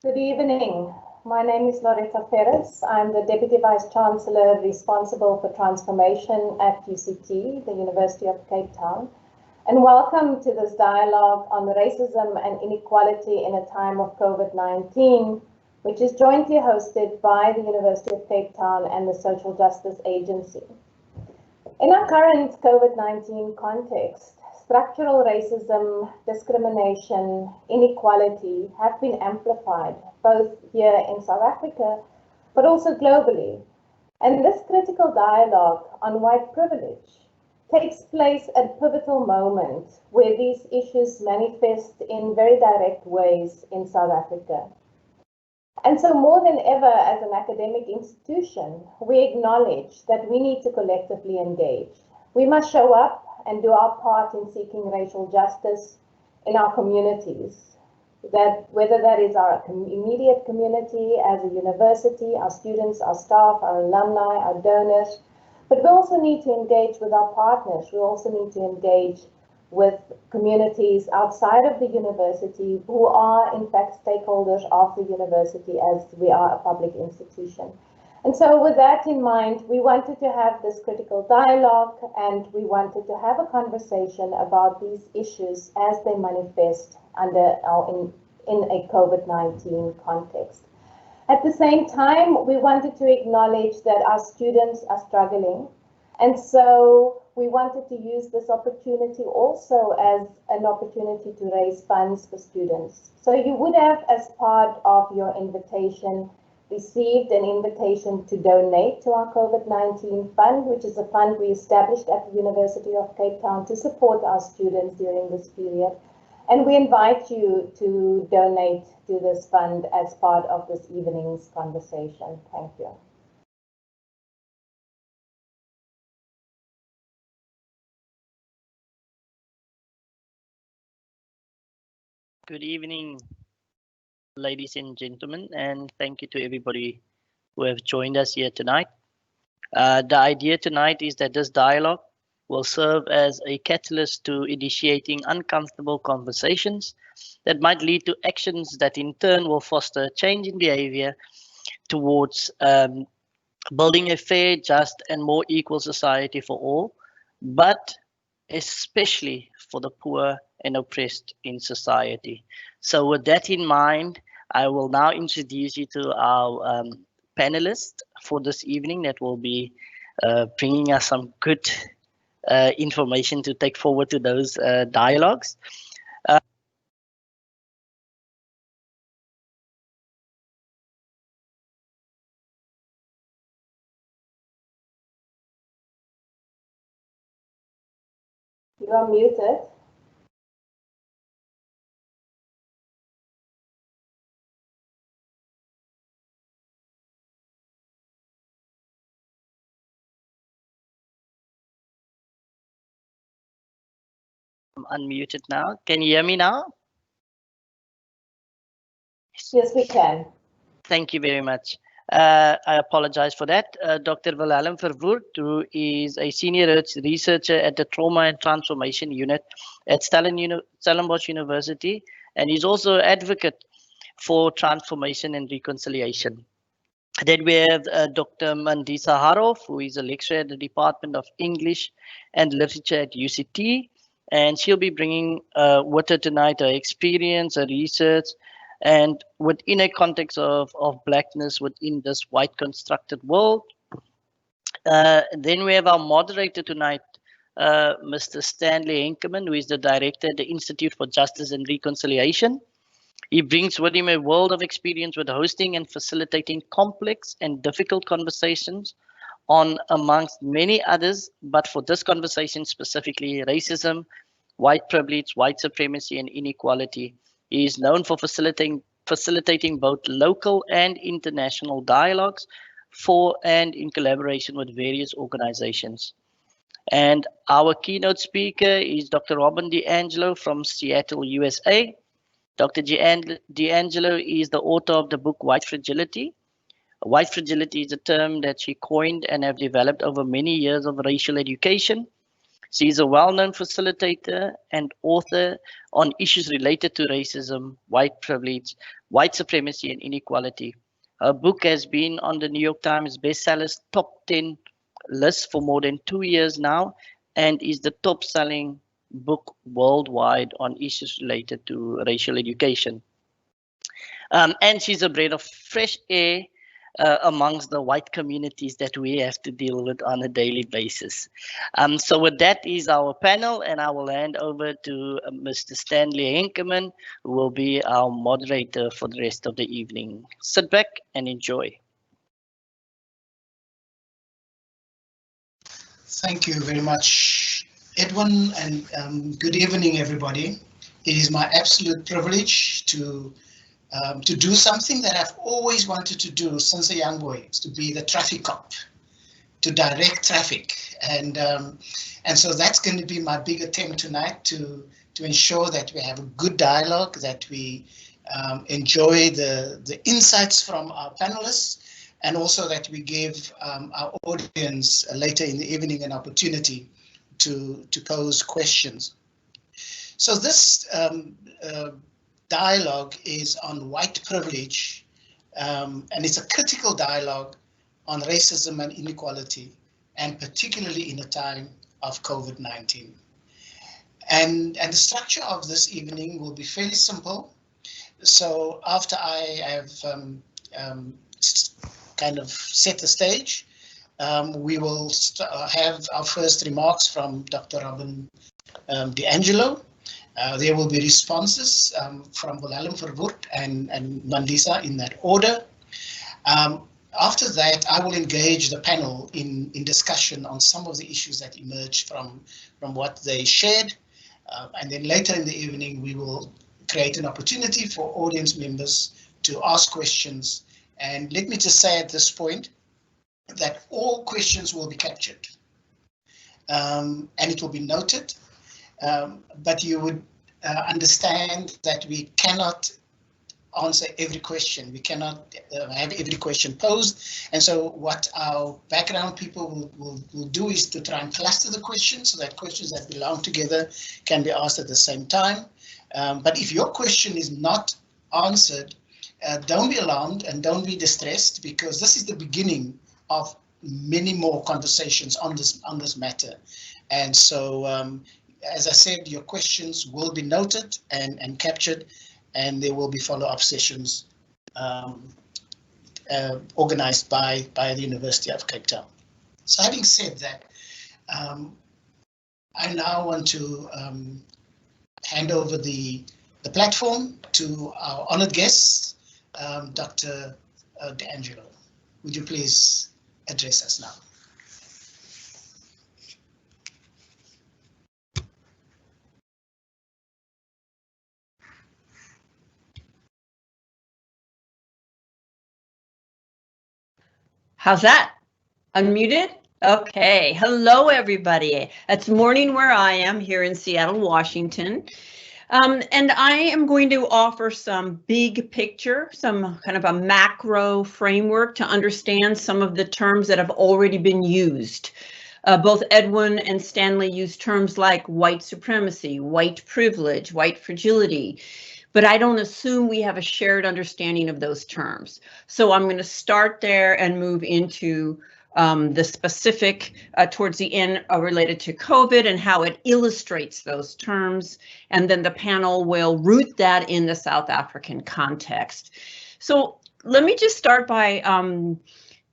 Good evening. My name is Loretta Ferris. I'm the Deputy Vice Chancellor responsible for transformation at UCT, the University of Cape Town. And welcome to this dialogue on racism and inequality in a time of COVID-19, which is jointly hosted by the University of Cape Town and the Social Justice Agency. In our current COVID-19 context, structural racism, discrimination, inequality have been amplified both here in South Africa, but also globally. And this critical dialogue on white privilege takes place at a pivotal moment where these issues manifest in very direct ways in South Africa. And so more than ever as an academic institution, we acknowledge that we need to collectively engage. We must show up and do our part in seeking racial justice in our communities, that whether that is our immediate community as a university, our students, our staff, our alumni, our donors, but we also need to engage with our partners. We also need to engage with communities outside of the university who are in fact stakeholders of the university as we are a public institution. And so with that in mind, we wanted to have this critical dialogue and we wanted to have a conversation about these issues as they manifest in a COVID-19 context. At the same time, we wanted to acknowledge that our students are struggling. And so we wanted to use this opportunity also as an opportunity to raise funds for students. So you would have, as part of your invitation, received an invitation to donate to our COVID-19 fund, which is a fund we established at the University of Cape Town to support our students during this period. And we invite you to donate to this fund as part of this evening's conversation. Thank you. Good evening, ladies and gentlemen, and thank you to everybody who have joined us here tonight. The idea tonight is that this dialogue will serve as a catalyst to initiating uncomfortable conversations that might lead to actions that in turn will foster change in behavior towards building a fair, just, and more equal society for all, but especially for the poor and oppressed in society. So with that in mind, I will now introduce you to our panelists for this evening that will be bringing us some good information to take forward to those dialogues. You are muted. I'm unmuted now. Can you hear me now? Yes, we can. Thank you very much. I apologize for that. Dr. Wilhelm Verwoerd, who is a senior researcher at the Trauma and Transformation Unit at Stellenbosch University, and he's also an advocate for transformation and reconciliation. Then we have Dr. Mandisa Haarhoff, who is a lecturer at the Department of English and Literature at UCT, and she'll be bringing with her tonight her experience, her research, and within a context of Blackness within this white constructed world. Then we have our moderator tonight, Mr. Stanley Henkeman, who is the director at the Institute for Justice and Reconciliation. He brings with him a world of experience with hosting and facilitating complex and difficult conversations on, amongst many others, but for this conversation specifically, racism, white privilege, white supremacy, and inequality. He is known for facilitating both local and international dialogues for and in collaboration with various organizations. And our keynote speaker is Dr. Robin di Angelo from Seattle, USA. Dr. di Angelo is the author of the book White Fragility. White fragility is a term that she coined and have developed over many years of racial education. She is a well-known facilitator and author on issues related to racism, white privilege, white supremacy, and inequality. Her book has been on the New York Times bestsellers top 10 list for more than 2 years now, and is the top-selling book worldwide on issues related to racial education. And she's a breath of fresh air amongst the white communities that we have to deal with on a daily basis. So with that is our panel, and I will hand over to Mr. Stanley Henkeman, who will be our moderator for the rest of the evening. Sit back and enjoy. Thank you very much, Edwin, and good evening, everybody. It is my absolute privilege to do something that I've always wanted to do since a young boy, to be the traffic cop, to direct traffic. And so that's going to be my big attempt tonight to ensure that we have a good dialogue, that we enjoy the insights from our panelists, and also that we give our audience later in the evening an opportunity to pose questions. So this dialogue is on white privilege, and it's a critical dialogue on racism and inequality, and particularly in a time of COVID-19. And the structure of this evening will be fairly simple. So after I have kind of set the stage, we will have our first remarks from Dr. Robin di Angelo. There will be responses from Wilhelm Verwoerd and Mandisa in that order. After that, I will engage the panel in discussion on some of the issues that emerged from what they shared. And then later in the evening, we will create an opportunity for audience members to ask questions. And let me just say at this point that all questions will be captured and it will be noted. But you would understand that we cannot answer every question. We cannot have every question posed. And so what our background people will do is to try and cluster the questions so that questions that belong together can be asked at the same time. But if your question is not answered, don't be alarmed and don't be distressed, because this is the beginning of many more conversations on this matter. And so, as I said, your questions will be noted and captured, and there will be follow-up sessions organized by the University of Cape Town. So having said that, I now want to hand over the platform to our honored guest, Dr. di Angelo. Would you please address us now? How's that? Unmuted? Okay. Hello, everybody. It's morning where I am here in Seattle, Washington. And I am going to offer some big picture, some kind of a macro framework to understand some of the terms that have already been used. Both Edwin and Stanley used terms like white supremacy, white privilege, white fragility. But I don't assume we have a shared understanding of those terms. So I'm going to start there and move into the specific towards the end related to COVID and how it illustrates those terms. And then the panel will root that in the South African context. So let me just start by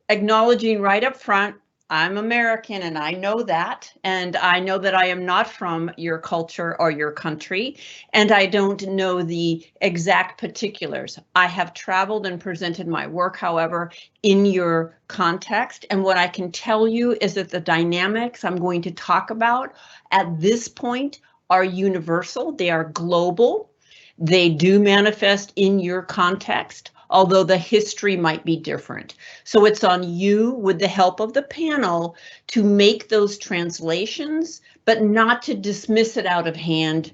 acknowledging right up front, I'm American and I know that. And I know that I am not from your culture or your country. And I don't know the exact particulars. I have traveled and presented my work, however, in your context. And what I can tell you is that the dynamics I'm going to talk about at this point are universal. They are global. They do manifest in your context, although the history might be different. So it's on you, with the help of the panel, to make those translations, but not to dismiss it out of hand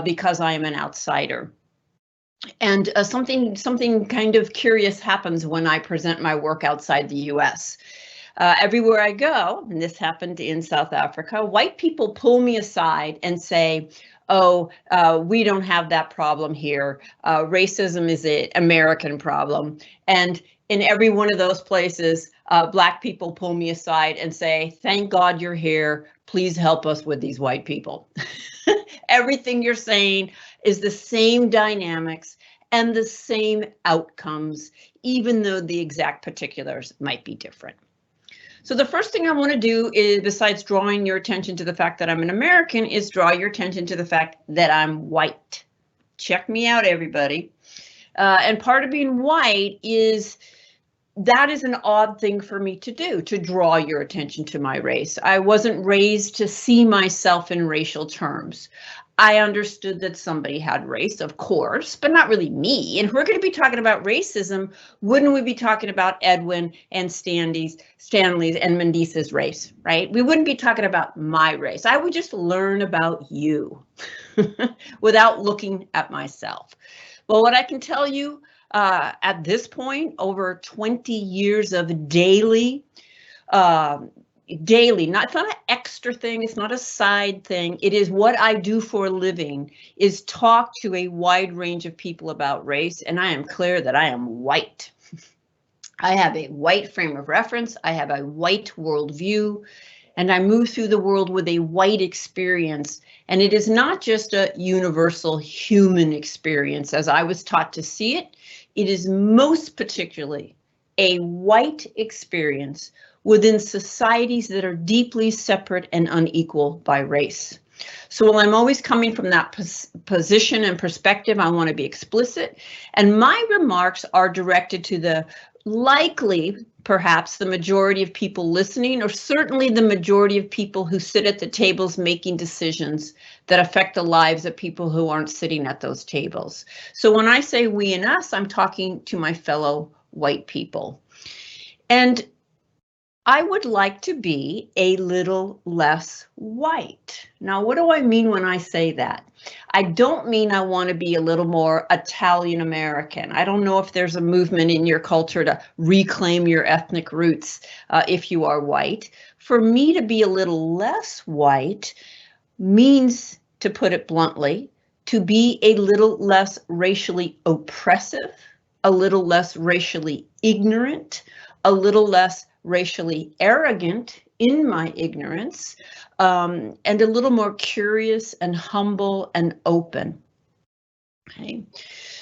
because I am an outsider. And something kind of curious happens when I present my work outside the US. Everywhere I go, and this happened in South Africa, white people pull me aside and say, oh, we don't have that problem here. Racism is an American problem. And in every one of those places, Black people pull me aside and say, thank God you're here. Please help us with these white people. Everything you're saying is the same dynamics and the same outcomes, even though the exact particulars might be different. So the first thing I want to do is, besides drawing your attention to the fact that I'm an American, is draw your attention to the fact that I'm white. Check me out, everybody. And part of being white is, that is an odd thing for me to do, to draw your attention to my race. I wasn't raised to see myself in racial terms. I understood that somebody had race, of course, but not really me. And if we're going to be talking about racism, wouldn't we be talking about Edwin and Stanley's and Mandisa's race, right? We wouldn't be talking about my race. I would just learn about you without looking at myself. Well, what I can tell you at this point, over 20 years of daily, it's not an extra thing, it's not a side thing, it is what I do for a living, is talk to a wide range of people about race, and I am clear that I am white. I have a white frame of reference, I have a white worldview, and I move through the world with a white experience, and it is not just a universal human experience as I was taught to see it. It is most particularly a white experience within societies that are deeply separate and unequal by race. So while I'm always coming from that position and perspective, I want to be explicit, and my remarks are directed to the likely, perhaps the majority of people listening, or certainly the majority of people who sit at the tables making decisions that affect the lives of people who aren't sitting at those tables. So when I say we and us, I'm talking to my fellow white people. And I would like to be a little less white. Now, what do I mean when I say that? I don't mean I want to be a little more Italian American. I don't know if there's a movement in your culture to reclaim your ethnic roots if you are white. For me to be a little less white means, to put it bluntly, to be a little less racially oppressive, a little less racially ignorant, a little less racially arrogant in my ignorance, and a little more curious and humble and open. Okay,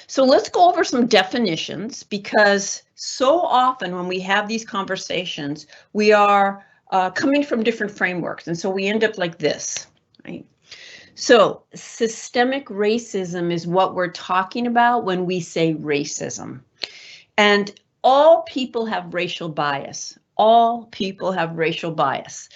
so let's go over some definitions, because so often when we have these conversations, we are coming from different frameworks, and so we end up like this, right? So systemic racism is what we're talking about when we say racism. And all people have racial bias. All people have racial bias.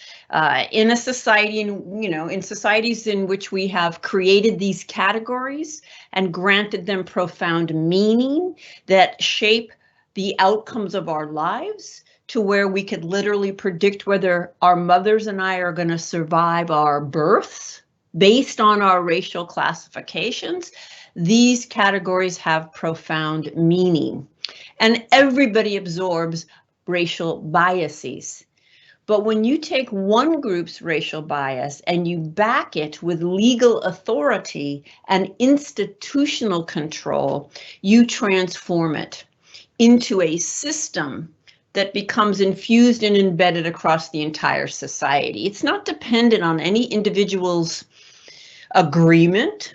In a society, in societies in which we have created these categories and granted them profound meaning that shape the outcomes of our lives, to where we could literally predict whether our mothers and I are going to survive our births based on our racial classifications, these categories have profound meaning. And everybody absorbs racial biases. But when you take one group's racial bias and you back it with legal authority and institutional control, you transform it into a system that becomes infused and embedded across the entire society. It's not dependent on any individual's agreement,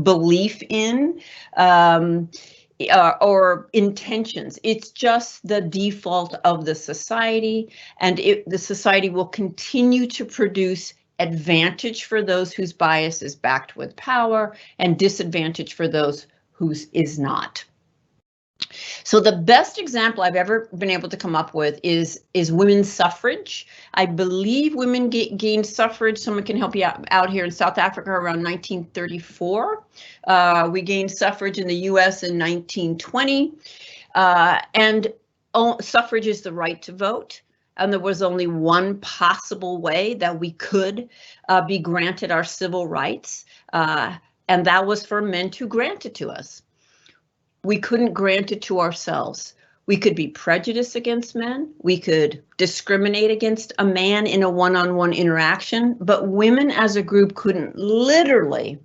belief in, or intentions. It's just the default of the society, and the society will continue to produce advantage for those whose bias is backed with power and disadvantage for those whose is not. So the best example I've ever been able to come up with is women's suffrage. I believe women gained suffrage, someone can help you out here in South Africa, around 1934. We gained suffrage in the US in 1920. And suffrage is the right to vote. And there was only one possible way that we could be granted our civil rights, and that was for men to grant it to us. We couldn't grant it to ourselves. We could be prejudiced against men. We could discriminate against a man in a one-on-one interaction, but women as a group couldn't literally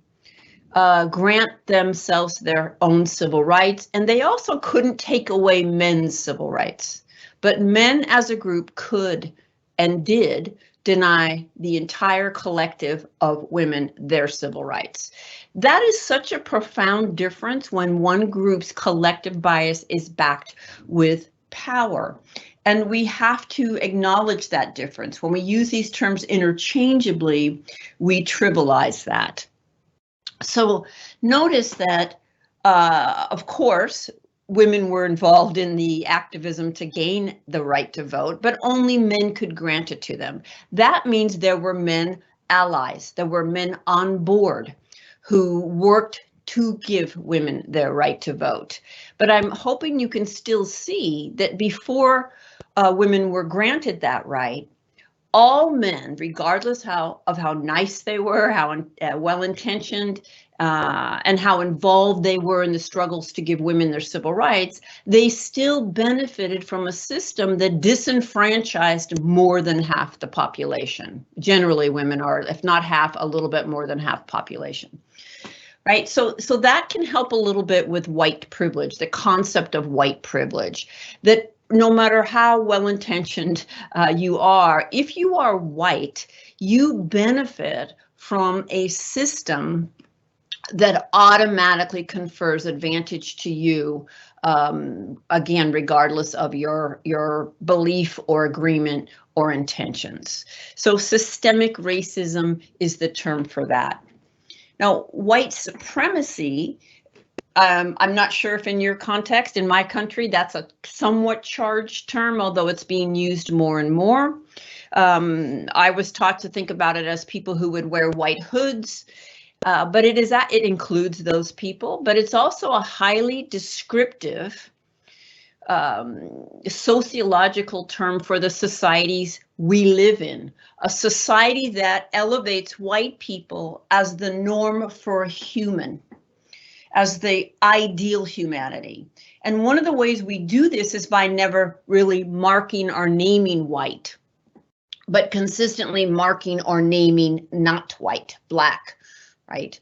grant themselves their own civil rights, and they also couldn't take away men's civil rights. But men as a group could and did deny the entire collective of women their civil rights. That is such a profound difference when one group's collective bias is backed with power. And we have to acknowledge that difference. When we use these terms interchangeably, we trivialize that. So notice that, of course, women were involved in the activism to gain the right to vote, but only men could grant it to them. That means there were men allies, there were men on board who worked to give women their right to vote. But I'm hoping you can still see that before women were granted that right, all men, regardless of how nice they were, how well-intentioned, and how involved they were in the struggles to give women their civil rights, they still benefited from a system that disenfranchised more than half the population. Generally, women are, if not half, a little bit more than half population. Right, so that can help a little bit with white privilege, the concept of white privilege, that no matter how well-intentioned you are, if you are white, you benefit from a system that automatically confers advantage to you, again, regardless of your belief or agreement or intentions. So systemic racism is the term for that. Now, white supremacy, I'm not sure if in your context, in my country, that's a somewhat charged term, although it's being used more and more. I was taught to think about it as people who would wear white hoods, but it includes those people, but it's also a highly descriptive sociological term for the societies we live in, a society that elevates white people as the norm for a human, as the ideal humanity. And one of the ways we do this is by never really marking or naming white, but consistently marking or naming not white, black, right?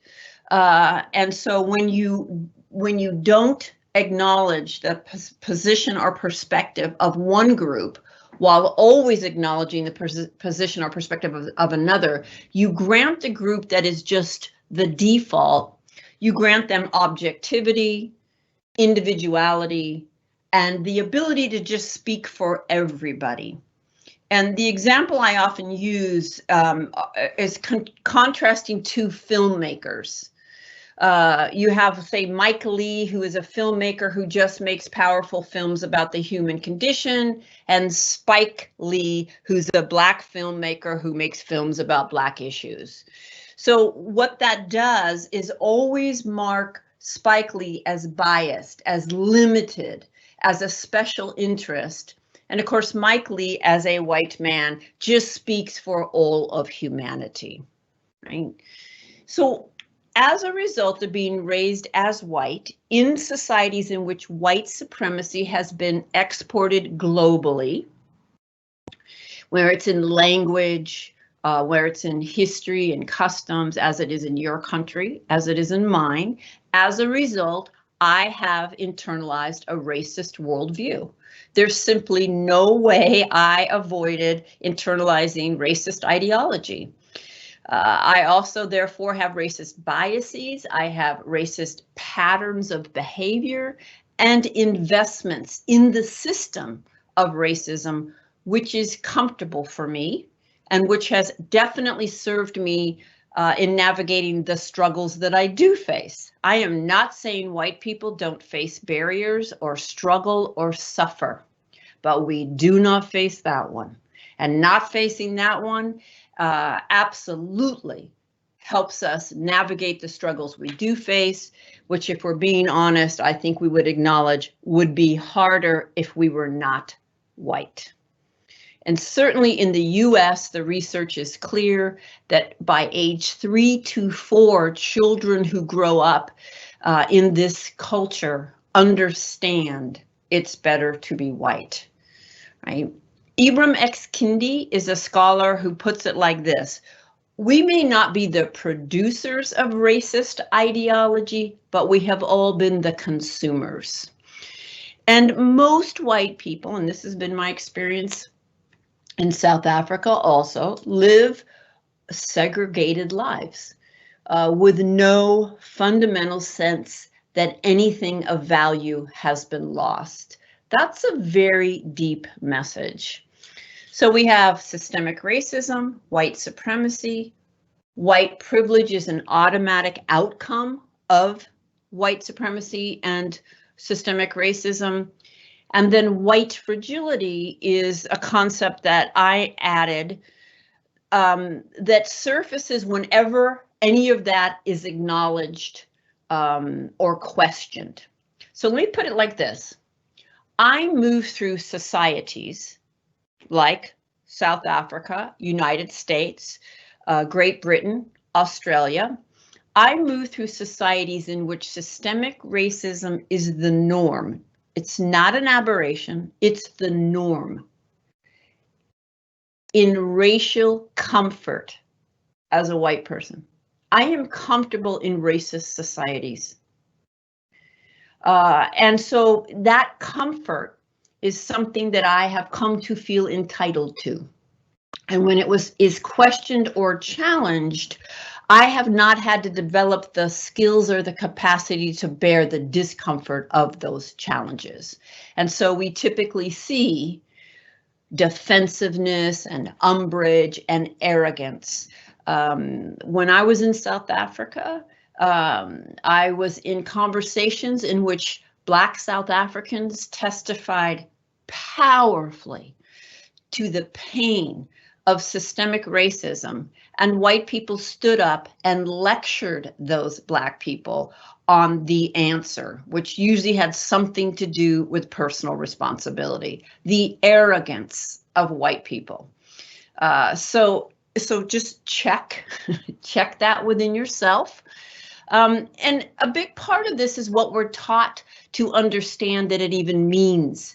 And so when you don't acknowledge the position or perspective of one group while always acknowledging the position or perspective of another, you grant the group that is just the default. You grant them objectivity, individuality, and the ability to just speak for everybody. And the example I often use is contrasting two filmmakers. You have, say, Mike Lee, who is a filmmaker who just makes powerful films about the human condition, and Spike Lee, who's a black filmmaker who makes films about black issues. So what that does is always mark Spike Lee as biased, as limited, as a special interest. And of course, Mike Lee, as a white man, just speaks for all of humanity, right? So as a result of being raised as white in societies in which white supremacy has been exported globally, where it's in language, where it's in history and customs, as it is in your country, as it is in mine, as a result, I have internalized a racist worldview. There's simply no way I avoided internalizing racist ideology. I also, therefore, have racist biases. I have racist patterns of behavior and investments in the system of racism, which is comfortable for me and which has definitely served me in navigating the struggles that I do face. I am not saying white people don't face barriers or struggle or suffer, but we do not face that one. And not facing that one absolutely helps us navigate the struggles we do face, which, if we're being honest, I think we would acknowledge would be harder if we were not white. And certainly in the US, the research is clear that by age 3 to 4, children who grow up in this culture understand it's better to be white, right? Ibram X. Kendi is a scholar who puts it like this: we may not be the producers of racist ideology, but we have all been the consumers. And most white people, and this has been my experience in South Africa also, live segregated lives with no fundamental sense that anything of value has been lost. That's a very deep message. So we have systemic racism, white supremacy. White privilege is an automatic outcome of white supremacy and systemic racism. And then white fragility is a concept that I added that surfaces whenever any of that is acknowledged or questioned. So let me put it like this. I move through societies like South Africa, United States, Great Britain, Australia. I move through societies in which systemic racism is the norm. It's not an aberration, it's the norm. In racial comfort as a white person, I am comfortable in racist societies. And so that comfort is something that I have come to feel entitled to. And when it is questioned or challenged, I have not had to develop the skills or the capacity to bear the discomfort of those challenges. And so we typically see defensiveness and umbrage and arrogance. When I was in South Africa, I was in conversations in which Black South Africans testified powerfully to the pain of systemic racism, and white people stood up and lectured those Black people on the answer, which usually had something to do with personal responsibility, the arrogance of white people. So just check that within yourself. And a big part of this is what we're taught to understand that it even means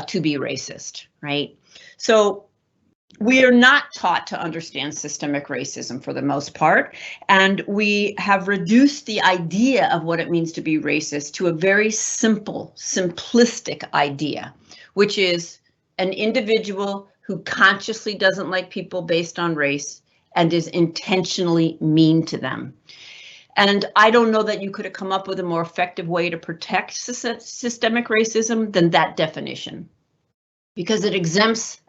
to be racist, right? So we are not taught to understand systemic racism for the most part, and we have reduced the idea of what it means to be racist to a very simple, simplistic idea, which is an individual who consciously doesn't like people based on race and is intentionally mean to them. And I don't know that you could have come up with a more effective way to protect systemic racism than that definition, because it exempts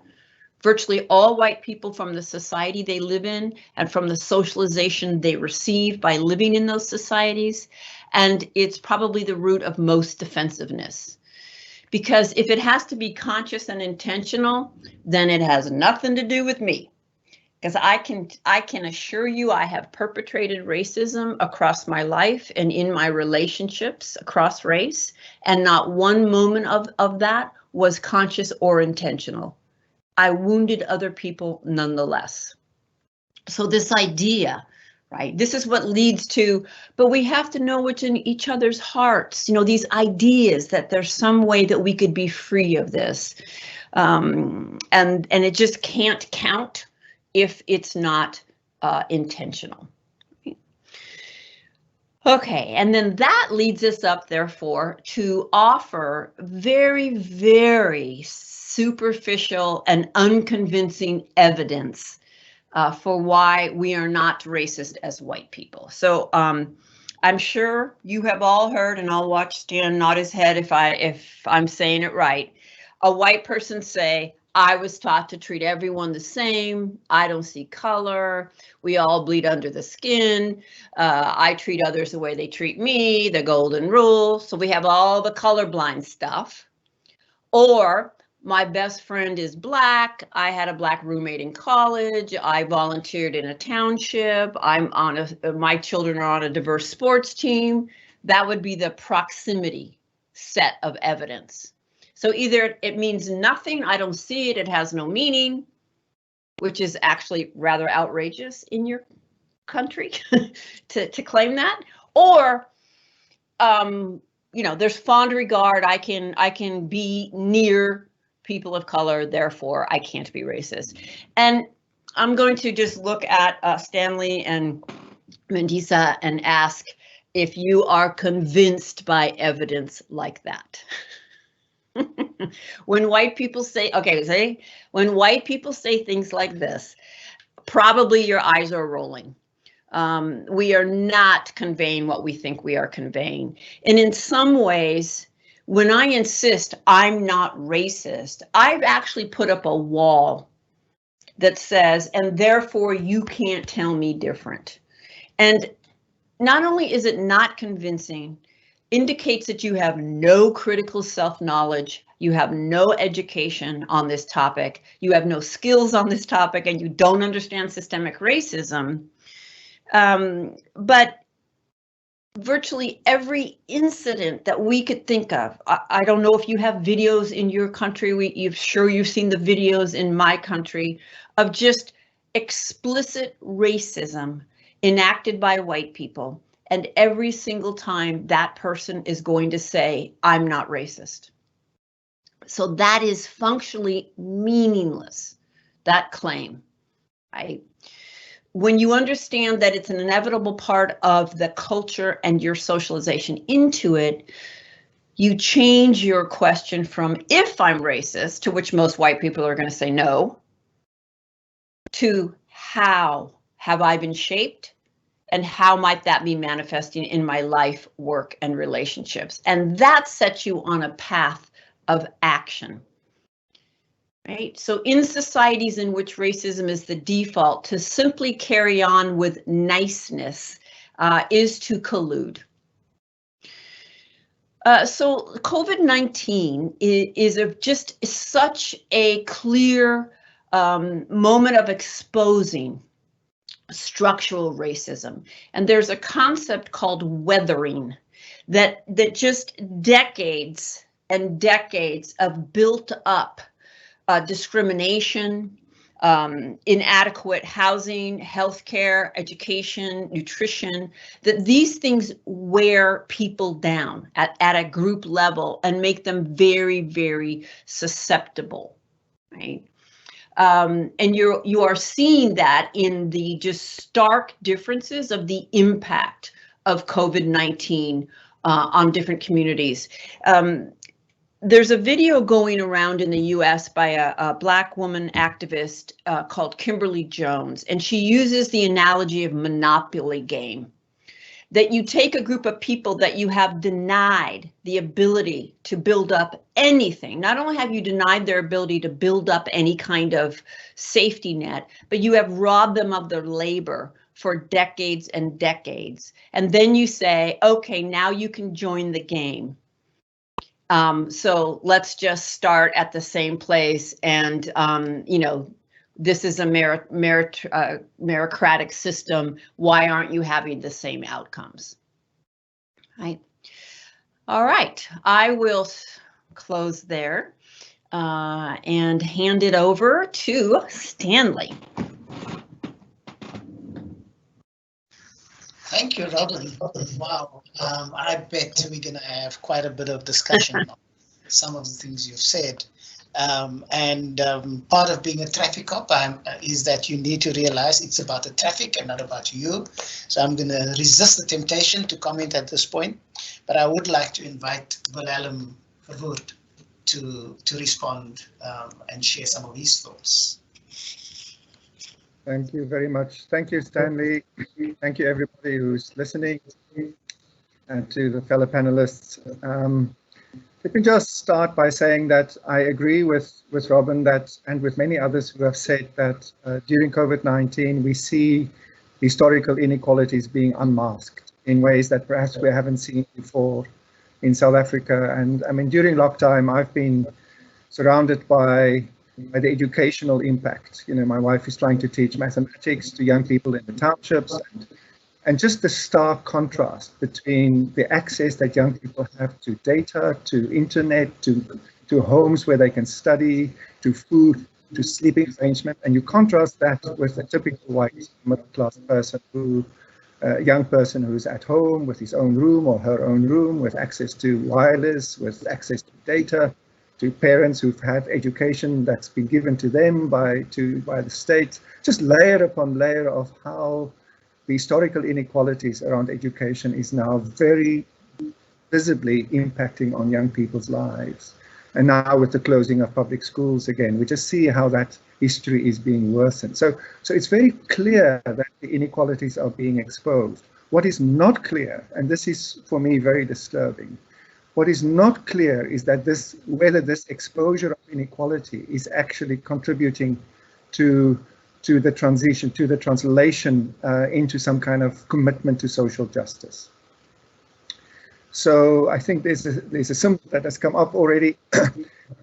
virtually all white people from the society they live in and from the socialization they receive by living in those societies. And it's probably the root of most defensiveness. Because if it has to be conscious and intentional, then it has nothing to do with me. Because I can assure you I have perpetrated racism across my life and in my relationships across race, and not one moment of that was conscious or intentional. I wounded other people nonetheless. So this idea, right, this is what leads to, but we have to know what's in each other's hearts, you know, these ideas that there's some way that we could be free of this. And it just can't count if it's not intentional. Okay, and then that leads us up, therefore, to offer very, very superficial and unconvincing evidence for why we are not racist as white people. So I'm sure you have all heard, and I'll watch Stan nod his head if I'm saying it right, a white person say, I was taught to treat everyone the same. I don't see color. We all bleed under the skin. I treat others the way they treat me, the golden rule. So we have all the colorblind stuff. Or my best friend is Black. I had a Black roommate in college. I volunteered in a township. My children are on a diverse sports team. That would be the proximity set of evidence. So either it means nothing, I don't see it, it has no meaning, which is actually rather outrageous in your country to claim that, or you know, there's fond regard. I can be near people of color, therefore I can't be racist. And I'm going to just look at Stanley and Mandisa and ask if you are convinced by evidence like that. When white people say, okay, when white people say things like this, probably your eyes are rolling. We are not conveying what we think we are conveying. And in some ways, when I insist I'm not racist, I've actually put up a wall that says, and therefore you can't tell me different. And not only is it not convincing, indicates that you have no critical self-knowledge, you have no education on this topic, you have no skills on this topic, and you don't understand systemic racism. But virtually every incident that we could think of, I don't know if you have videos in your country, you've seen the videos in my country of just explicit racism enacted by white people. And every single time that person is going to say, I'm not racist. So that is functionally meaningless, that claim, right? When you understand that it's an inevitable part of the culture and your socialization into it, you change your question from if I'm racist, to which most white people are going to say no, to how have I been shaped? And how might that be manifesting in my life, work, and relationships? And that sets you on a path of action, right? So in societies in which racism is the default, to simply carry on with niceness is to collude. So COVID-19 is just such a clear moment of exposing structural racism. And there's a concept called weathering that just decades and decades of built up discrimination, inadequate housing, healthcare, education, nutrition, that these things wear people down at a group level and make them very, very susceptible, right? And you are seeing that in the just stark differences of the impact of COVID-19 on different communities. There's a video going around in the US by a Black woman activist called Kimberly Jones, and she uses the analogy of Monopoly game. That you take a group of people that you have denied the ability to build up anything. Not only have you denied their ability to build up any kind of safety net, but you have robbed them of their labor for decades and decades. And then you say, okay, now you can join the game. So let's just start at the same place and, you know, this is a meritocratic system. Why aren't you having the same outcomes? Right. All right. I will close there and hand it over to Stanley. Thank you, Robin. Wow. I bet we're going to have quite a bit of discussion on some of the things you've said. Part of being a traffic cop is that you need to realize it's about the traffic and not about you. So I'm going to resist the temptation to comment at this point, but I would like to invite Wilhelm Verwoerd to respond and share some of his thoughts. Thank you very much. Thank you, Stanley. Thank you, everybody who's listening, and to the fellow panelists. Let me just start by saying that I agree with Robin and with many others who have said that during COVID-19 we see historical inequalities being unmasked in ways that perhaps we haven't seen before in South Africa. And I mean, during lockdown, I've been surrounded by the educational impact. You know, my wife is trying to teach mathematics to young people in the townships, and just the stark contrast between the access that young people have to data, to internet, to homes where they can study, to food, to sleeping arrangement, and you contrast that with a typical white middle-class person who a young person who's at home with his own room or her own room, with access to wireless, with access to data, to parents who've had education that's been given to them by the state, just layer upon layer of how the historical inequalities around education is now very visibly impacting on young people's lives. And now with the closing of public schools again, we just see how that history is being worsened. So it's very clear that the inequalities are being exposed. What is not clear, and this is for me very disturbing, what is not clear is that whether this exposure of inequality is actually contributing to the transition, to the translation into some kind of commitment to social justice. So I think there's a symbol that has come up already,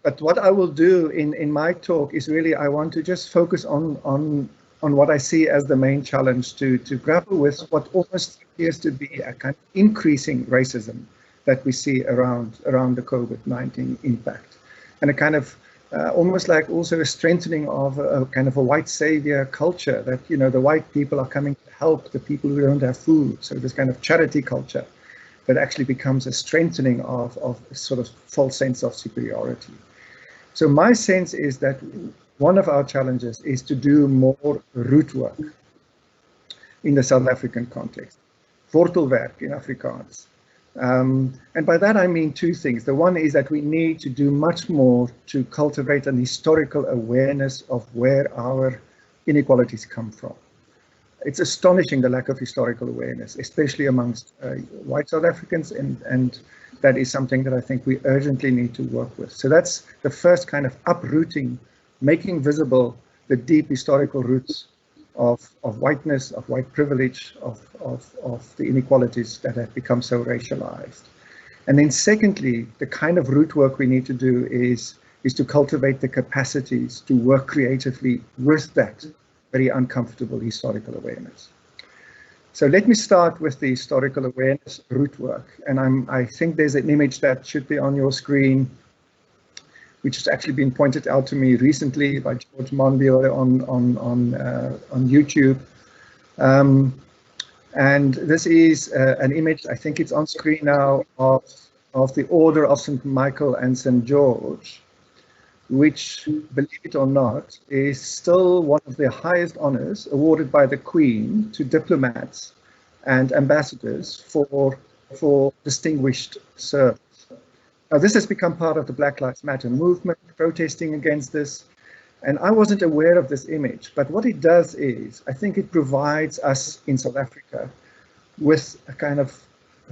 but what I will do in my talk is really I want to just focus on what I see as the main challenge to grapple with what almost appears to be a kind of increasing racism that we see around the COVID-19 impact, and a kind of almost like also a strengthening of a kind of a white savior culture that, you know, the white people are coming to help the people who don't have food. So this kind of charity culture that actually becomes a strengthening of a sort of false sense of superiority. So my sense is that one of our challenges is to do more root work in the South African context, wortelwerk in Afrikaans. And by that I mean two things. The one is that we need to do much more to cultivate an historical awareness of where our inequalities come from. It's astonishing, the lack of historical awareness, especially amongst white South Africans, and that is something that I think we urgently need to work with. So that's the first kind of uprooting, making visible the deep historical roots of whiteness, of white privilege, of the inequalities that have become so racialized. And then secondly, the kind of root work we need to do is to cultivate the capacities to work creatively with that very uncomfortable historical awareness. So let me start with the historical awareness root work. And I think there's an image that should be on your screen, which has actually been pointed out to me recently by Dr Mandisa on YouTube. And this is an image, I think it's on screen now, of the Order of St. Michael and St. George, which, believe it or not, is still one of the highest honors awarded by the Queen to diplomats and ambassadors for distinguished service. Now, this has become part of the Black Lives Matter movement, protesting against this, and I wasn't aware of this image, but what it does is, I think it provides us in South Africa with a kind of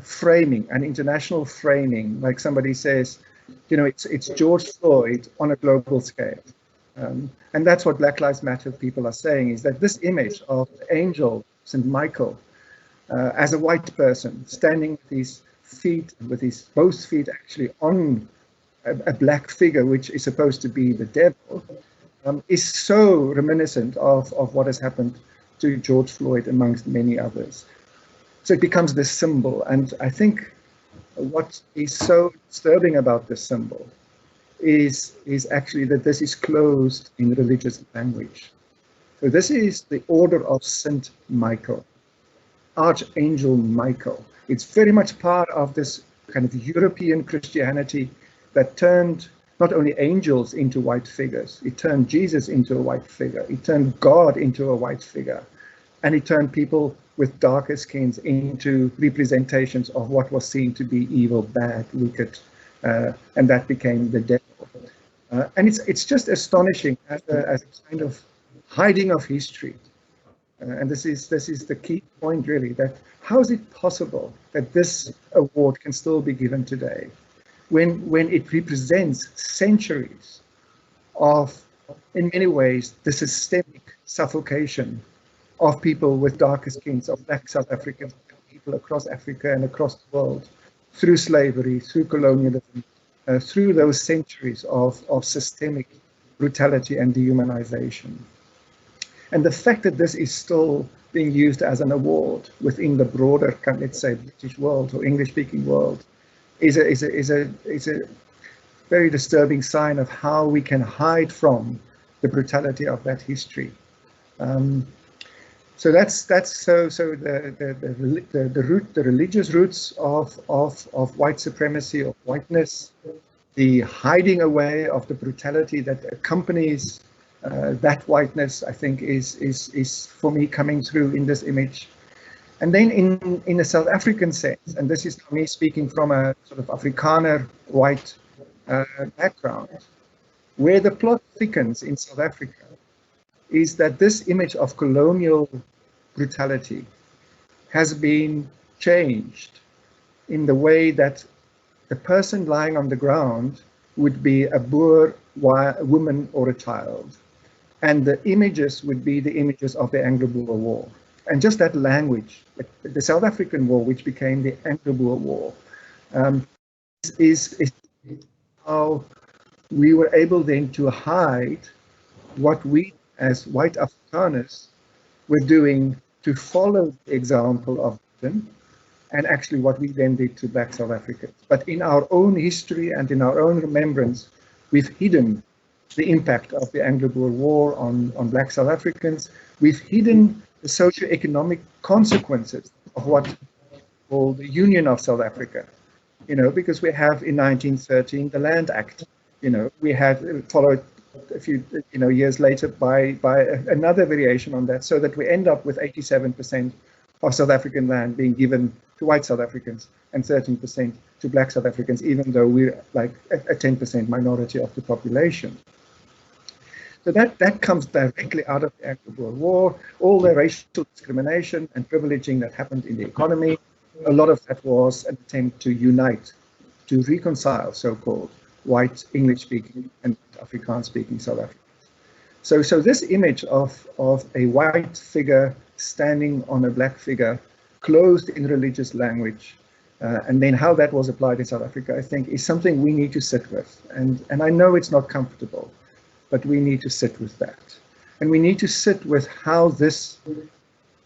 framing, an international framing, like somebody says, you know, it's George Floyd on a global scale. And that's what Black Lives Matter people are saying, is that this image of the angel, St. Michael, as a white person, standing with his feet, with his both feet actually on a black figure, which is supposed to be the devil, is so reminiscent of what has happened to George Floyd, amongst many others. So it becomes this symbol, and I think what is so disturbing about this symbol is actually that this is closed in religious language. So this is the Order of St. Michael, Archangel Michael. It's very much part of this kind of European Christianity that turned not only angels into white figures, it turned Jesus into a white figure, it turned God into a white figure, and it turned people with darker skins into representations of what was seen to be evil, bad, wicked, and that became the devil. And it's just astonishing as a kind of hiding of history. And this is the key point, really, that how is it possible that this award can still be given today when it represents centuries of, in many ways, the systemic suffocation of people with darker skins, of Black South Africans, people across Africa and across the world, through slavery, through colonialism, through those centuries of systemic brutality and dehumanization. And the fact that this is still being used as an award within the broader, let's say, British world or English-speaking world is a very disturbing sign of how we can hide from the brutality of that history. So that's the religious roots of white supremacy, of whiteness, the hiding away of the brutality that accompanies that whiteness, I think, is for me coming through in this image. And then in a South African sense, and this is me speaking from a sort of Afrikaner white background, where the plot thickens in South Africa is that this image of colonial brutality has been changed in the way that the person lying on the ground would be a Boer woman or a child, and the images would be the images of the Anglo-Boer War. And just that language, the South African War, which became the Anglo-Boer War, is how we were able then to hide what we as white Afrikaners were doing to follow the example of Britain, and actually what we then did to black South Africans. But in our own history and in our own remembrance, we've hidden the impact of the Anglo-Boer War on black South Africans. We've hidden the socio-economic consequences of what we call the Union of South Africa, because we have in 1913 the Land Act. We had followed a few years later by another variation on that, so that we end up with 87% of South African land being given to white South Africans and 13% to black South Africans, even though we're like a 10% minority of the population. So that comes directly out of the Anglo-Boer War, all the racial discrimination and privileging that happened in the economy. A lot of that was an attempt to unite, to reconcile so-called white English-speaking and Afrikaans-speaking South Africans. So this image of a white figure standing on a black figure, clothed in religious language, and then how that was applied in South Africa, I think, is something we need to sit with. And I know it's not comfortable, but we need to sit with that. And we need to sit with how this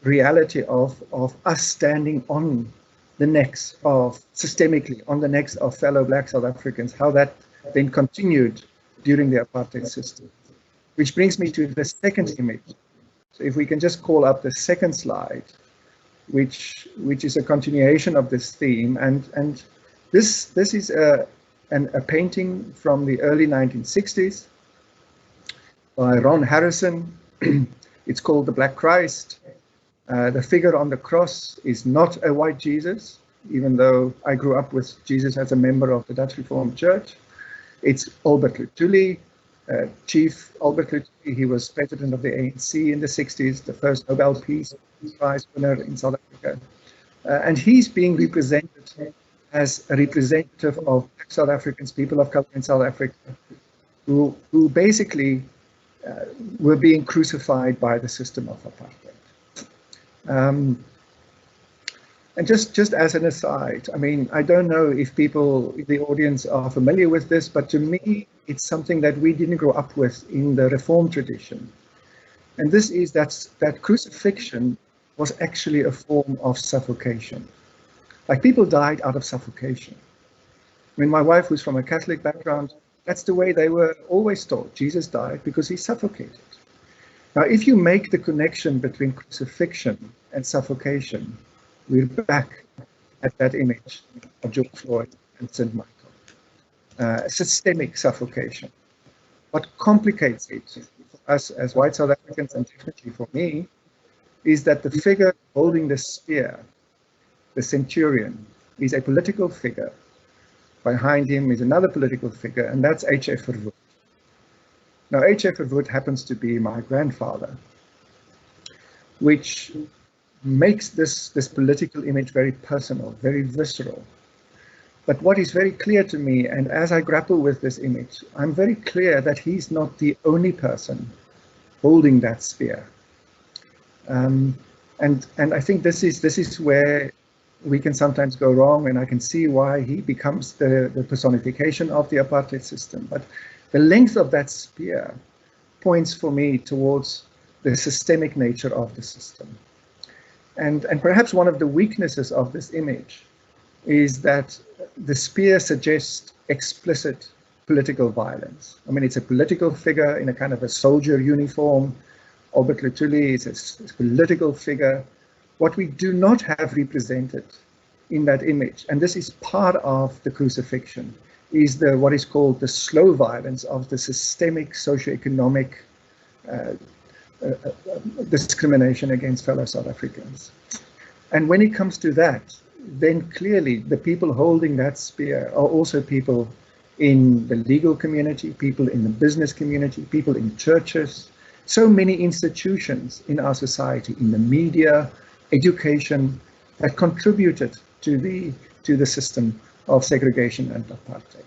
reality of us standing on the necks of, systemically, on the necks of fellow black South Africans, how that then continued during the apartheid system. Which brings me to the second image. So if we can just call up the second slide, which is a continuation of this theme, and this is a painting from the early 1960s by Ron Harrison. It's called The Black Christ. The figure on the cross is not a white Jesus, even though I grew up with Jesus as a member of the Dutch Reformed Church. It's Albert Luthuli, Chief Albert Luthuli. He was president of the ANC in the 60s, the first Nobel Peace Prize winner in South Africa. And he's being represented as a representative of South Africans, people of color in South Africa, who basically were being crucified by the system of apartheid. And just as an aside, I mean, I don't know if people in the audience are familiar with this, but to me, it's something that we didn't grow up with in the Reformed tradition. And this is that crucifixion was actually a form of suffocation. Like, people died out of suffocation. I mean, my wife, who's from a Catholic background, that's the way they were always taught. Jesus died because he suffocated. Now, if you make the connection between crucifixion and suffocation, we're back at that image of George Floyd and St. Michael. Systemic suffocation. What complicates it for us as white South Africans, and definitely for me, is that the figure holding the spear, the centurion, is a political figure. Behind him is another political figure, and that's H.F. Verwoerd. Now, H.F. Verwoerd happens to be my grandfather, which makes this political image very personal, very visceral. But what is very clear to me, and as I grapple with this image, I'm very clear that he's not the only person holding that spear. And I think this is where we can sometimes go wrong, and I can see why he becomes the personification of the apartheid system. But the length of that spear points for me towards the systemic nature of the system. And perhaps one of the weaknesses of this image is that the spear suggests explicit political violence. I mean, it's a political figure in a kind of a soldier uniform Albert Luthuli is a political figure. What we do not have represented in that image, and this is part of the crucifixion, is what is called the slow violence of the systemic socioeconomic discrimination against fellow South Africans. And when it comes to that, then clearly the people holding that spear are also people in the legal community, people in the business community, people in churches, so many institutions in our society, in the media, education, that contributed to the system of segregation and apartheid.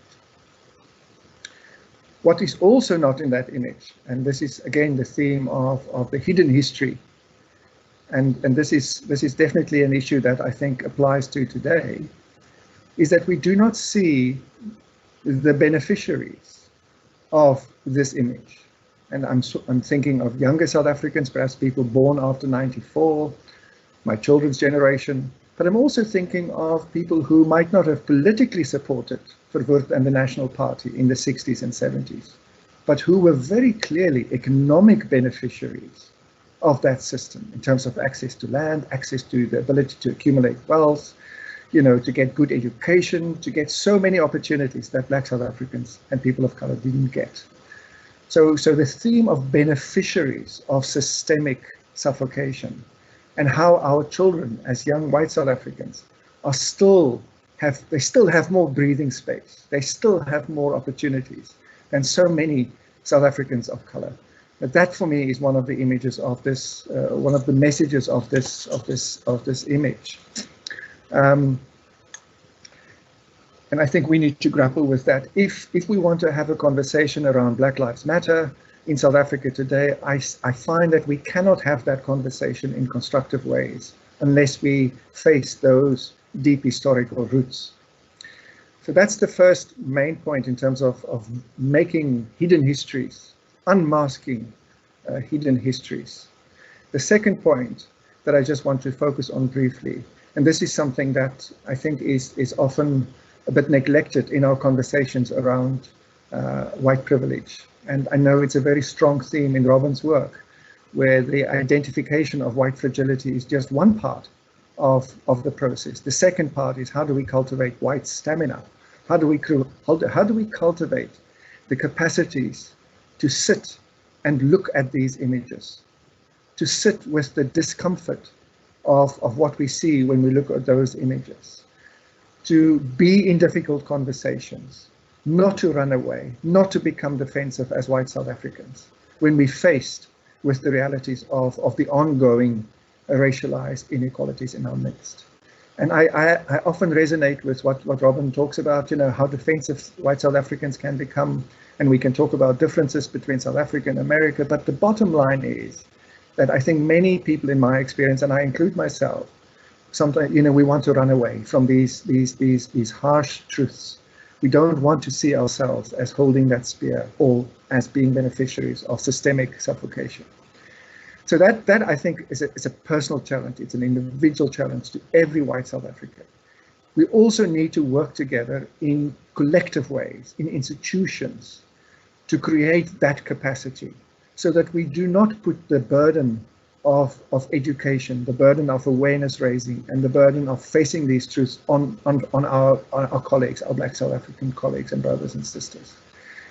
What is also not in that image, and this is again the theme of the hidden history, and this is definitely an issue that I think applies to today, is that we do not see the beneficiaries of this image. And I'm thinking of younger South Africans, perhaps people born after 94, my children's generation, but I'm also thinking of people who might not have politically supported Verwoerd and the National Party in the 60s and 70s, but who were very clearly economic beneficiaries of that system in terms of access to land, access to the ability to accumulate wealth, to get good education, to get so many opportunities that Black South Africans and people of color didn't get. So the theme of beneficiaries of systemic suffocation, and how our children as young white South Africans still have more breathing space. They still have more opportunities than so many South Africans of color. But that for me is one of the images of this, one of the messages of this image. And I think we need to grapple with that. If we want to have a conversation around Black Lives Matter in South Africa today, I find that we cannot have that conversation in constructive ways unless we face those deep historical roots. So that's the first main point in terms of making hidden histories, unmasking hidden histories. The second point that I just want to focus on briefly, and this is something that I think is often a bit neglected in our conversations around white privilege. And I know it's a very strong theme in Robin's work, where the identification of white fragility is just one part of the process. The second part is, how do we cultivate white stamina? How do we cultivate the capacities to sit and look at these images, to sit with the discomfort of what we see when we look at those images, to be in difficult conversations, not to run away, not to become defensive as white South Africans when we're faced with the realities of the ongoing racialized inequalities in our midst. And I often resonate with what Robin talks about, how defensive white South Africans can become, and we can talk about differences between South Africa and America, but the bottom line is that I think many people in my experience, and I include myself, sometimes, we want to run away from these harsh truths. We don't want to see ourselves as holding that spear or as being beneficiaries of systemic suffocation. So that I think is a personal challenge. It's an individual challenge to every white South African. We also need to work together in collective ways, in institutions, to create that capacity so that we do not put the burden of education, the burden of awareness raising, and the burden of facing these truths on our colleagues, our Black South African colleagues and brothers and sisters.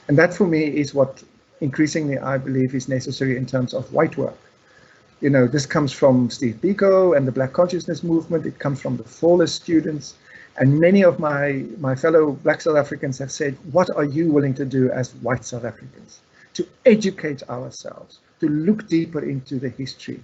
And that for me is what increasingly I believe is necessary in terms of white work. This comes from Steve Biko and the Black Consciousness Movement. It comes from the Flawless students. And many of my fellow Black South Africans have said, what are you willing to do as white South Africans? To educate ourselves, to look deeper into the history,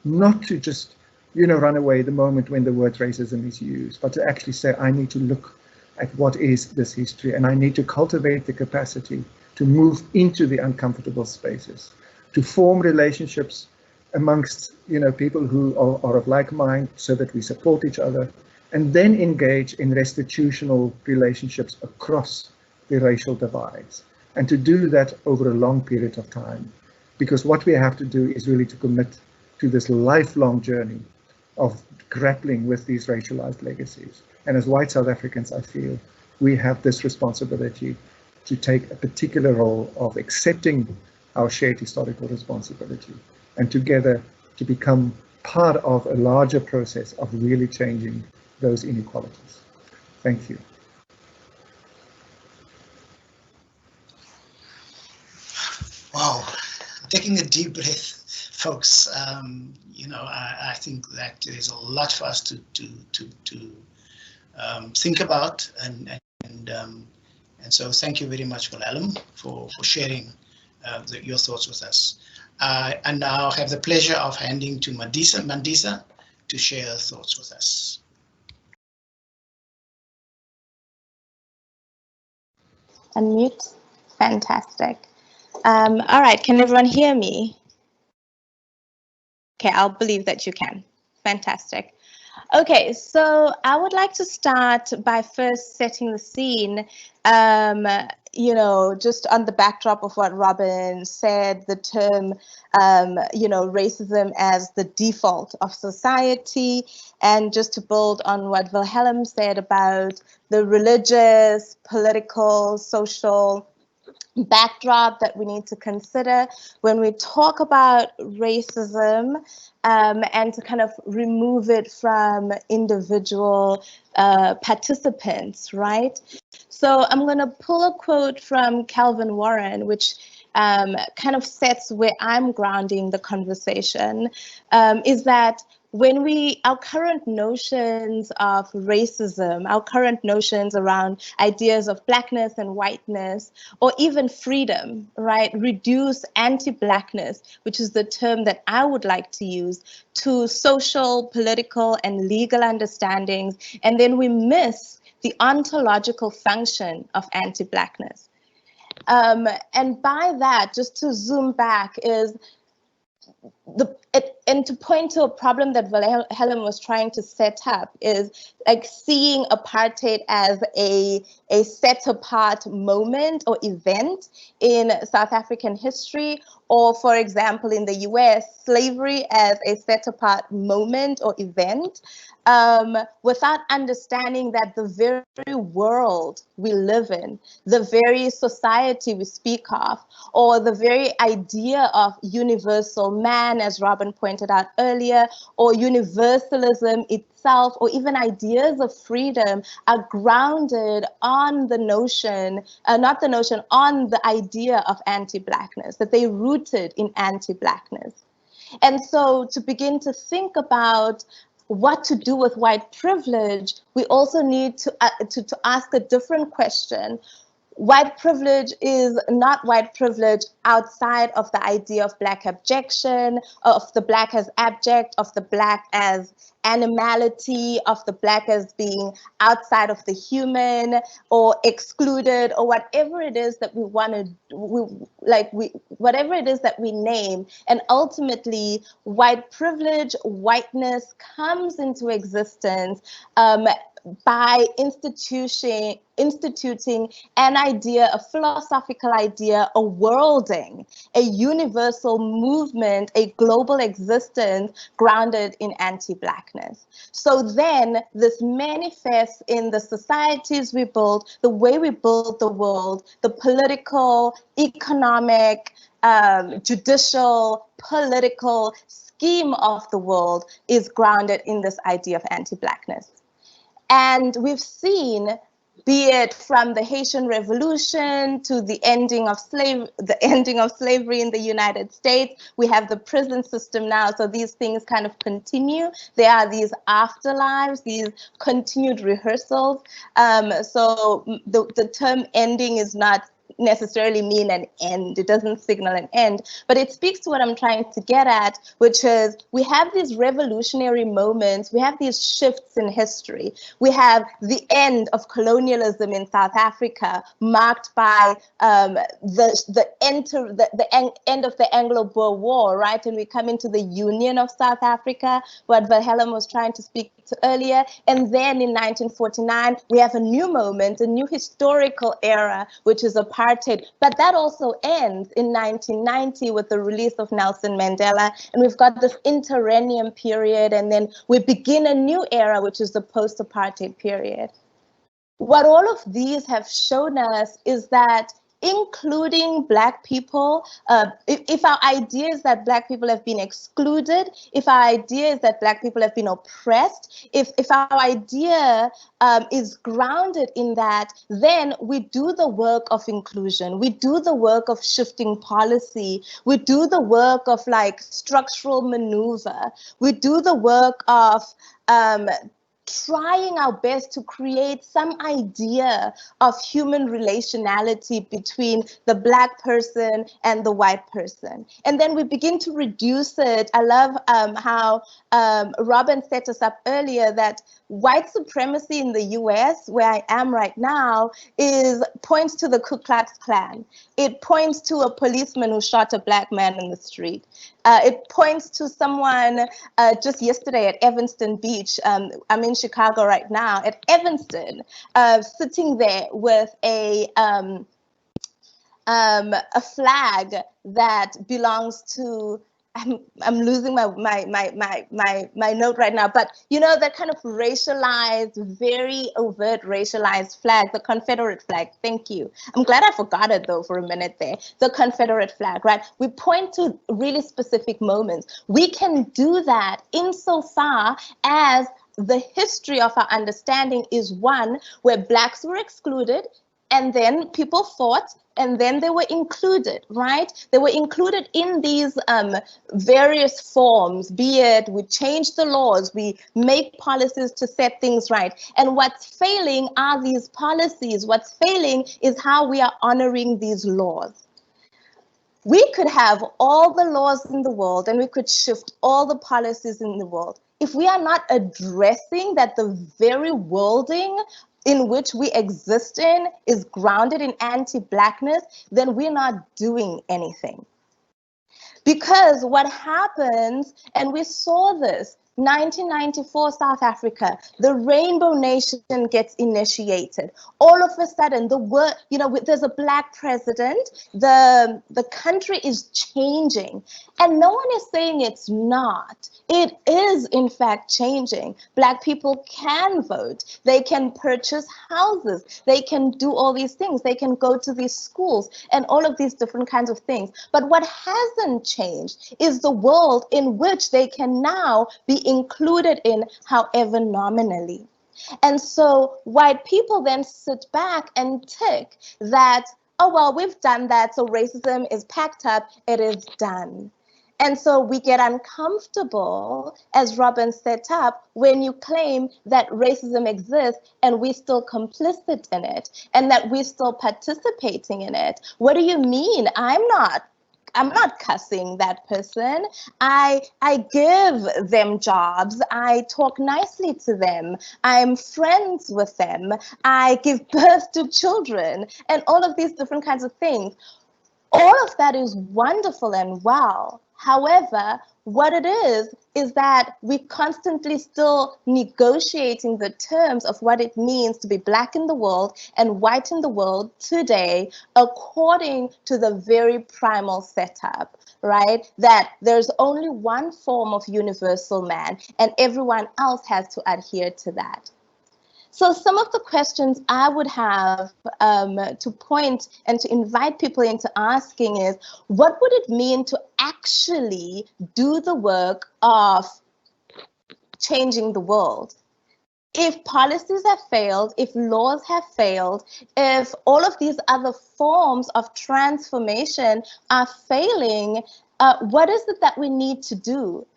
not to just, run away the moment when the word racism is used, but to actually say, I need to look at what is this history, and I need to cultivate the capacity to move into the uncomfortable spaces, to form relationships amongst, people who are of like mind so that we support each other, and then engage in restitutional relationships across the racial divides, and to do that over a long period of time. Because what we have to do is really to commit to this lifelong journey of grappling with these racialized legacies. And as white South Africans, I feel we have this responsibility to take a particular role of accepting our shared historical responsibility and together to become part of a larger process of really changing those inequalities. Thank you. Wow, taking a deep breath, folks. You know, I think that there's a lot for us to think about, and so thank you very much, Wilhelm, for sharing your thoughts with us. I now have the pleasure of handing to Mandisa to share her thoughts with us. Unmute. Fantastic. All right, can everyone hear me? Okay, I'll believe that you can. Fantastic. Okay, so I would like to start by first setting the scene, you know, just on the backdrop of what Robin said, the term, you know, racism as the default of society, and just to build on what Wilhelm said about the religious, political, social backdrop that we need to consider when we talk about racism, and to kind of remove it from individual participants, right? So I'm going to pull a quote from Calvin Warren, which kind of sets where I'm grounding the conversation, is that when our current notions of racism, our current notions around ideas of blackness and whiteness, or even freedom, right, reduce anti-blackness, which is the term that I would like to use, to social, political, and legal understandings, and then we miss the ontological function of anti-blackness. And by that, just to zoom back, is and to point to a problem that Wilhelm was trying to set up, is like seeing apartheid as a set apart moment or event in South African history, or for example in the US, slavery as a set apart moment or event, without understanding that the very world we live in, the very society we speak of, or the very idea of universal man, as Robin pointed out earlier, or universalism itself, or even ideas of freedom, are grounded on the notion, on the idea of anti-blackness, that they rooted in anti-blackness. And so to begin to think about what to do with white privilege, we also need to ask a different question. White privilege is not white privilege outside of the idea of Black abjection, of the Black as abject, of the Black as animality, of the Black as being outside of the human or excluded, or whatever it is that we want to, whatever it is that we name. And ultimately, white privilege, whiteness comes into existence by instituting an idea, a philosophical idea, a worlding, a universal movement, a global existence grounded in anti-blackness. So then this manifests in the societies we build, the way we build the world, the political, economic, judicial, political scheme of the world is grounded in this idea of anti-blackness. And we've seen, be it from the Haitian Revolution to the ending of slavery in the United States, we have the prison system now. So these things kind of continue. There are these afterlives, these continued rehearsals. So the term ending is not necessarily mean an end. It doesn't signal an end, but it speaks to what I'm trying to get at, which is we have these revolutionary moments, we have these shifts in history. We have the end of colonialism in South Africa, marked by the end of the Anglo-Boer War, right? And we come into the Union of South Africa, what Wilhelm was trying to speak to earlier. And then in 1949, we have a new moment, a new historical era, which is apartheid. But that also ends in 1990 with the release of Nelson Mandela. And we've got this interregnum period, and then we begin a new era, which is the post-apartheid period. What all of these have shown us is that including Black people, if our idea is that Black people have been excluded, if our idea is that Black people have been oppressed, if our idea is grounded in that, then we do the work of inclusion, we do the work of shifting policy, we do the work of like structural maneuver, we do the work of trying our best to create some idea of human relationality between the Black person and the white person. And then we begin to reduce it. I love how Robin set us up earlier that white supremacy in the US, where I am right now, points to the Ku Klux Klan. It points to a policeman who shot a Black man in the street. It points to someone just yesterday at Evanston Beach. I'm in Chicago right now, at Evanston, sitting there with a flag that belongs to, I'm losing my note right now, but you know, that kind of racialized, very overt racialized flag, the Confederate flag. Thank you. I'm glad I forgot it though for a minute there. The Confederate flag, right? We point to really specific moments. We can do that insofar as the history of our understanding is one where Blacks were excluded, and then people fought, and then they were included, right? They were included in these various forms, be it we change the laws, we make policies to set things right. And what's failing are these policies. What's failing is how we are honoring these laws. We could have all the laws in the world and we could shift all the policies in the world. If we are not addressing that the very worlding in which we exist in is grounded in anti-Blackness, then we're not doing anything. Because what happens, and we saw this, 1994 South Africa, the Rainbow Nation gets initiated. All of a sudden, there's a Black president, the country is changing. And no one is saying it's not. It is, in fact, changing. Black people can vote. They can purchase houses. They can do all these things. They can go to these schools and all of these different kinds of things. But what hasn't changed is the world in which they can now be included in, however nominally. And so white people then sit back and tick that, oh, well, we've done that, so racism is packed up, it is done. And so we get uncomfortable, as Robin set up, when you claim that racism exists and we're still complicit in it and that we're still participating in it. What do you mean? I'm not cussing that person. I give them jobs. I talk nicely to them. I'm friends with them. I give birth to children and all of these different kinds of things. All of that is wonderful and well. However, what it is that we're constantly still negotiating the terms of what it means to be Black in the world and white in the world today, according to the very primal setup, right? That there's only one form of universal man and everyone else has to adhere to that. So some of the questions I would have to point and to invite people into asking is, what would it mean to actually do the work of changing the world? If policies have failed, if laws have failed, if all of these other forms of transformation are failing, what is it that we need to do?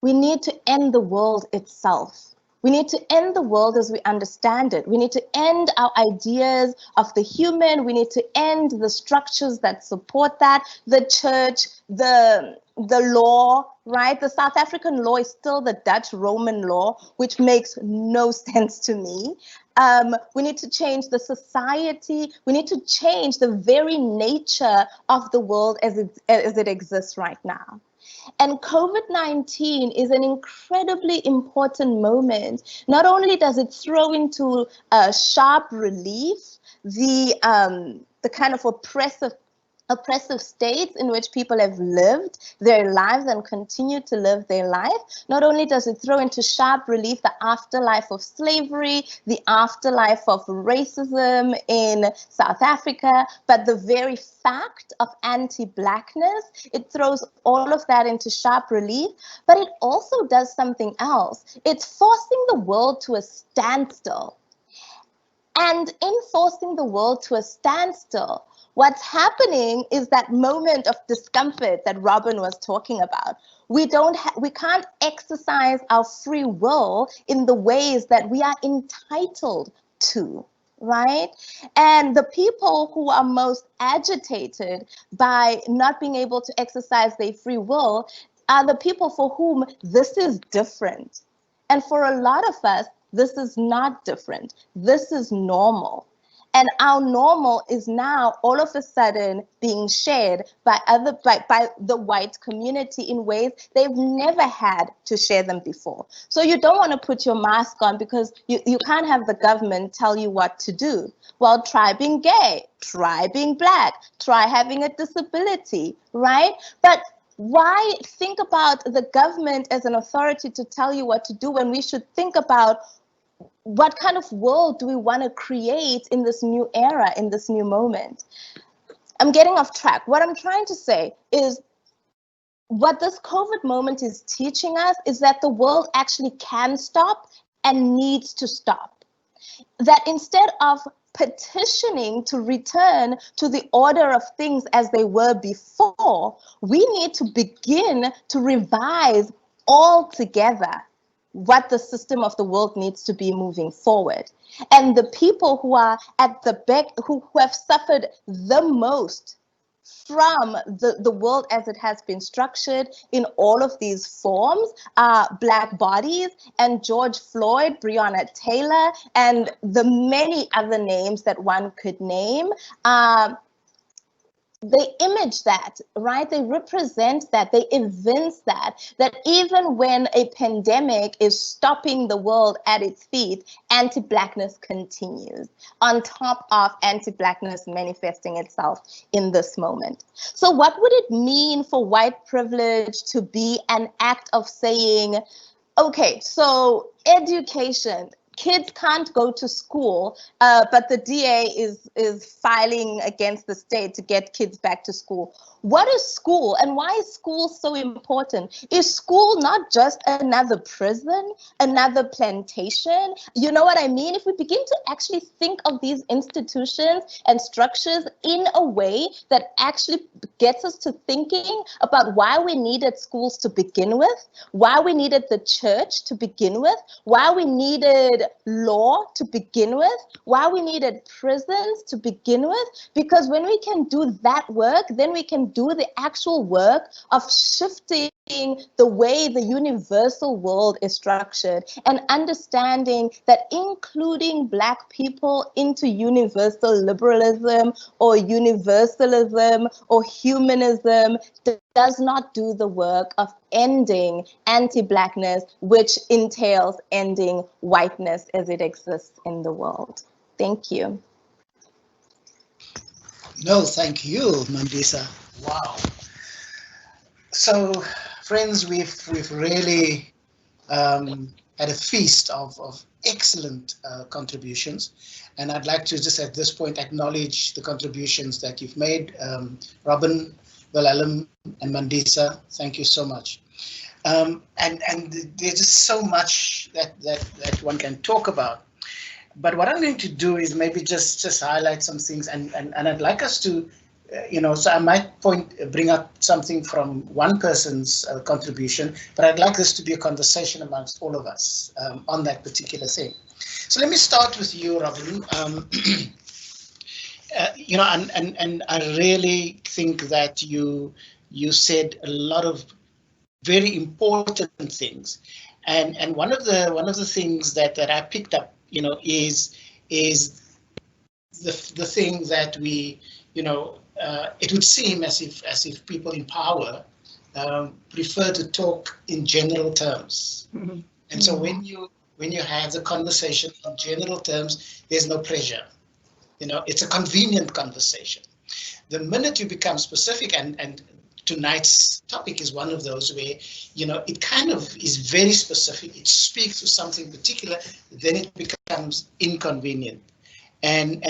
We need to end the world itself. We need to end the world as we understand it. We need to end our ideas of the human. We need to end the structures that support that, the church, the law, right? The South African law is still the Dutch Roman law, which makes no sense to me. We need to change the society. We need to change the very nature of the world as it exists right now. And COVID-19 is an incredibly important moment. Not only does it throw into sharp relief the kind of oppressive oppressive states in which people have lived their lives and continue to live their life. Not only does it throw into sharp relief the afterlife of slavery, the afterlife of racism in South Africa, but the very fact of anti-Blackness, it throws all of that into sharp relief, but it also does something else. It's forcing the world to a standstill. And in forcing the world to a standstill, what's happening is that moment of discomfort that Robin was talking about. We can't exercise our free will in the ways that we are entitled to, right? And the people who are most agitated by not being able to exercise their free will are the people for whom this is different. And for a lot of us, this is not different. This is normal. And our normal is now all of a sudden being shared by the white community in ways they've never had to share them before. So you don't want to put your mask on because you can't have the government tell you what to do. Well, try being gay, try being Black, try having a disability, right? But why think about the government as an authority to tell you what to do when we should think about what kind of world do we want to create in this new era, in this new moment? I'm getting off track. What I'm trying to say is what this COVID moment is teaching us is that the world actually can stop and needs to stop. That instead of petitioning to return to the order of things as they were before, we need to begin to revise altogether what the system of the world needs to be moving forward. And the people who are at the back, who have suffered the most from the world as it has been structured in all of these forms are Black bodies and George Floyd, Breonna Taylor, and the many other names that one could name. They image that, right? They represent that, they evince that even when a pandemic is stopping the world at its feet, anti-Blackness continues, on top of anti-Blackness manifesting itself in this moment. So what would it mean for white privilege to be an act of saying, okay, so education, kids can't go to school, but the DA is filing against the state to get kids back to school. What is school and why is school so important? Is school not just another prison, another plantation? You know what I mean? If we begin to actually think of these institutions and structures in a way that actually gets us to thinking about why we needed schools to begin with, why we needed the church to begin with, why we needed law to begin with, why we needed prisons to begin with, because when we can do that work, then we can do the actual work of shifting the way the universal world is structured and understanding that including Black people into universal liberalism or universalism or humanism does not do the work of ending anti-Blackness, which entails ending whiteness as it exists in the world. Thank you. No, thank you, Mandisa. Wow. So, friends, we've really had a feast of excellent contributions, and I'd like to just at this point acknowledge the contributions that you've made, Robin, Wilhelm, and Mandisa. Thank you so much. And there's just so much that one can talk about. But what I'm going to do is maybe just highlight some things, and I'd like us to, so I might bring up something from one person's contribution, but I'd like this to be a conversation amongst all of us on that particular thing. So let me start with you, Robin. And I really think that you said a lot of very important things, and one of the things that I picked up, is the thing that we, it would seem as if people in power prefer to talk in general terms. Mm-hmm. And so when you have the conversation in general terms, there's no pressure. It's a convenient conversation. The minute you become specific, and tonight's topic is one of those where, you know, it kind of is very specific, it speaks to something particular, then it becomes inconvenient. And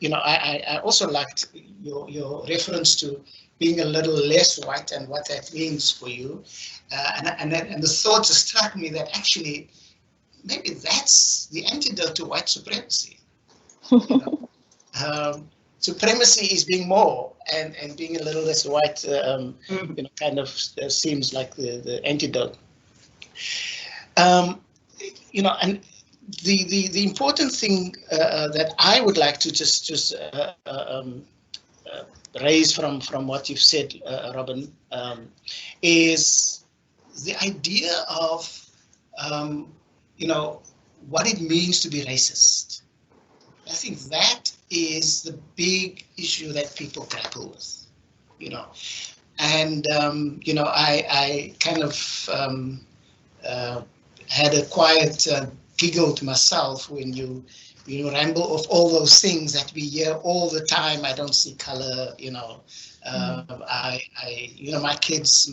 you know, I also liked your reference to being a little less white and what that means for you. And the thought struck me that actually, maybe that's the antidote to white supremacy. You know? Supremacy is being more, and being a little less white, you know, kind of seems like the antidote. You know, and the important thing that I would like to just raise from what you've said, Robin, is the idea of you know, what it means to be racist. I think that is the big issue that people grapple with, you know. And you know, I kind of had a quiet giggle to myself when you ramble off all those things that we hear all the time. I don't see color, you know. You know, my kids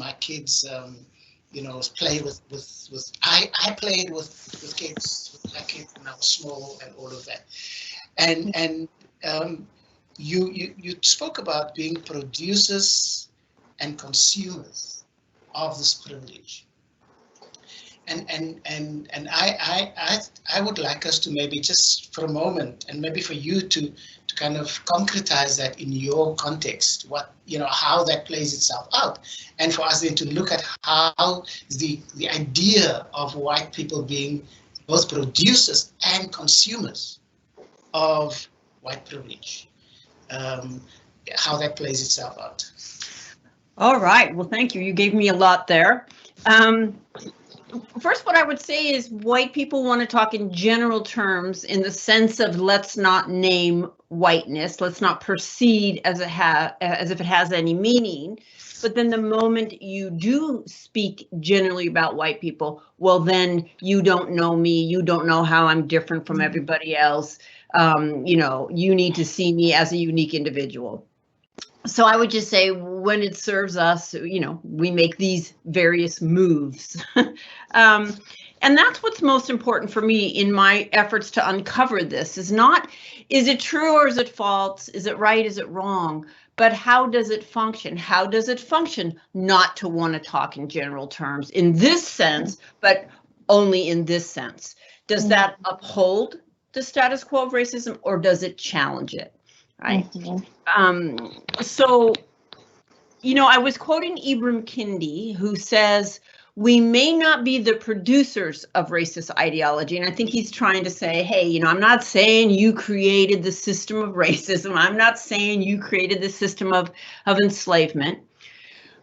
you know, play with I played with kids, with my kids when I was small, and all of that. And you spoke about being producers and consumers of this privilege. And I would like us to maybe just for a moment, and maybe for you to kind of concretize that in your context, what, you know, how that plays itself out, and for us then to look at how the idea of white people being both producers and consumers of white privilege, how that plays itself out. All right, well, thank you. You gave me a lot there. First, what I would say is white people want to talk in general terms, in the sense of let's not name whiteness, let's not proceed as if it has any meaning. But then the moment you do speak generally about white people, well, then you don't know me, you don't know how I'm different from everybody else. You know, you need to see me as a unique individual. So I would just say, when it serves us, you know, we make these various moves. And that's what's most important for me in my efforts to uncover this, is not, is it true or is it false? Is it right? Is it wrong? But how does it function? How does it function not to want to talk in general terms in this sense, but only in this sense? Does that uphold the status quo of racism, or does it challenge it? Right. So, you know, I was quoting Ibram Kendi, who says, we may not be the producers of racist ideology. And I think he's trying to say, hey, you know, I'm not saying you created the system of racism. I'm not saying you created the system of enslavement.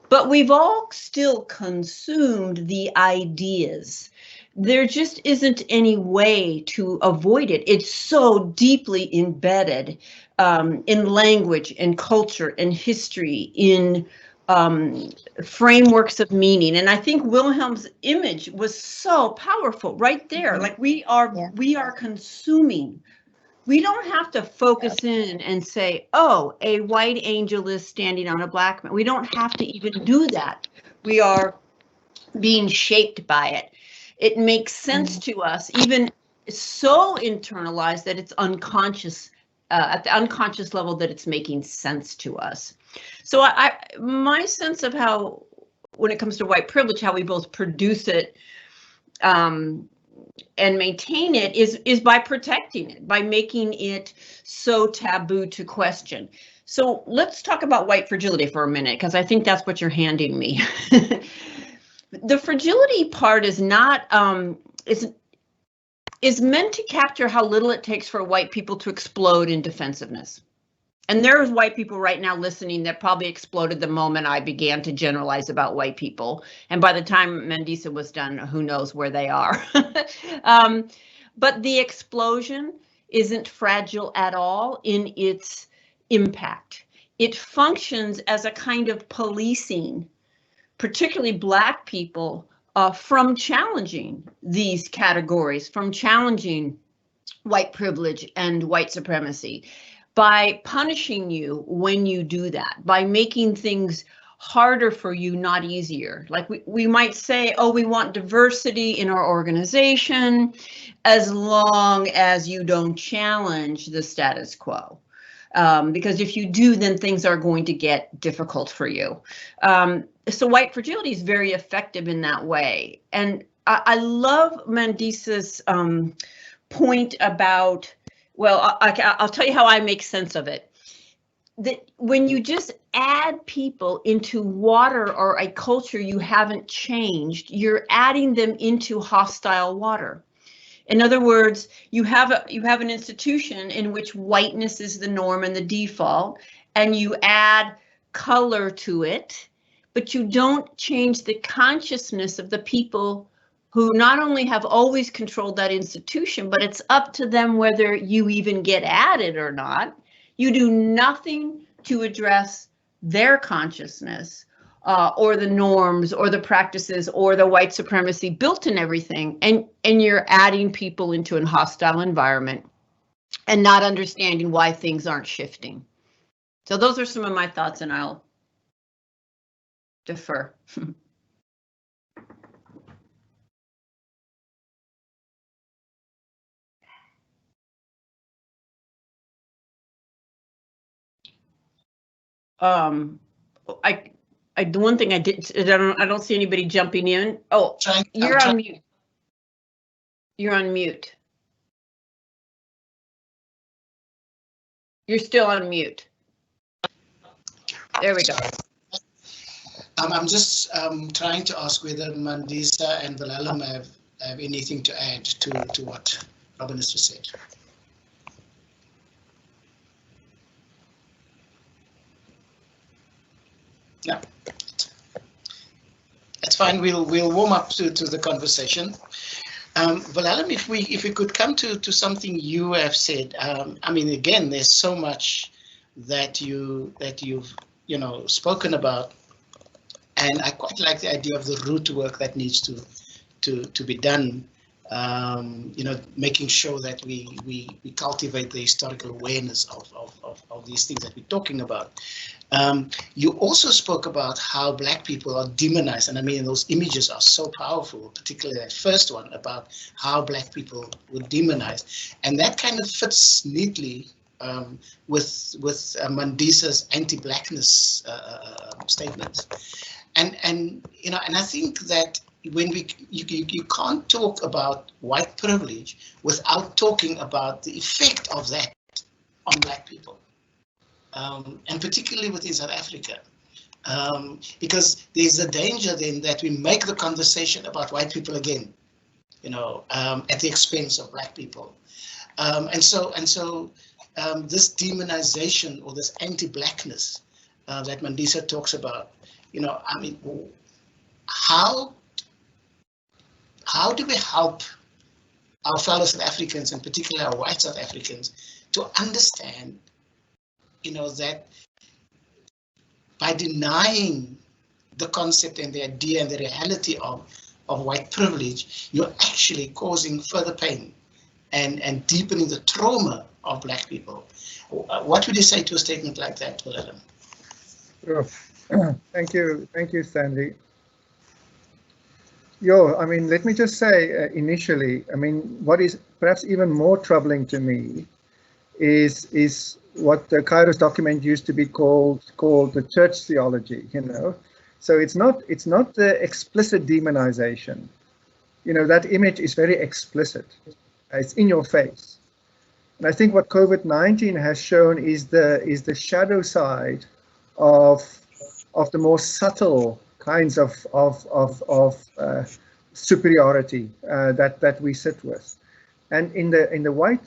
But we've all still consumed the ideas. There just isn't any way to avoid it. It's so deeply embedded in language and culture and history, in frameworks of meaning. And I think Wilhelm's image was so powerful right there. Like we are consuming. We don't have to focus in and say, oh, a white angel is standing on a black man. We don't have to even do that. We are being shaped by it. It makes sense to us, even so internalized that it's unconscious, at the unconscious level, that it's making sense to us. So my sense of how, when it comes to white privilege, how we both produce it and maintain it is by protecting it, by making it so taboo to question. So let's talk about white fragility for a minute, because I think that's what you're handing me. The fragility part is not is meant to capture how little it takes for white people to explode in defensiveness. And there's white people right now listening that probably exploded the moment I began to generalize about white people. And by the time Mandisa was done, who knows where they are. But the explosion isn't fragile at all in its impact. It functions as a kind of policing, particularly Black people, from challenging these categories, from challenging white privilege and white supremacy, by punishing you when you do that, by making things harder for you, not easier. Like we might say, oh, we want diversity in our organization as long as you don't challenge the status quo. Because if you do, then things are going to get difficult for you. So white fragility is very effective in that way. And I love Mandisa's point about, well, I'll tell you how I make sense of it. That when you just add people into water or a culture you haven't changed, you're adding them into hostile water. In other words, you have an institution in which whiteness is the norm and the default, and you add color to it, but you don't change the consciousness of the people who not only have always controlled that institution, but it's up to them whether you even get added or not. You do nothing to address their consciousness or the norms or the practices or the white supremacy built in everything, and you're adding people into a hostile environment and not understanding why things aren't shifting. So those are some of my thoughts, and I'll defer. The one thing I don't see anybody jumping in. Oh, you're on mute. You're on mute. You're still on mute. There we go. I'm just trying to ask whether Mandisa and Wilhelm have anything to add to what Robin has just said. Yeah, that's fine. We'll warm up to the conversation. Wilhelm, if we could come to something you have said. I mean, again, there's so much that you've spoken about, and I quite like the idea of the root work that needs to be done. Making sure that we cultivate the historical awareness of these things that we're talking about. You also spoke about how Black people are demonized, and I mean those images are so powerful, particularly that first one about how Black people were demonized, and that kind of fits neatly with Mandisa's anti-Blackness statements, and I think that when you can't talk about white privilege without talking about the effect of that on Black people, and particularly within South Africa, because there's a danger then that we make the conversation about white people again, at the expense of Black people, and so this demonization or this anti-Blackness that Mandisa talks about, I mean, how do we help our fellow South Africans, and particularly our white South Africans, to understand, that by denying the concept and the idea and the reality of white privilege, you're actually causing further pain and deepening the trauma of Black people? What would you say to a statement like that, Wilhelm? Sure. Thank you, Stanley. I mean, let me just say initially, I mean, what is perhaps even more troubling to me is what the Kairos document used to be called the church theology, So it's not the explicit demonization. That image is very explicit. It's in your face. And I think what COVID-19 has shown is the shadow side of the more subtle kinds of superiority that we sit with, and in the white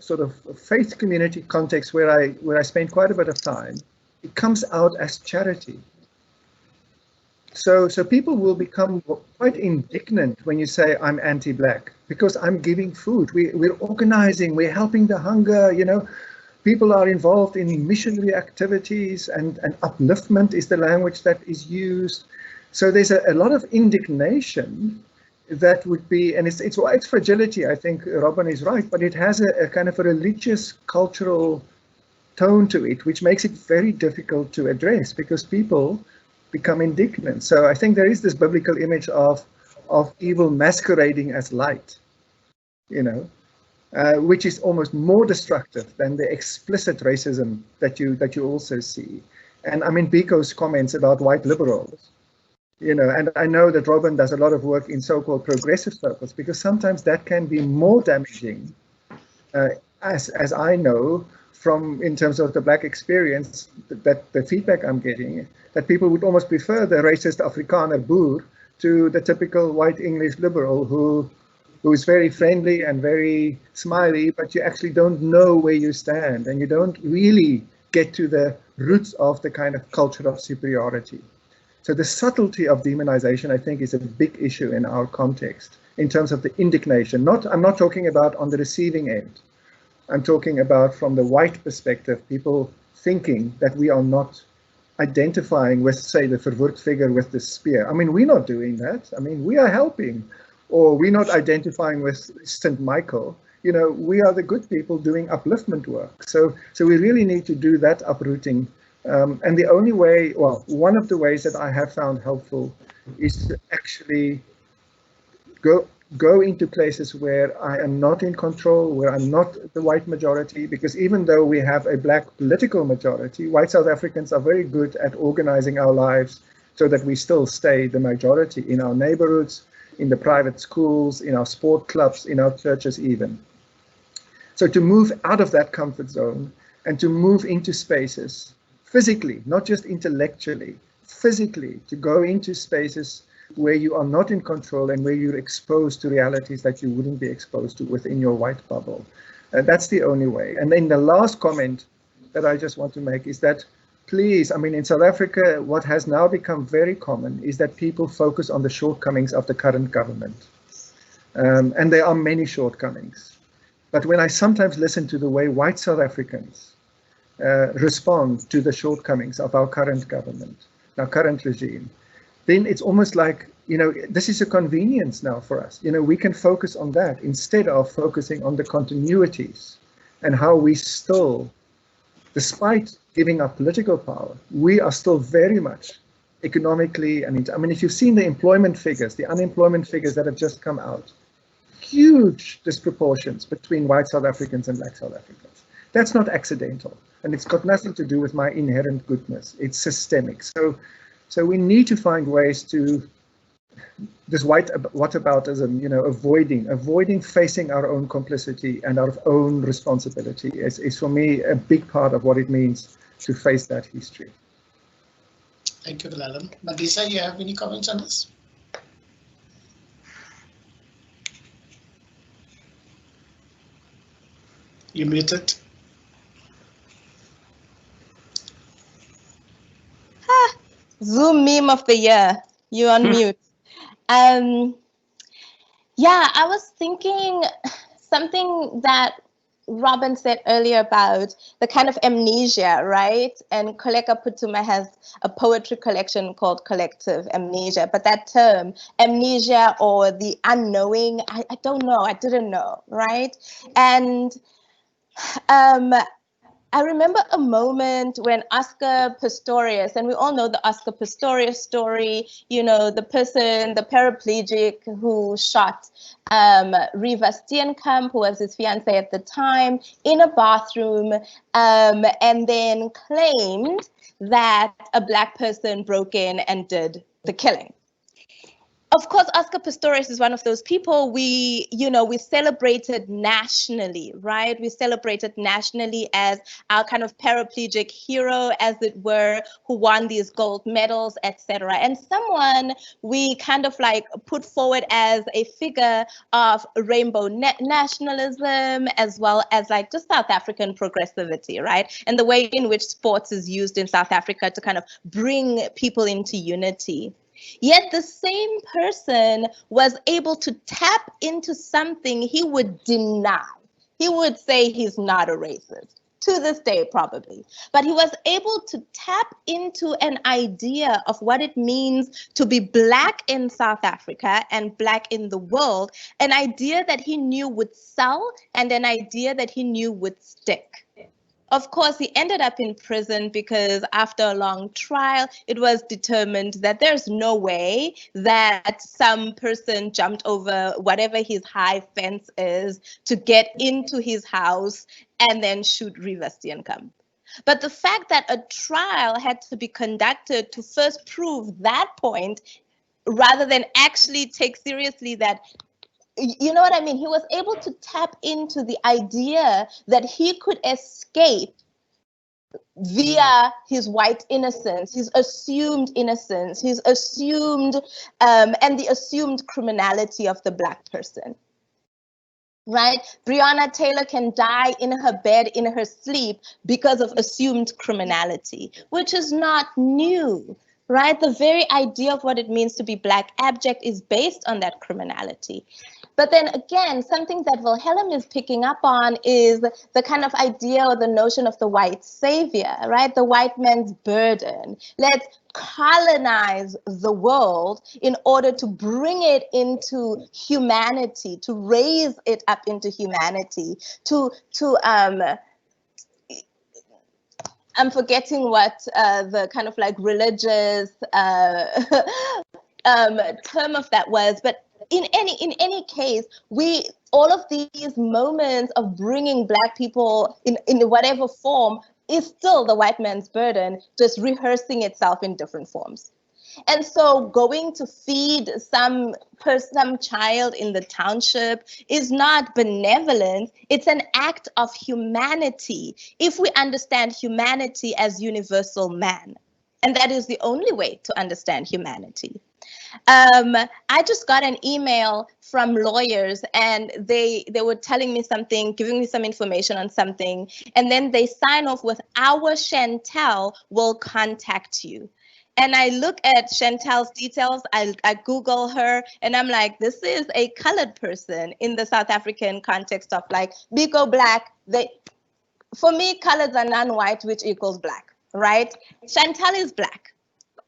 sort of faith community context where I spend quite a bit of time, it comes out as charity. So people will become quite indignant when you say I'm anti-Black, because I'm giving food. We're organizing. We're helping the hunger. People are involved in missionary activities, and upliftment is the language that is used. So there's a lot of indignation that would be, and it's white fragility. I think Robin is right, but it has a kind of a religious, cultural tone to it, which makes it very difficult to address because people become indignant. So I think there is this biblical image of evil masquerading as light, you know, which is almost more destructive than the explicit racism that you also see. And I mean, Biko's comments about white liberals, you know, and I know that Robin does a lot of work in so-called progressive circles, because sometimes that can be more damaging, as I know from in terms of the black experience, that the feedback I'm getting, that people would almost prefer the racist Afrikaner boer to the typical white English liberal who is very friendly and very smiley, but you actually don't know where you stand, and you don't really get to the roots of the kind of culture of superiority. So the subtlety of demonization, I think, is a big issue in our context in terms of the indignation. I'm not talking about on the receiving end. I'm talking about from the white perspective, people thinking that we are not identifying with, say, the Verwoerd figure with the spear. I mean, we're not doing that. I mean, we are helping, or we're not identifying with St. Michael. You know, we are the good people doing upliftment work. So we really need to do that uprooting. And the only way, well, one of the ways that I have found helpful is to actually go into places where I am not in control, where I'm not the white majority, because even though we have a black political majority, white South Africans are very good at organizing our lives so that we still stay the majority in our neighborhoods, in the private schools, in our sport clubs, in our churches even. So to move out of that comfort zone and to move into spaces physically, not just intellectually, physically, to go into spaces where you are not in control and where you're exposed to realities that you wouldn't be exposed to within your white bubble. That's the only way. And then the last comment that I just want to make is that, please, I mean, in South Africa, what has now become very common is that people focus on the shortcomings of the current government. And there are many shortcomings. But when I sometimes listen to the way white South Africans respond to the shortcomings of our current government, our current regime, then it's almost like, you know, this is a convenience now for us. You know, we can focus on that instead of focusing on the continuities and how we still, despite giving up political power, we are still very much economically, and I mean, if you've seen the employment figures, the unemployment figures that have just come out, huge disproportions between white South Africans and black South Africans. That's not accidental, and it's got nothing to do with my inherent goodness. It's systemic. So we need to find ways to this whataboutism, you know, avoiding facing our own complicity and our own responsibility is for me a big part of what it means to face that history. Thank you, Wilhelm. Mandisa, you have any comments on this? You're muted. Zoom meme of the year. You're on mute. Yeah, I was thinking something that Robin said earlier about the kind of amnesia, right? And Koleka Putuma has a poetry collection called Collective Amnesia, but that term, amnesia or the unknowing, I don't know, I didn't know, right? And I remember a moment when Oscar Pistorius, and we all know the Oscar Pistorius story, you know, the person, the paraplegic who shot Riva Steenkamp, who was his fiancée at the time, in a bathroom, and then claimed that a Black person broke in and did the killing. Of course, Oscar Pistorius is one of those people we celebrated nationally, right? We celebrated nationally as our kind of paraplegic hero, as it were, who won these gold medals, etc. And someone we kind of like put forward as a figure of rainbow nationalism, as well as like just South African progressivity, right? And the way in which sports is used in South Africa to kind of bring people into unity. Yet the same person was able to tap into something he would deny. He would say he's not a racist, to this day probably. But he was able to tap into an idea of what it means to be Black in South Africa and Black in the world, an idea that he knew would sell and an idea that he knew would stick. Of course, he ended up in prison because after a long trial, it was determined that there's no way that some person jumped over whatever his high fence is to get into his house and then shoot Reeva Steenkamp. But the fact that a trial had to be conducted to first prove that point, rather than actually take seriously that, you know what I mean? He was able to tap into the idea that he could escape via his white innocence, his assumed innocence, his assumed, and the assumed criminality of the Black person. Right? Breonna Taylor can die in her bed in her sleep because of assumed criminality, which is not new. Right? The very idea of what it means to be Black abject is based on that criminality. But then again, something that Wilhelm is picking up on is the kind of idea or the notion of the white savior, right? The white man's burden. Let's colonize the world in order to bring it into humanity, to raise it up into humanity, I'm forgetting what the kind of like religious term of that was, but in any case, all of these moments of bringing Black people in whatever form is still the white man's burden, just rehearsing itself in different forms. And so going to feed some child in the township is not benevolence, it's an act of humanity, if we understand humanity as universal man. And that is the only way to understand humanity. I just got an email from lawyers, and they were telling me something, giving me some information on something, and then they sign off with, "Our Chantel will contact you." And I look at Chantel's details, I Google her, and I'm like, this is a colored person in the South African context of like, Biko Black. For me, colors are non-white, which equals Black, right? Chantel is Black.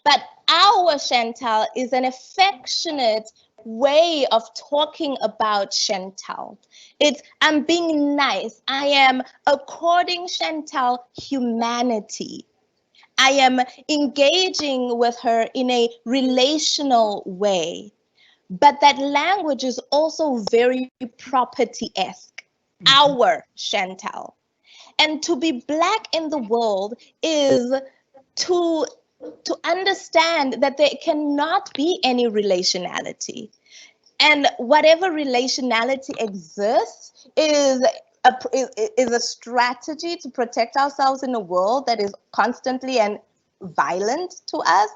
But our Chantel is an affectionate way of talking about Chantel. It's, I'm being nice. I am according Chantel humanity. I am engaging with her in a relational way. But that language is also very property-esque. Our Chantel. And to be Black in the world is to understand that there cannot be any relationality. And whatever relationality exists is a strategy to protect ourselves in a world that is constantly and violent to us.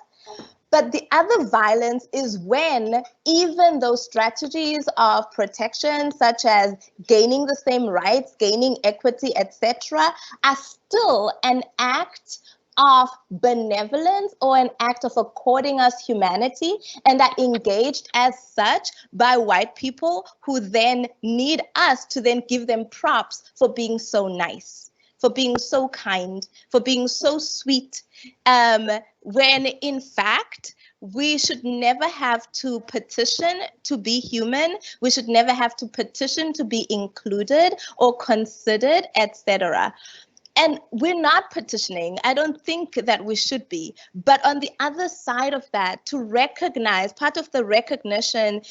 But the other violence is when even those strategies of protection, such as gaining the same rights, gaining equity, etc., are still an act of benevolence or an act of according us humanity, and are engaged as such by white people who then need us to then give them props for being so nice, for being so kind, for being so sweet, when in fact, we should never have to petition to be human. We should never have to petition to be included or considered, etc. And we're not petitioning. I don't think that we should be. But on the other side of that, to recognize, part of the recognition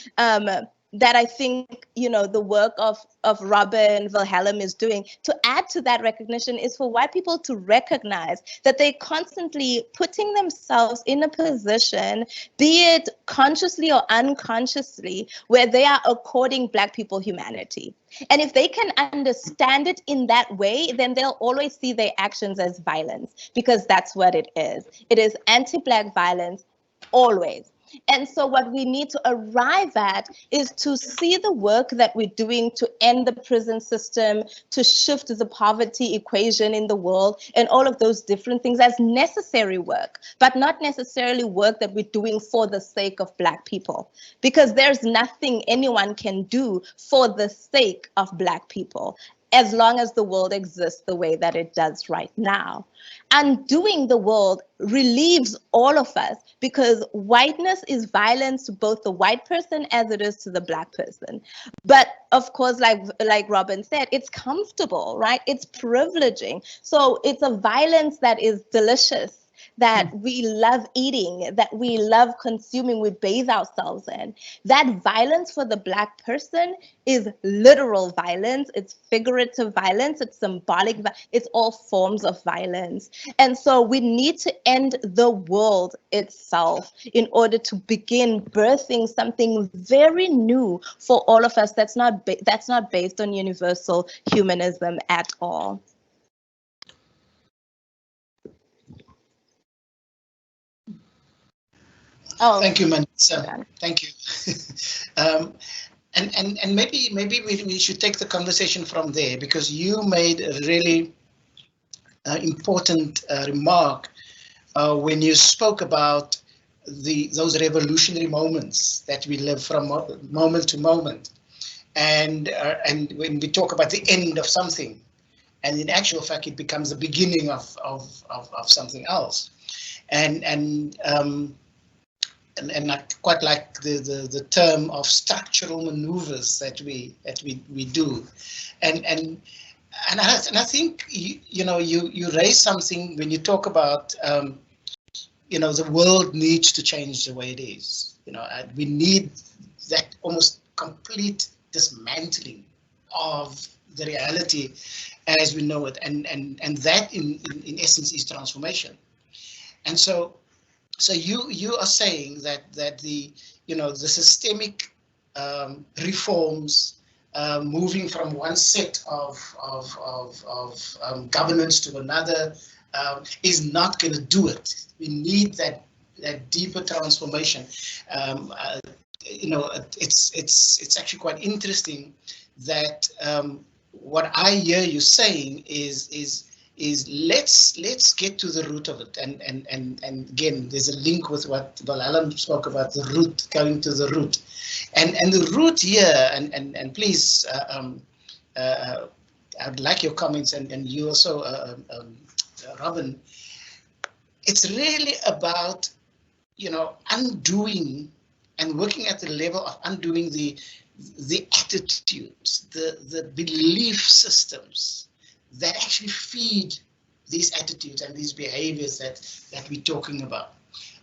that I think, you know, the work of Robin Wilhelm is doing, to add to that recognition is for white people to recognize that they're constantly putting themselves in a position, be it consciously or unconsciously, where they are according Black people humanity. And if they can understand it in that way, then they'll always see their actions as violence, because that's what it is. It is anti-Black violence, always. And so what we need to arrive at is to see the work that we're doing to end the prison system, to shift the poverty equation in the world, and all of those different things as necessary work, but not necessarily work that we're doing for the sake of Black people, because there's nothing anyone can do for the sake of Black people. as long as the world exists the way that it does right now. Undoing the world relieves all of us, because whiteness is violence to both the white person as it is to the Black person. But of course, like Robin said, it's comfortable, right? It's privileging. So it's a violence that is delicious, that we love eating, that we love consuming, we bathe ourselves in. That violence for the Black person is literal violence, it's figurative violence, it's symbolic, it's all forms of violence. And so we need to end the world itself in order to begin birthing something very new for all of us that's not based on universal humanism at all. Oh, thank you, Mandisa. Thank you. And maybe we should take the conversation from there, because you made a really important remark when you spoke about those revolutionary moments that we live from moment to moment, and when we talk about the end of something, and in actual fact it becomes the beginning of something else, and I quite like the term of structural maneuvers that we do, and I think you raise something when you talk about the world needs to change the way it is. We need that almost complete dismantling of the reality as we know it, and that in essence is transformation. And so you are saying that the systemic reforms, moving from one set of governance to another, is not going to do it. We need that deeper transformation. It's actually quite interesting that what I hear you saying is let's get to the root of it, and again there's a link with what Wilhelm spoke about, the root, going to the root, and the root here, and please I'd like your comments, and you also Robin. It's really about undoing and working at the level of undoing the attitudes, the belief systems that actually feed these attitudes and these behaviors that we're talking about,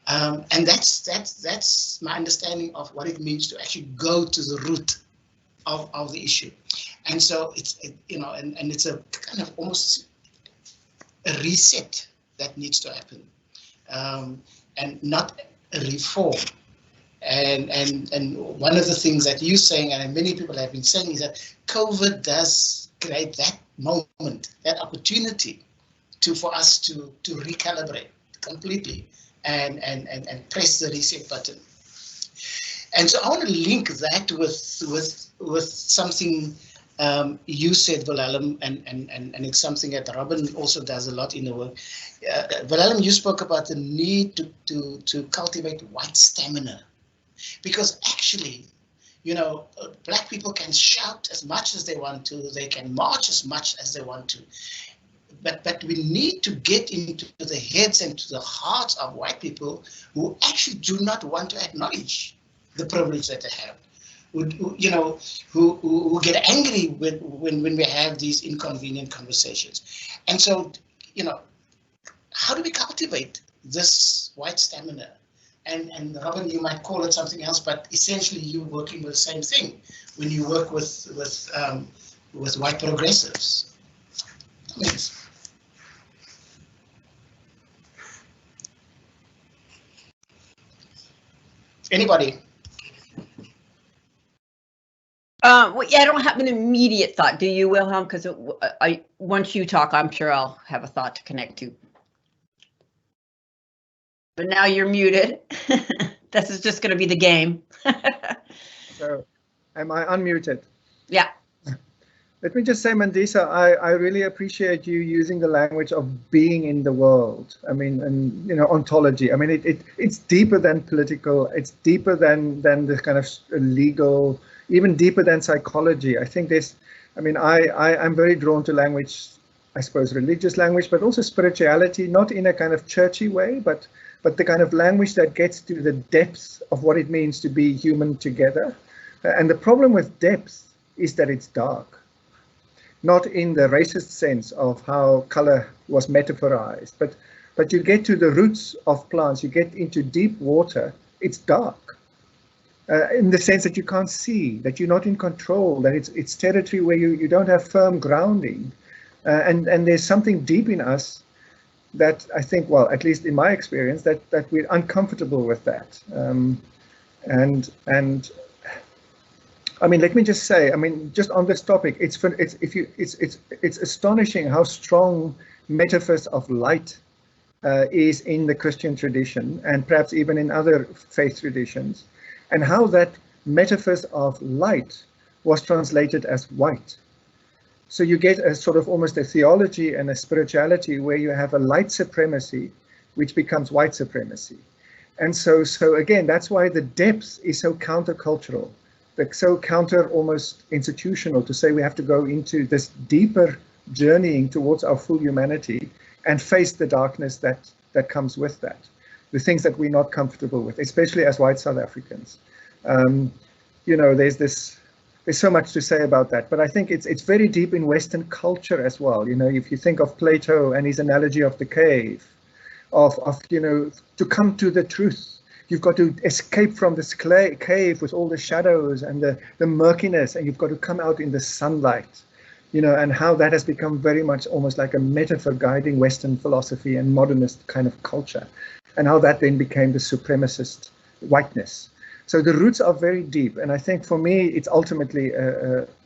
and that's my understanding of what it means to actually go to the root of the issue. And so it's and it's a kind of almost a reset that needs to happen, and not a reform. And one of the things that you're saying, and many people have been saying, is that COVID does create that moment, that opportunity for us to recalibrate completely and press the reset button. And so I want to link that with something you said, Wilhelm, and it's something that Robin also does a lot in the work. Wilhelm, you spoke about the need to cultivate white stamina, because actually, Black people can shout as much as they want to, they can march as much as they want to, but we need to get into the heads and to the hearts of white people who actually do not want to acknowledge the privilege that they have, who get angry when we have these inconvenient conversations. And so, how do we cultivate this white stamina? And Robin, you might call it something else, but essentially you're working with the same thing when you work with white progressives. Please. Anybody? Well, yeah, I don't have an immediate thought. Do you, Wilhelm? Because once you talk, I'm sure I'll have a thought to connect to. But now you're muted. This is just going to be the game. So, am I unmuted? Yeah. Let me just say, Mandisa, I really appreciate you using the language of being in the world. I mean, and ontology. I mean, it's deeper than political. It's deeper than the kind of legal, even deeper than psychology. I think I mean, I'm very drawn to language, I suppose religious language, but also spirituality, not in a kind of churchy way, but the kind of language that gets to the depths of what it means to be human together. And the problem with depth is that it's dark, not in the racist sense of how color was metaphorized, but you get to the roots of plants, you get into deep water, it's dark. In the sense that you can't see, that you're not in control, that it's territory where you don't have firm grounding. And there's something deep in us that I think, well, at least in my experience, that we're uncomfortable with that. And I mean, let me just say, I mean, just on this topic, it's astonishing how strong metaphors of light is in the Christian tradition, and perhaps even in other faith traditions, and how that metaphors of light was translated as white. So you get a sort of almost a theology and a spirituality where you have a light supremacy, which becomes white supremacy. And so again, that's why the depth is so countercultural, so counter almost institutional, to say we have to go into this deeper journeying towards our full humanity and face the darkness that comes with that, the things that we're not comfortable with, especially as white South Africans. You know, there's so much to say about that, but I think it's very deep in Western culture as well. You know, if you think of Plato and his analogy of the cave, of you know, to come to the truth, you've got to escape from this cave with all the shadows and the murkiness, and you've got to come out in the sunlight. You know, and how that has become very much almost like a metaphor guiding Western philosophy and modernist kind of culture, and how that then became the supremacist whiteness. So the roots are very deep, and I think for me it's ultimately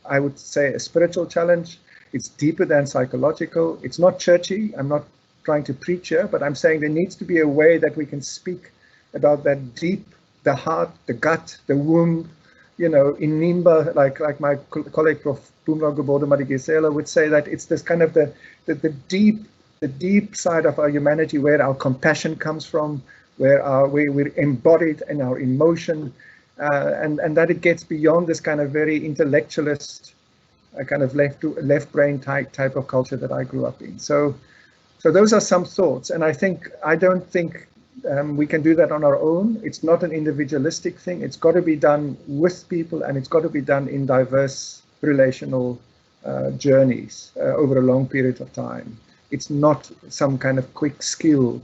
I would say a spiritual challenge. It's deeper than psychological. It's not churchy. I'm not trying to preach here, but I'm saying there needs to be a way that we can speak about that deep, the heart, the gut, the womb. You know, in Nimba, like my colleague Prof. Boomla Gebodo Madigisela would say, that it's this kind of the deep side of our humanity, where our compassion comes from, where we're embodied in our emotion, and that it gets beyond this kind of very intellectualist, kind of left brain type of culture that I grew up in. So those are some thoughts, and I don't think we can do that on our own. It's not an individualistic thing. It's got to be done with people, and it's got to be done in diverse relational journeys over a long period of time. It's not some kind of quick skill,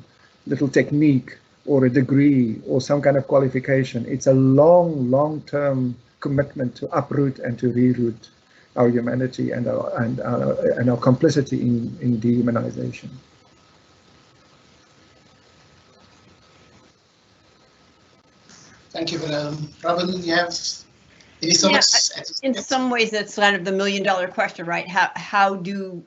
little technique, or a degree, or some kind of qualification. It's a long-term commitment to uproot and to reroot our humanity and our complicity in dehumanization. Thank you, Wilhelm. Robin, you have any thoughts? Yeah, in some ways, that's kind of the million-dollar question, right? How do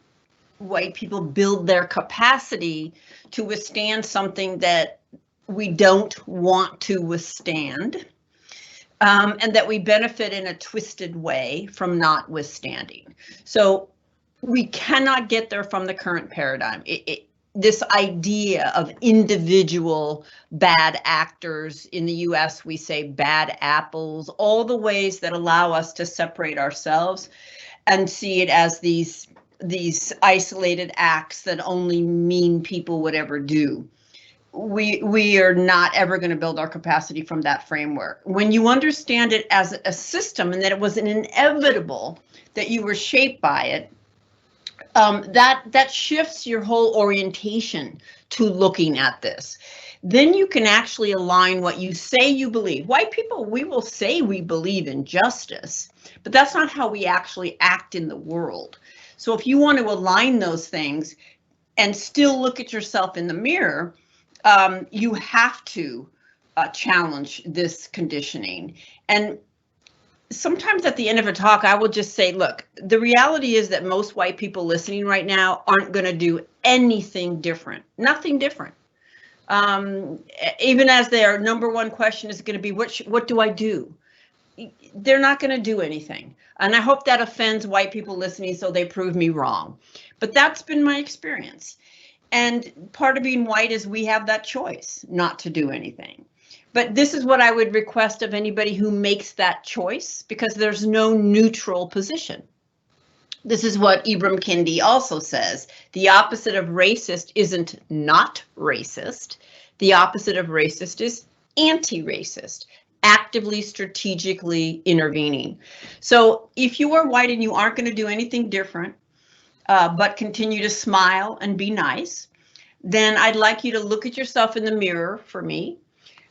white people build their capacity to withstand something that we don't want to withstand, and that we benefit in a twisted way from not withstanding? So we cannot get there from the current paradigm. This idea of individual bad actors, in the US we say bad apples, all the ways that allow us to separate ourselves and see it as these isolated acts that only mean people would ever do. We are not ever going to build our capacity from that framework. When you understand it as a system, and that it was an inevitable that you were shaped by it, that shifts your whole orientation to looking at this. Then you can actually align what you say you believe. White people, we will say we believe in justice, but that's not how we actually act in the world. So if you want to align those things and still look at yourself in the mirror, you have to challenge this conditioning. And sometimes at the end of a talk, I will just say, look, the reality is that most white people listening right now aren't going to do anything different, nothing different. Even as their number one question is going to be, what do I do? They're not going to do anything. And I hope that offends white people listening so they prove me wrong. But that's been my experience. And part of being white is we have that choice not to do anything. But this is what I would request of anybody who makes that choice, because there's no neutral position. This is what Ibram Kendi also says. The opposite of racist isn't not racist. The opposite of racist is anti-racist, actively, strategically intervening. So if you are white and you aren't going to do anything different, but continue to smile and be nice, then I'd like you to look at yourself in the mirror for me,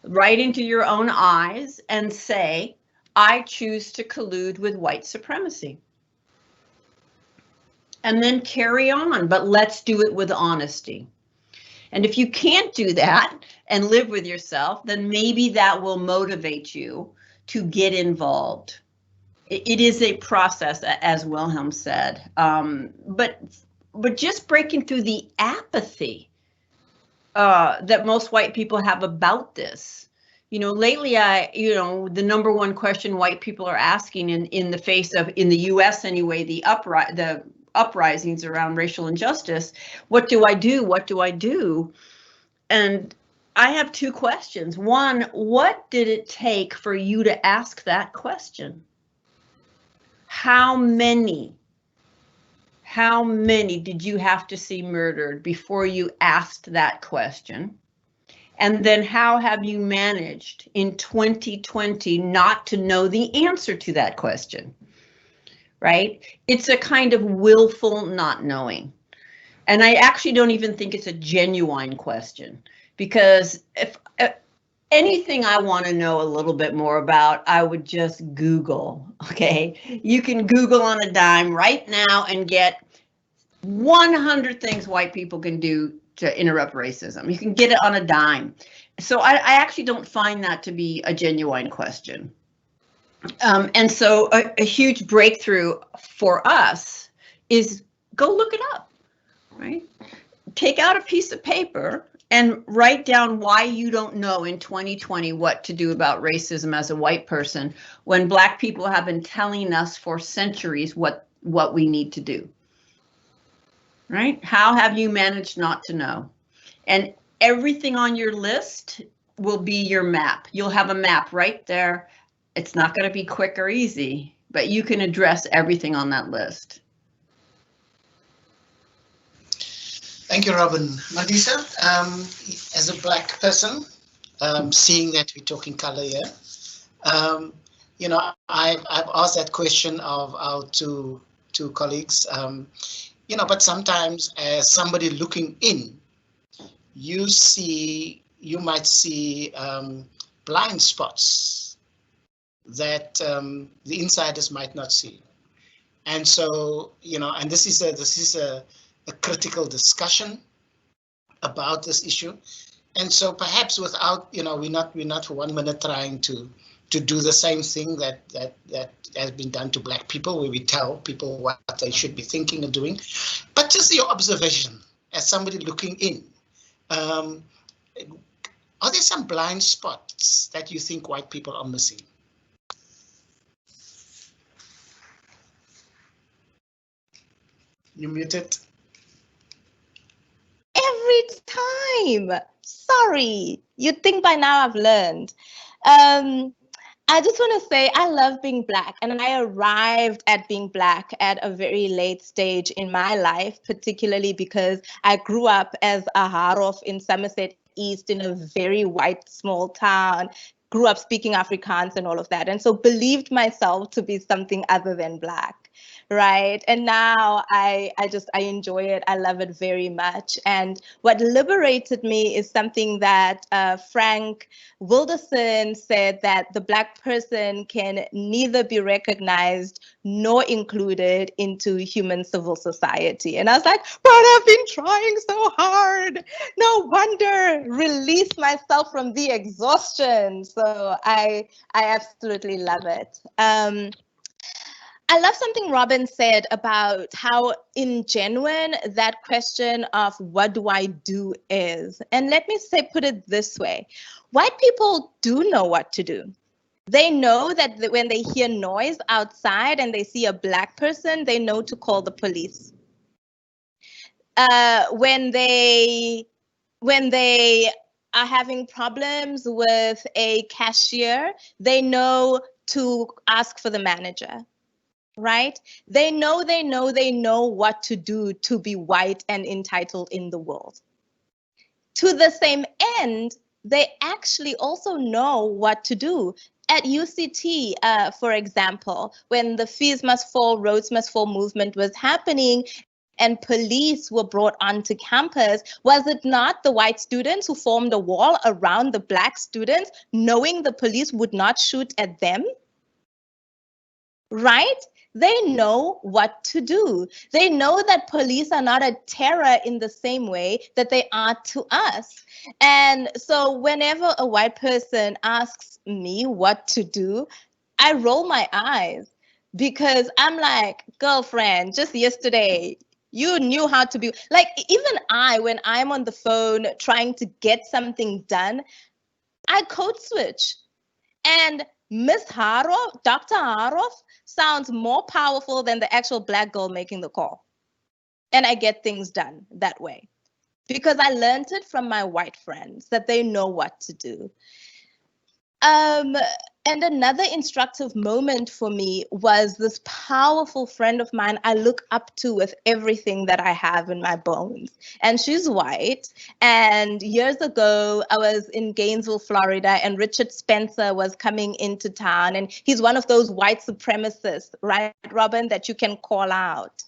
right into your own eyes and say, I choose to collude with white supremacy. And then carry on, but let's do it with honesty. And if you can't do that and live with yourself, then maybe that will motivate you to get involved. It is a process, as Wilhelm said, but just breaking through the apathy that most white people have about this. You know, lately, the number one question white people are asking in the face of, in the US anyway, the uprisings around racial injustice, what do I do? What do I do? And I have two questions. One, what did it take for you to ask that question? How many did you have to see murdered before you asked that question? And then how have you managed in 2020 not to know the answer to that question? Right? It's a kind of willful not knowing. And I actually don't even think it's a genuine question, because if anything I want to know a little bit more about, I would just Google, okay? You can Google on a dime right now and get 100 things white people can do to interrupt racism. You can get it on a dime. So I actually don't find that to be a genuine question. And so a huge breakthrough for us is go look it up, right? Take out a piece of paper and write down why you don't know in 2020 what to do about racism as a white person, when Black people have been telling us for centuries what we need to do, right? How have you managed not to know? And everything on your list will be your map. You'll have a map right there. It's not going to be quick or easy, but you can address everything on that list. Thank you, Robin. Mandisa, as a Black person, seeing that we're talking color here, you know, I've asked that question of our two colleagues, you know, but sometimes as somebody looking in, you might see blind spots that the insiders might not see. And so, you know, and this is a critical discussion about this issue. And so perhaps without, you know, we're not for 1 minute trying to do the same thing that has been done to Black people, where we tell people what they should be thinking and doing, but just your observation as somebody looking in. Are there some blind spots that you think white people are missing? You muted. Every time. Sorry. You'd think by now I've learned. I just want to say I love being Black, and I arrived at being Black at a very late stage in my life, particularly because I grew up as a Haarhoff in Somerset East in a very white small town, grew up speaking Afrikaans and all of that, and so believed myself to be something other than Black. Right. And now I enjoy it. I love it very much. And what liberated me is something that Frank Wilderson said, that the Black person can neither be recognized nor included into human civil society. And I was like, but I've been trying so hard. No wonder. Release myself from the exhaustion. So I absolutely love it. I love something Robin said about how ingenuine that question of what do I do is. And let me put it this way. White people do know what to do. They know that when they hear noise outside and they see a Black person, they know to call the police. When they are having problems with a cashier, they know to ask for the manager. right? They know what to do to be white and entitled in the world. To the same end, they actually also know what to do. At UCT, for example, when the Fees Must Fall, Roads Must Fall movement was happening and police were brought onto campus, was it not the white students who formed a wall around the black students, knowing the police would not shoot at them? Right? They know what to do. They know that police are not a terror in the same way that they are to us. And so whenever a white person asks me what to do, I roll my eyes because I'm like, girlfriend, just yesterday, you knew how to be like, even when I'm on the phone trying to get something done, I code switch. And Miss Haarhoff, Dr. Haarhoff, sounds more powerful than the actual black girl making the call. And I get things done that way because I learned it from my white friends that they know what to do. And another instructive moment for me was this powerful friend of mine I look up to with everything that I have in my bones. And she's white. And years ago, I was in Gainesville, Florida, and Richard Spencer was coming into town. And he's one of those white supremacists, right, Robin, that you can call out.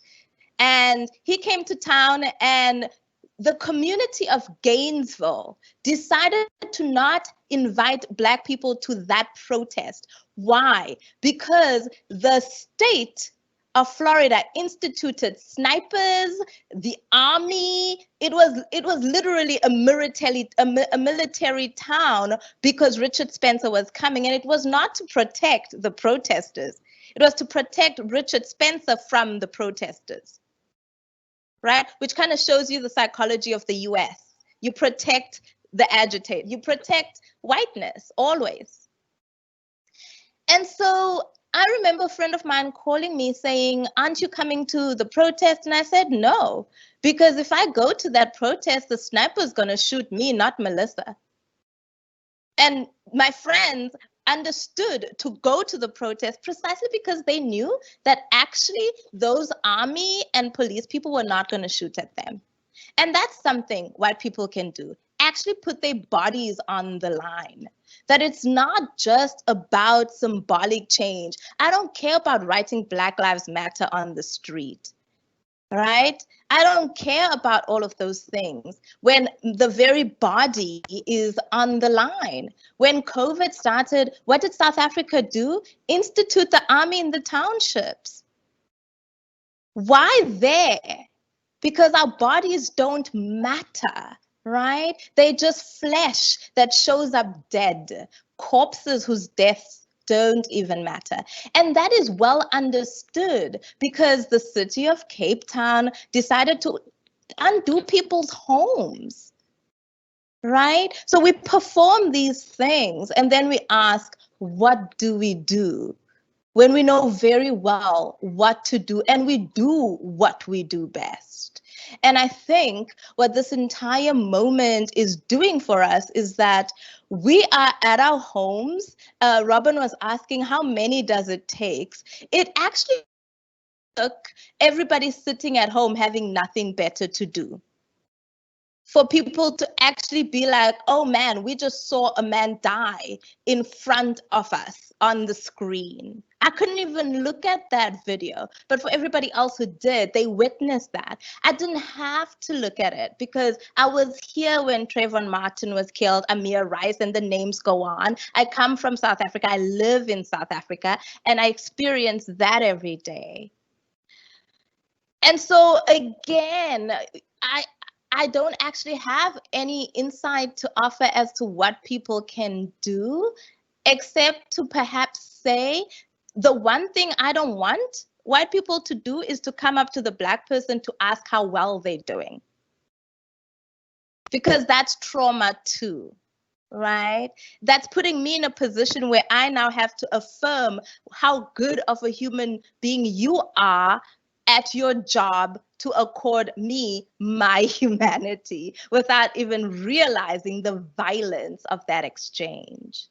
And he came to town, and the community of Gainesville decided to not invite Black people to that protest. Why? Because the state of Florida instituted snipers, the army. It was literally a military town because Richard Spencer was coming, and it was not to protect the protesters. It was to protect Richard Spencer from the protesters. Right? Which kind of shows you the psychology of the US. You protect the agitated. You protect whiteness, always. And so I remember a friend of mine calling me saying, aren't you coming to the protest? And I said, no, because if I go to that protest, the sniper's going to shoot me, not Melissa. And my friends understood to go to the protest precisely because they knew that actually those army and police people were not going to shoot at them. And that's something white people can do. Actually put their bodies on the line. That it's not just about symbolic change. I don't care about writing Black Lives Matter on the street. Right? I don't care about all of those things when the very body is on the line. When COVID started, what did South Africa do? Institute the army in the townships. Why there? Because our bodies don't matter, right? They're just flesh that shows up dead, corpses whose deaths don't even matter. And that is well understood because the city of Cape Town decided to undo people's homes, right? So we perform these things and then we ask, what do we do? When we know very well what to do and we do what we do best. And I think what this entire moment is doing for us is that we are at our homes. Robin was asking how many does it take? It actually took everybody sitting at home having nothing better to do. For people to actually be like, oh man, we just saw a man die in front of us on the screen. I couldn't even look at that video, but for everybody else who did, they witnessed that. I didn't have to look at it because I was here when Trayvon Martin was killed, Amir Rice, and the names go on. I come from South Africa, I live in South Africa, and I experience that every day. And so again, I don't actually have any insight to offer as to what people can do, except to perhaps say, the one thing I don't want white people to do is to come up to the Black person to ask how well they're doing. Because that's trauma too, right? That's putting me in a position where I now have to affirm how good of a human being you are at your job to accord me my humanity without even realizing the violence of that exchange.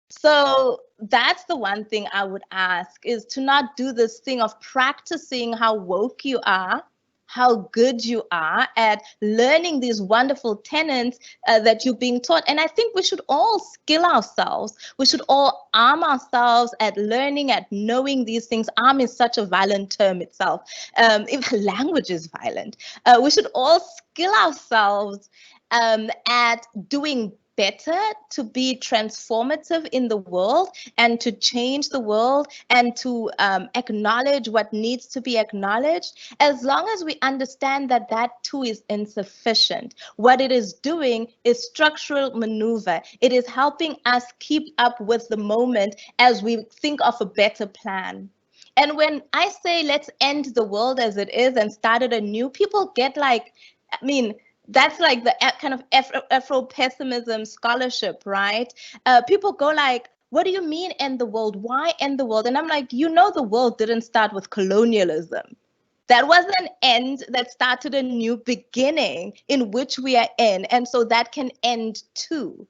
So that's the one thing I would ask, is to not do this thing of practicing how woke you are, how good you are at learning these wonderful tenets that you're being taught. And I think we should all skill ourselves. We should all arm ourselves at learning, at knowing these things. Arm is such a violent term itself. If language is violent, we should all skill ourselves at doing better, to be transformative in the world and to change the world and to acknowledge what needs to be acknowledged, as long as we understand that that too is insufficient. What it is doing is structural maneuver. It is helping us keep up with the moment as we think of a better plan. And when I say let's end the world as it is and start it anew, people get like, I mean, that's like the kind of Afro-pessimism scholarship, right? People go like, what do you mean end the world? Why end the world? And I'm like, you know, the world didn't start with colonialism. That was an end that started a new beginning in which we are in. And so that can end too.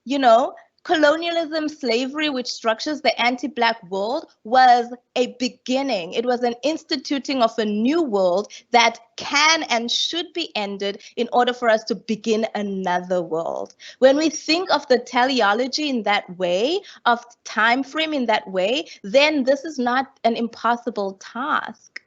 You know, colonialism, slavery, which structures the anti-Black world, was a beginning. It was an instituting of a new world that can and should be ended in order for us to begin another world. When we think of the teleology in that way, of time frame in that way, then this is not an impossible task.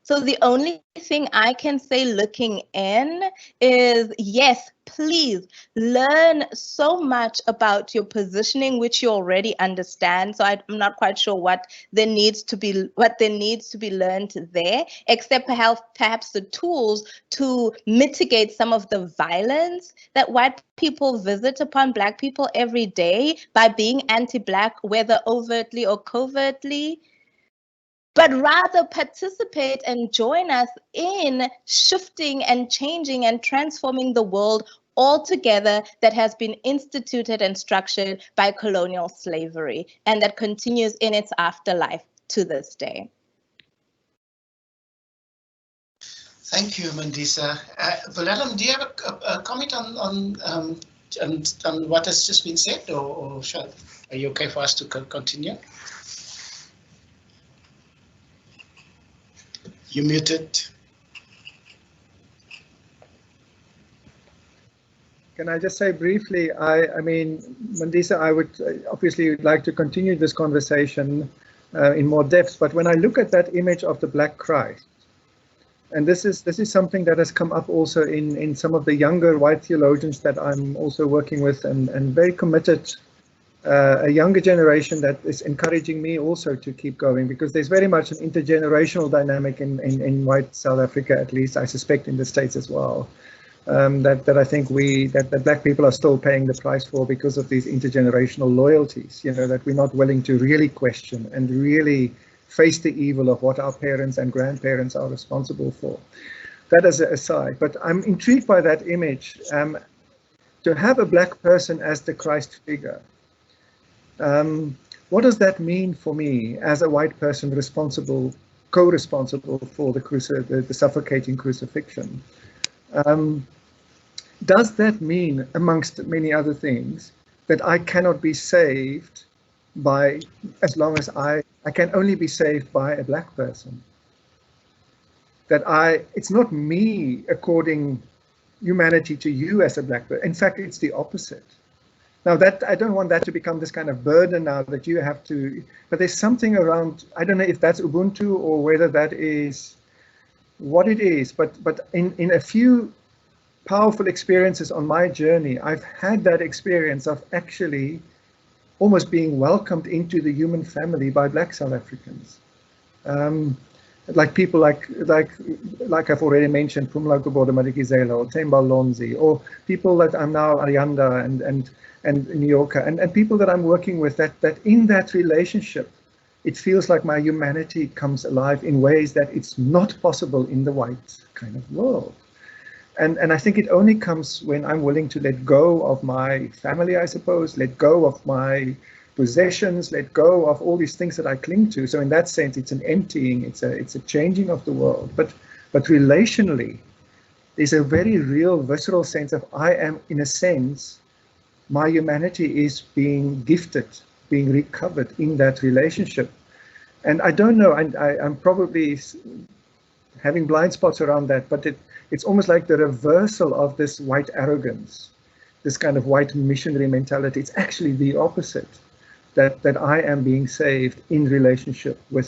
So the only thing I can say looking in is, yes, please learn so much about your positioning, which you already understand. So I'm not quite sure what there needs to be learned there, except perhaps the tools to mitigate some of the violence that white people visit upon Black people every day by being anti-Black, whether overtly or covertly, but rather participate and join us in shifting and changing and transforming the world altogether that has been instituted and structured by colonial slavery and that continues in its afterlife to this day. Thank you, Mandisa. Wilhelm, do you have a comment on what has just been said, or are you okay for us to continue? You muted. Can I just say briefly, I mean, Mandisa, I would obviously like to continue this conversation in more depth, but when I look at that image of the Black Christ, and this is something that has come up also in some of the younger white theologians that I'm also working with, and very committed, a younger generation that is encouraging me also to keep going, because there's very much an intergenerational dynamic in white South Africa, at least I suspect in the States as well, that I think that Black people are still paying the price for because of these intergenerational loyalties, you know, that we're not willing to really question and really face the evil of what our parents and grandparents are responsible for. That as an aside, but I'm intrigued by that image, to have a Black person as the Christ figure. What does that mean for me as a white person co-responsible for the suffocating crucifixion? Does that mean, amongst many other things, that I cannot be saved by, as long as I can only be saved by a Black person? That it's not me according humanity to you as a Black person. In fact, it's the opposite. Now that I don't want that to become this kind of burden now that you have to, but there's something around, I don't know if that's Ubuntu or whether that is what it is, but in a few powerful experiences on my journey, I've had that experience of actually almost being welcomed into the human family by Black South Africans. Like people like I've already mentioned, Pumla Kuboda Madikizela or Themba Lonzi, or people that I'm now Arianda and New Yorker, and people that I'm working with, that in that relationship, it feels like my humanity comes alive in ways that it's not possible in the white kind of world. And I think it only comes when I'm willing to let go of my family, I suppose, let go of my possessions, let go of all these things that I cling to. So in that sense, it's an emptying, it's a changing of the world. But relationally, there's a very real, visceral sense of I am, in a sense, my humanity is being gifted, being recovered in that relationship. And I don't know, I'm probably having blind spots around that, but it's almost like the reversal of this white arrogance, this kind of white missionary mentality. It's actually the opposite, that I am being saved in relationship with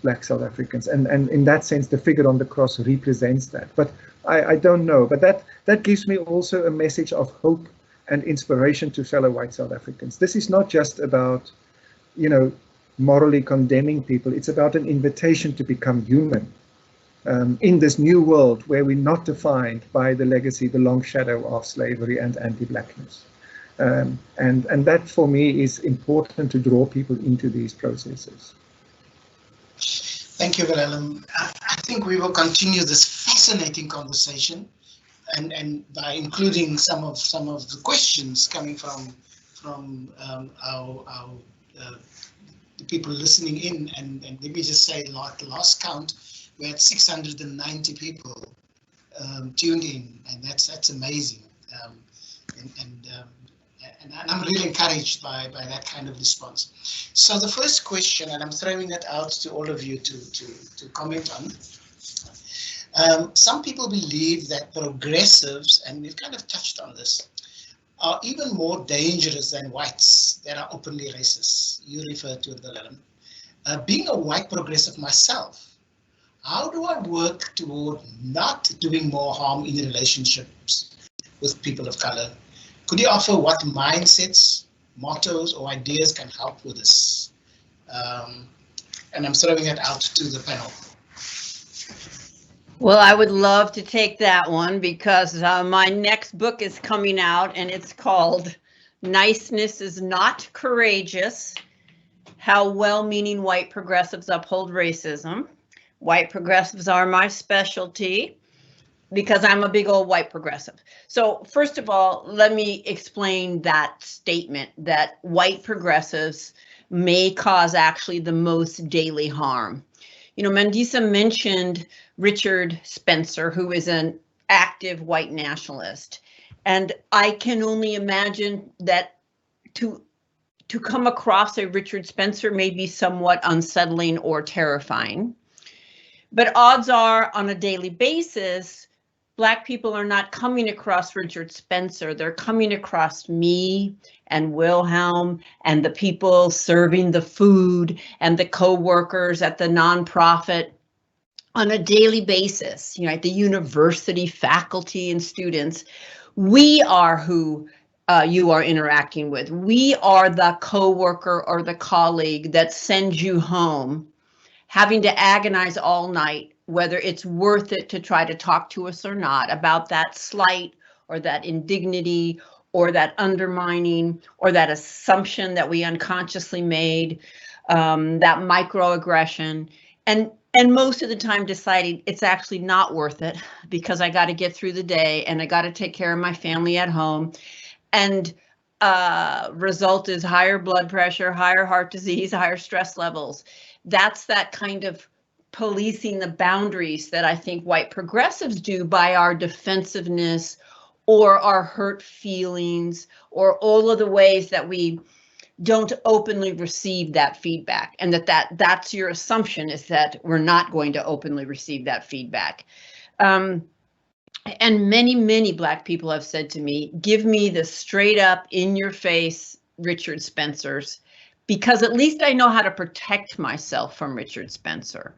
Black South Africans. And in that sense, the figure on the cross represents that. But I don't know, but that gives me also a message of hope and inspiration to fellow white South Africans. This is not just about, morally condemning people. It's about an invitation to become human in this new world where we're not defined by the legacy, the long shadow of slavery and anti-blackness. And that for me is important to draw people into these processes. Thank you, Wilhelm. I think we will continue this fascinating conversation, and by including some of the questions coming from our the people listening in, and let me just say, like the last count, we had 690 people tuned in, and that's amazing. And I'm really encouraged by that kind of response. So the first question, and I'm throwing it out to all of you to comment on. Some people believe that progressives, and we've kind of touched on this, are even more dangerous than whites that are openly racist. You referred to it, Wilhelm. Being a white progressive myself, how do I work toward not doing more harm in relationships with people of color? Could you offer what mindsets, mottos, or ideas can help with this? And I'm throwing it out to the panel. Well, I would love to take that one because my next book is coming out and it's called Niceness is Not Courageous, How Well-Meaning White Progressives Uphold Racism. White progressives are my specialty because I'm a big old white progressive. So first of all, let me explain that statement that white progressives may cause actually the most daily harm. Mandisa mentioned Richard Spencer, who is an active white nationalist. And I can only imagine that to come across a Richard Spencer may be somewhat unsettling or terrifying. But odds are, on a daily basis, Black people are not coming across Richard Spencer. They're coming across me and Wilhelm and the people serving the food and the co-workers at the nonprofit on a daily basis, at the university, faculty and students. We are who you are interacting with. We are the co-worker or the colleague that sends you home, having to agonize all night whether it's worth it to try to talk to us or not about that slight or that indignity or that undermining or that assumption that we unconsciously made, that microaggression, and most of the time deciding it's actually not worth it because I got to get through the day and I got to take care of my family at home. And result is higher blood pressure, higher heart disease, higher stress levels. That's that kind of policing the boundaries that I think white progressives do by our defensiveness or our hurt feelings or all of the ways that we don't openly receive that feedback, and that's your assumption, is that we're not going to openly receive that feedback. And many Black people have said to me, give me the straight up in your face Richard Spencer's, because at least I know how to protect myself from Richard Spencer.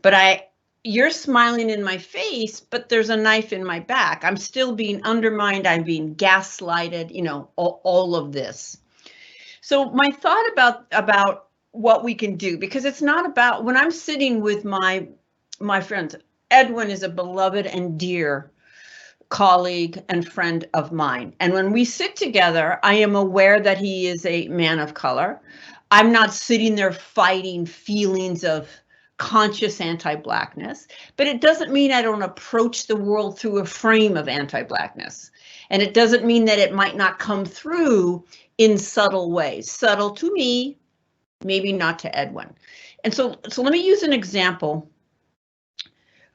But you're smiling in my face, but there's a knife in my back. I'm still being undermined. I'm being gaslighted, all of this. So my thought about what we can do, because it's not about, when I'm sitting with my friends, Edwin is a beloved and dear colleague and friend of mine. And when we sit together, I am aware that he is a man of color. I'm not sitting there fighting feelings of conscious anti-Blackness, but it doesn't mean I don't approach the world through a frame of anti-Blackness. And it doesn't mean that it might not come through in subtle ways. Subtle to me, maybe not to Edwin. And so let me use an example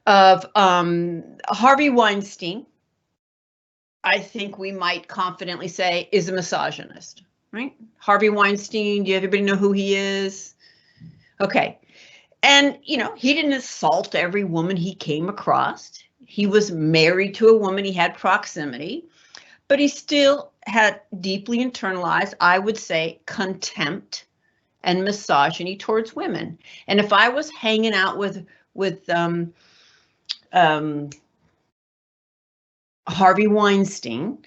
of Harvey Weinstein. I think we might confidently say is a misogynist. right? Harvey Weinstein, do everybody know who he is? Okay. And, you know, he didn't assault every woman he came across. He was married to a woman, he had proximity, but he still had deeply internalized, I would say, contempt and misogyny towards women. And if I was hanging out with Harvey Weinstein,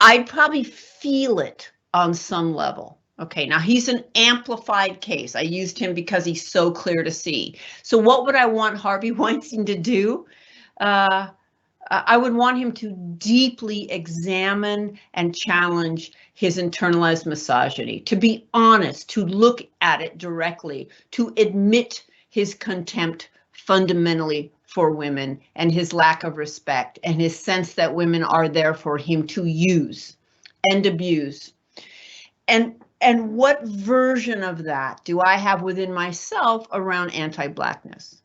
I'd probably feel it on some level. Okay, now he's an amplified case. I used him because he's so clear to see. So what would I want Harvey Weinstein to do? I would want him to deeply examine and challenge his internalized misogyny, to be honest, to look at it directly, to admit his contempt fundamentally for women and his lack of respect and his sense that women are there for him to use and abuse. And what version of that do I have within myself around anti-Blackness?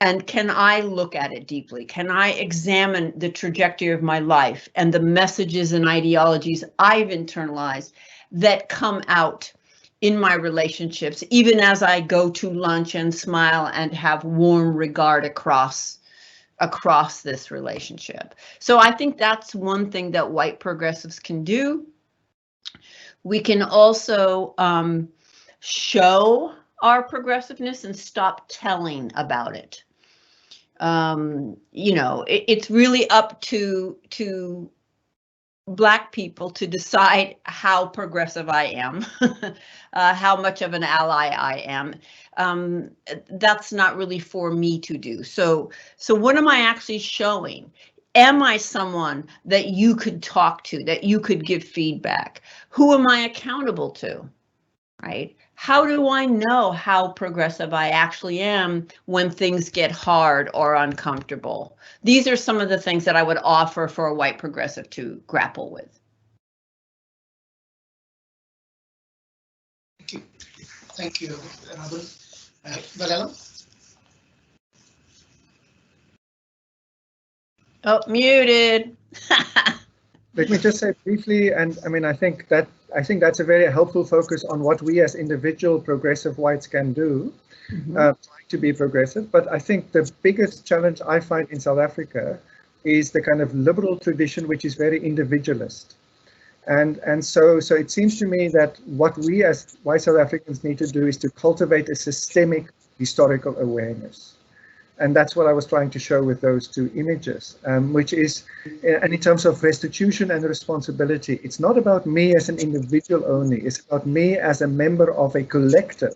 And can I look at it deeply? Can I examine the trajectory of my life and the messages and ideologies I've internalized that come out in my relationships, even as I go to lunch and smile and have warm regard across this relationship? So I think that's one thing that white progressives can do. We can also show our progressiveness and stop telling about it. You know, it's really up to Black people to decide how progressive I am, how much of an ally I am. That's not really for me to do. So what am I actually showing? Am I someone that you could talk to, that you could give feedback? Who am I accountable to, right? How do I know how progressive I actually am when things get hard or uncomfortable? These are some of the things that I would offer for a white progressive to grapple with. Thank you, Robin. Wilhelm? Oh, muted. Let me just say briefly, and I mean, I think that's a very helpful focus on what we as individual progressive whites can do, trying to be progressive. But I think the biggest challenge I find in South Africa is the kind of liberal tradition, which is very individualist. And so it seems to me that what we as white South Africans need to do is to cultivate a systemic historical awareness. And that's what I was trying to show with those two images, which is, and in terms of restitution and responsibility, it's not about me as an individual only, it's about me as a member of a collective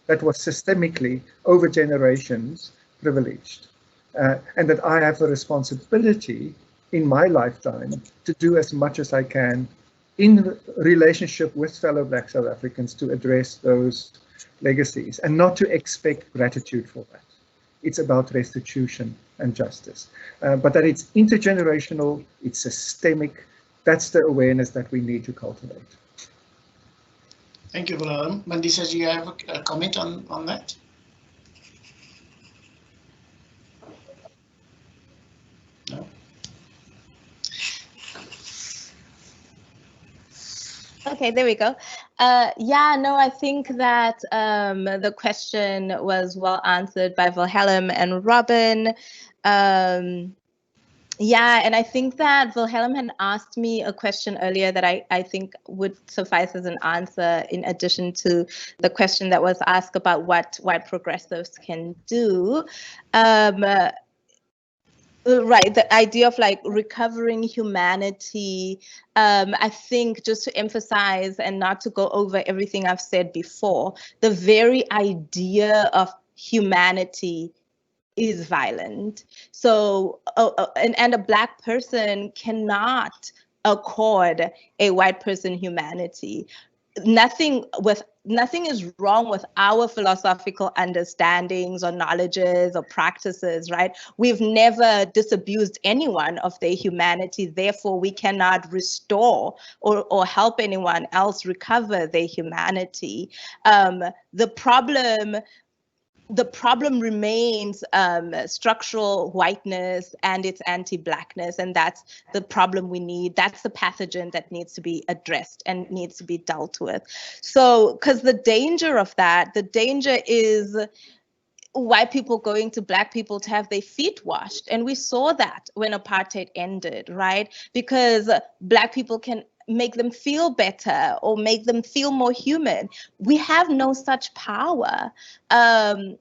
that was systemically, over generations, privileged. And that I have a responsibility in my lifetime to do as much as I can in relationship with fellow Black South Africans to address those legacies and not to expect gratitude for that. It's about restitution and justice, but that it's intergenerational, it's systemic. That's the awareness that we need to cultivate. Thank you, Wilhelm. Mandisa, do you have a comment on that? No. Okay, there we go. Yeah, no, I think that the question was well answered by Wilhelm and Robin. Yeah, and I think that Wilhelm had asked me a question earlier that I think would suffice as an answer in addition to the question that was asked about what white progressives can do. Right, the idea of like recovering humanity, I think just to emphasize and not to go over everything I've said before, the very idea of humanity is violent. So, and a Black person cannot accord a white person humanity. Nothing is wrong with our philosophical understandings or knowledges or practices, right? We've never disabused anyone of their humanity. Therefore, we cannot restore or help anyone else recover their humanity. The problem the problem remains structural whiteness and its anti-blackness, and that's the problem we need. That's the pathogen that needs to be addressed and needs to be dealt with. So, because the danger of that, the danger is white people going to black people to have their feet washed. And we saw that when apartheid ended, right? Because black people can make them feel better or make them feel more human. We have no such power. Our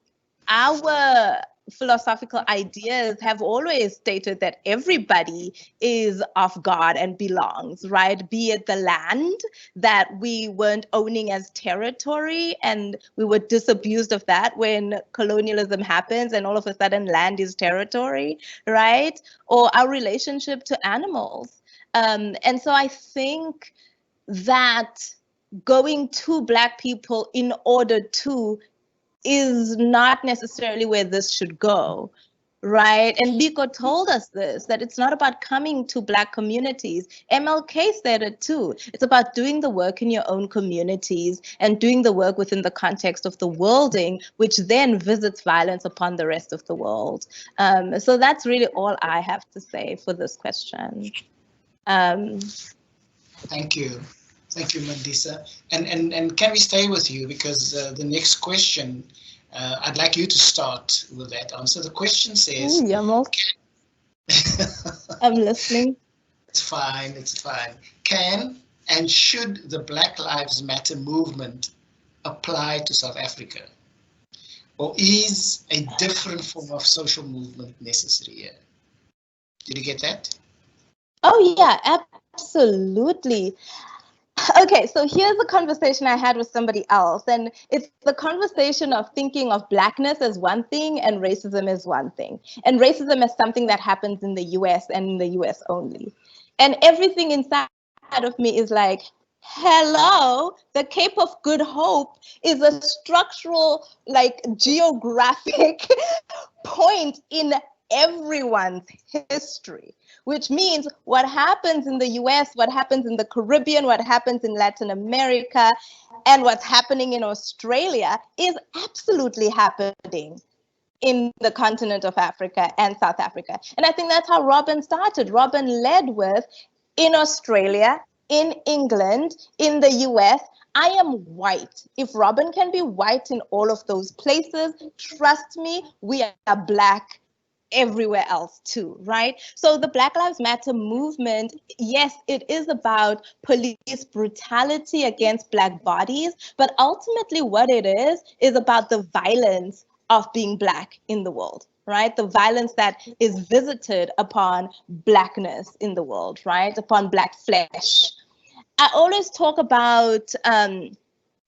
philosophical ideas have always stated that everybody is of God and belongs, right? Be it the land that we weren't owning as territory and we were disabused of that when colonialism happens and all of a sudden land is territory, right? Or our relationship to animals. And so I think that going to black people in order to is not necessarily where this should go, right? And Biko told us this, that it's not about coming to black communities. MLK said it too. It's about doing the work in your own communities and doing the work within the context of the worlding, which then visits violence upon the rest of the world. So that's really all I have to say for this question. Thank you. Thank you, Mandisa. And can we stay with you, because the next question, I'd like you to start with that answer. The question says... I'm listening. It's fine, it's fine. Can and should the Black Lives Matter movement apply to South Africa? Or is a different form of social movement necessary here? Did you get that? Oh yeah, absolutely. Okay, so here's a conversation I had with somebody else, and it's the conversation of thinking of blackness as one thing and racism as one thing, and racism as something that happens in the US and in the US only. And everything inside of me is like, hello, the Cape of Good Hope is a structural, like, geographic point in everyone's history, which means what happens in the US, what happens in the Caribbean, what happens in Latin America, and what's happening in Australia is absolutely happening in the continent of Africa and South Africa. And I think that's how Robin started. Robin led with, in Australia, in England, in the US, I am white. If Robin can be white in all of those places, trust me, we are black everywhere else too, right? So the Black Lives Matter movement, yes, it is about police brutality against black bodies, but ultimately what it is about the violence of being black in the world, right? The violence that is visited upon blackness in the world, right? Upon black flesh. I always talk about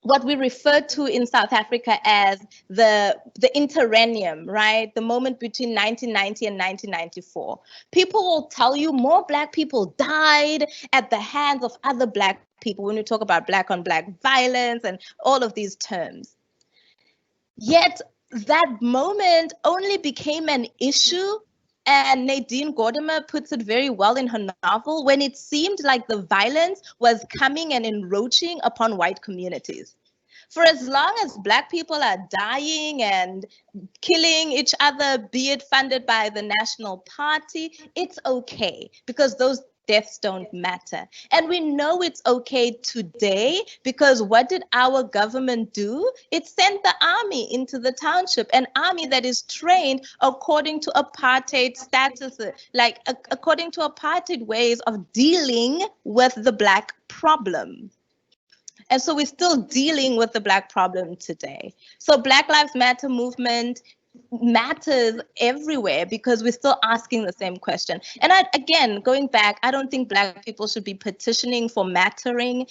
what we refer to in South Africa as the interregnum, right? The moment between 1990 and 1994. People will tell you more black people died at the hands of other black people when we talk about black on black violence and all of these terms. Yet that moment only became an issue, and Nadine Gordimer puts it very well in her novel, when it seemed like the violence was coming and encroaching upon white communities. For as long as black people are dying and killing each other, be it funded by the National Party, it's okay, because those deaths don't matter. And we know it's okay today because what did our government do? It sent the army into the township, an army that is trained according to apartheid status, like according to apartheid ways of dealing with the black problem. And so we're still dealing with the black problem today. So Black Lives Matter movement matters everywhere because we're still asking the same question. And again, going back, I don't think black people should be petitioning for mattering.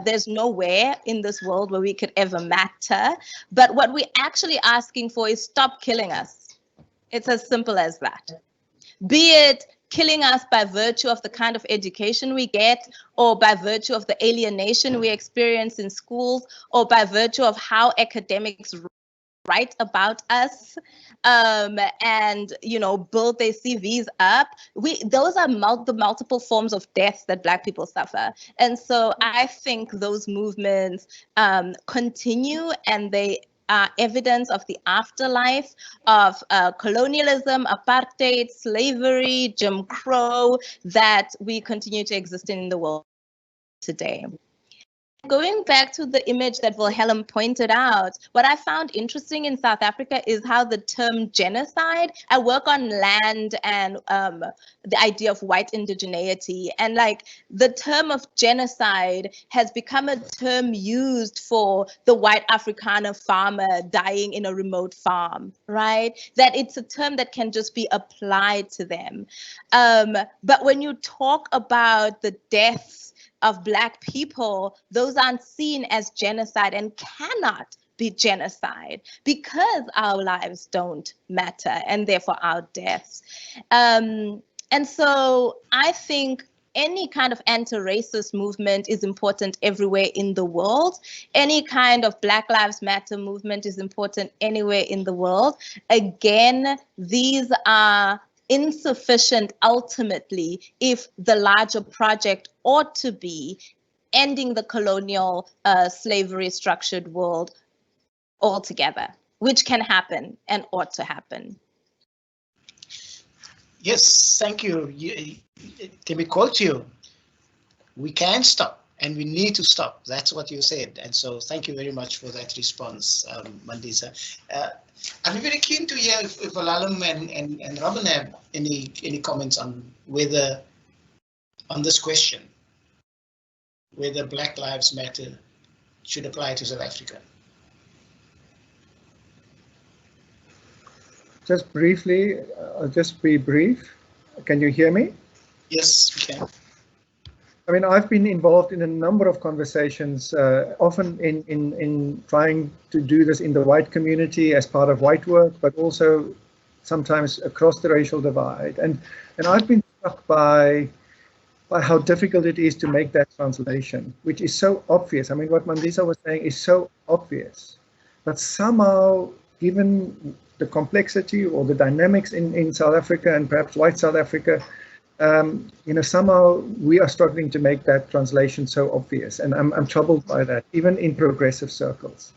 There's nowhere in this world where we could ever matter. But what we're actually asking for is stop killing us. It's as simple as that. Be it killing us by virtue of the kind of education we get, or by virtue of the alienation we experience in schools, or by virtue of how academics write about us and, you know, build their CVs up. Those are the multiple forms of death that black people suffer. And so I think those movements continue, and they are evidence of the afterlife of colonialism, apartheid, slavery, Jim Crow that we continue to exist in the world today. Going back to the image that Wilhelm pointed out, what I found interesting in South Africa is how the term genocide, I work on land and the idea of white indigeneity, and like the term of genocide has become a term used for the white Afrikaner farmer dying in a remote farm, right? That it's a term that can just be applied to them. But when you talk about the deaths of Black people, those aren't seen as genocide and cannot be genocide because our lives don't matter and therefore our deaths. And so I think any kind of anti-racist movement is important everywhere in the world. Any kind of Black Lives Matter movement is important anywhere in the world. Again, these are insufficient ultimately if the larger project ought to be ending the colonial slavery structured world altogether, which can happen and ought to happen. Yes, thank you. Can we quote you? We can stop and we need to stop. That's what you said. And so thank you very much for that response, Mandisa. I'd be very keen to hear if Wilhelm and Robin have any comments on whether, on this question, whether Black Lives Matter should apply to South Africa. Just briefly, I'll just be brief. Can you hear me? Yes, we can. I mean, I've been involved in a number of conversations, often in trying to do this in the white community as part of white work, but also sometimes across the racial divide. And I've been struck by how difficult it is to make that translation, which is so obvious. I mean, what Mandisa was saying is so obvious, but somehow, given the complexity or the dynamics in South Africa and perhaps white South Africa, you know, somehow we are struggling to make that translation so obvious, and I'm troubled by that, even in progressive circles.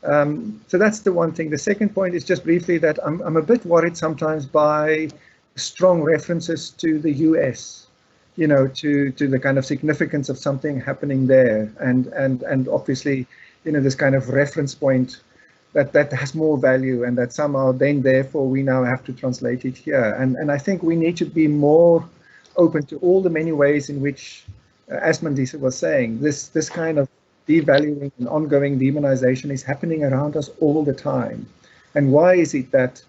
So that's the one thing. The second point is just briefly that I'm a bit worried sometimes by strong references to the US, you know, to the kind of significance of something happening there, and obviously, you know, this kind of reference point that has more value, and that somehow then therefore we now have to translate it here. And I think we need to be more open to all the many ways in which, as Mandisa was saying, this kind of devaluing and ongoing demonization is happening around us all the time. And why is it that,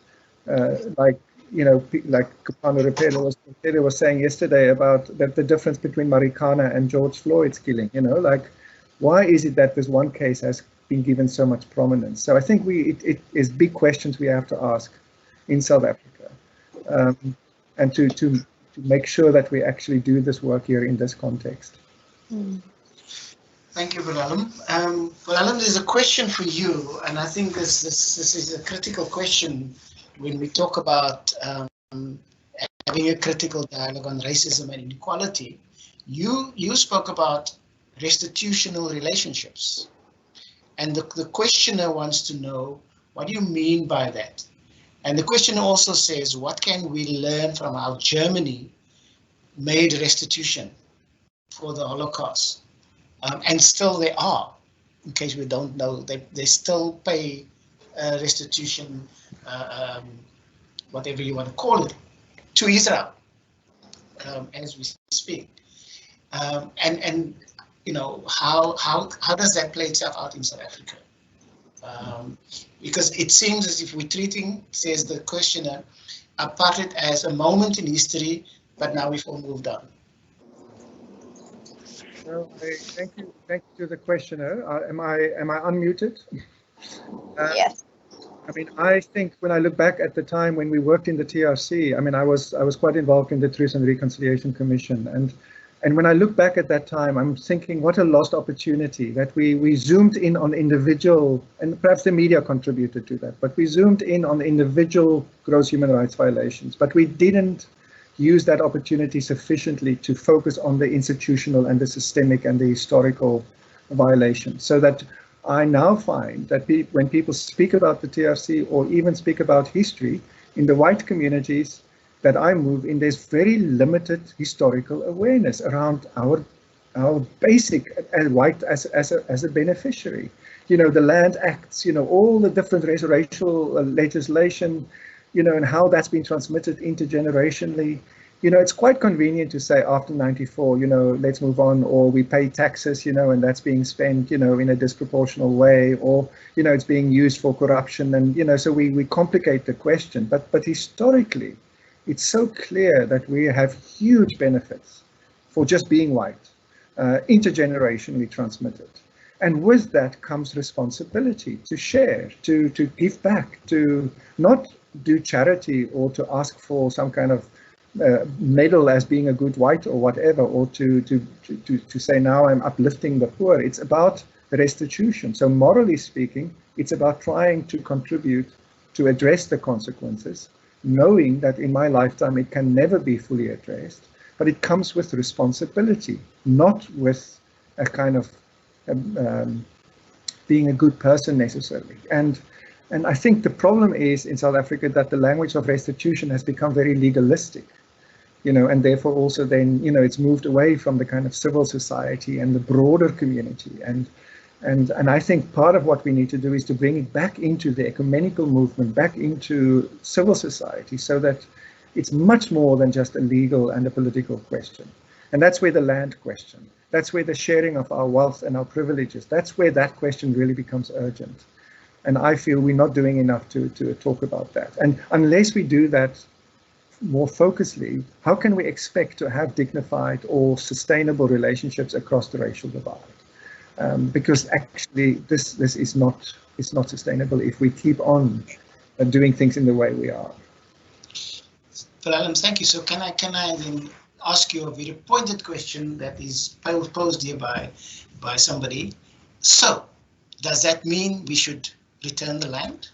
like, you know, like Kupano Repele was saying yesterday about the difference between Marikana and George Floyd's killing, you know, like, why is it that this one case has been given so much prominence? So I think it is big questions we have to ask in South Africa, and to make sure that we actually do this work here in this context. Thank you, Wilhelm. Wilhelm, there's a question for you, and I think this is a critical question when we talk about having a critical dialogue on racism and inequality. You spoke about restitutional relationships. And the questioner wants to know, what do you mean by that? And the questioner also says, what can we learn from how Germany made restitution for the Holocaust? And still they are, in case we don't know, they still pay restitution, whatever you want to call it, to Israel, as we speak. And you know, how does that play itself out in South Africa? Because it seems as if we're treating, says the questioner, apartheid as a moment in history, but now we've all moved on. Well, thank you to the questioner. Am I unmuted? Yes. I mean, I think when I look back at the time when we worked in the TRC, I mean, I was quite involved in the Truth and Reconciliation Commission, and when I look back at that time, I'm thinking what a lost opportunity that we zoomed in on individual, and perhaps the media contributed to that, but we zoomed in on individual gross human rights violations, but we didn't use that opportunity sufficiently to focus on the institutional and the systemic and the historical violations, so that I now find that when people speak about the TRC or even speak about history in the white communities that I move in, there's very limited historical awareness around our basic white as a beneficiary. You know, the Land Acts, you know, all the different racial legislation, you know, and how that's been transmitted intergenerationally. You know, it's quite convenient to say after 94, you know, let's move on, or we pay taxes, you know, and that's being spent, you know, in a disproportional way, or, you know, it's being used for corruption. And, you know, so we complicate the question. But historically, it's so clear that we have huge benefits for just being white, intergenerationally transmitted. And with that comes responsibility to share, to give back, to not do charity or to ask for some kind of medal as being a good white or whatever, or to say now I'm uplifting the poor. It's about restitution. So morally speaking, it's about trying to contribute to address the consequences, knowing that in my lifetime it can never be fully addressed, but it comes with responsibility, not with a kind of being a good person necessarily. And I think the problem is in South Africa that the language of restitution has become very legalistic, you know, and therefore also then, you know, it's moved away from the kind of civil society and the broader community. And I think part of what we need to do is to bring it back into the ecumenical movement, back into civil society, so that it's much more than just a legal and a political question. And that's where the land question, that's where the sharing of our wealth and our privileges, that's where that question really becomes urgent. And I feel we're not doing enough to talk about that. And unless we do that more focusedly, how can we expect to have dignified or sustainable relationships across the racial divide? Because actually this is not sustainable if we keep on doing things in the way we are. Wilhelm, thank you. So can I then ask you a very pointed question that is posed here by somebody? So does that mean we should return the land?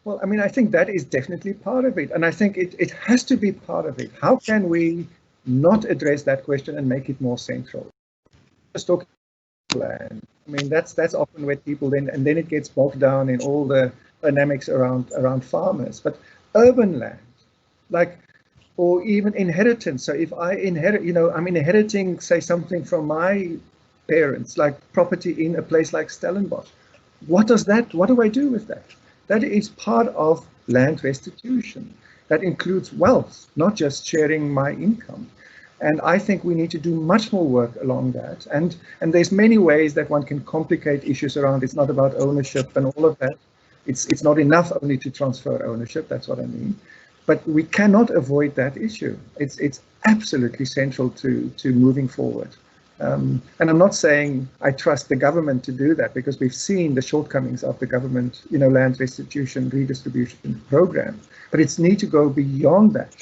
Well, I mean, I think that is definitely part of it. And I think it has to be part of it. How can we not address that question and make it more central? Just talking about land. I mean, that's often where people then it gets bogged down in all the dynamics around farmers. But urban land, like, or even inheritance. So if I inherit, you know, I'm inheriting, say, something from my parents, like property in a place like Stellenbosch. What do I do with that? That is part of land restitution. That includes wealth, not just sharing my income. And I think we need to do much more work along that. And there's many ways that one can complicate issues around. It's not about ownership and all of that. It's not enough only to transfer ownership. That's what I mean. But we cannot avoid that issue. It's absolutely central to moving forward. And I'm not saying I trust the government to do that, because we've seen the shortcomings of the government, you know, land restitution, redistribution program. But it's need to go beyond that.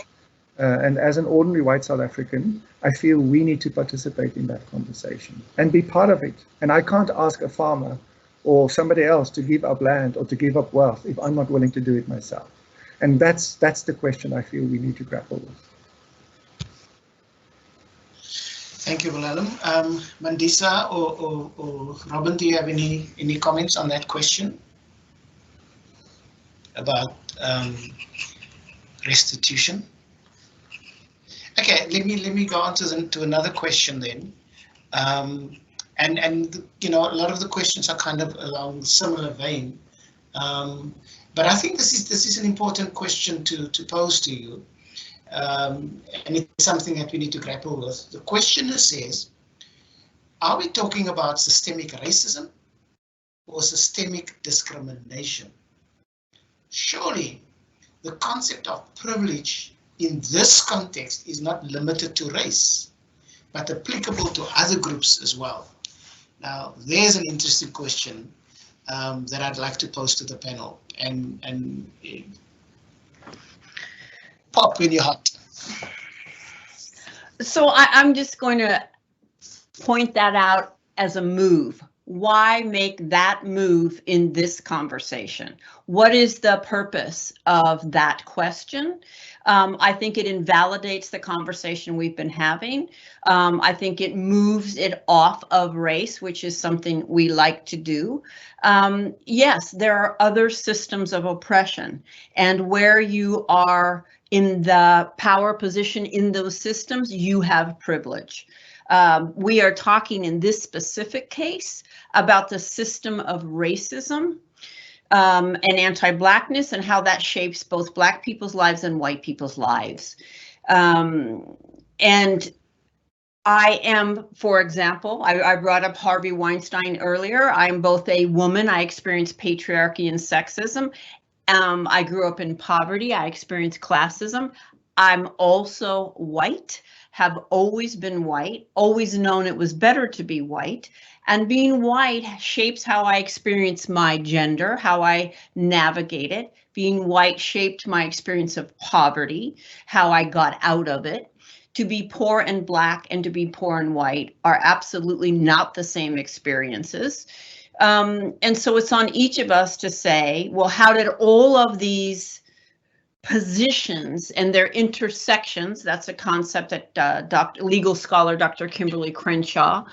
And as an ordinary white South African, I feel we need to participate in that conversation and be part of it. And I can't ask a farmer or somebody else to give up land or to give up wealth if I'm not willing to do it myself. And that's the question I feel we need to grapple with. Thank you, Wilhelm. Mandisa or Robin, do you have any comments on that question about restitution? Okay, let me go on to another question then. And you know, a lot of the questions are kind of along a similar vein. But I think this is an important question to pose to you. And it's something that we need to grapple with. The questioner says, are we talking about systemic racism or systemic discrimination? Surely the concept of privilege in this context is not limited to race, but applicable to other groups as well. Now, there's an interesting question that I'd like to pose to the panel, and pop when you're hot. So I'm just going to point that out as a move. why make that move in this conversation? What is the purpose of that question? I think it invalidates the conversation we've been having. I think it moves it off of race, which is something we like to do. Yes, there are other systems of oppression, and where you are in the power position in those systems, you have privilege. We are talking in this specific case about the system of racism and anti-Blackness and how that shapes both Black people's lives and white people's lives. And I am, for example, I brought up Harvey Weinstein earlier. I'm both a woman, I experienced patriarchy and sexism. I grew up in poverty, I experienced classism. I'm also white, have always been white, always known it was better to be white. And being white shapes how I experience my gender, how I navigate it. Being white shaped my experience of poverty, how I got out of it. To be poor and Black and to be poor and white are absolutely not the same experiences. And so it's on each of us to say, well, how did all of these positions and their intersections, that's a concept that legal scholar Dr. Kimberly Crenshaw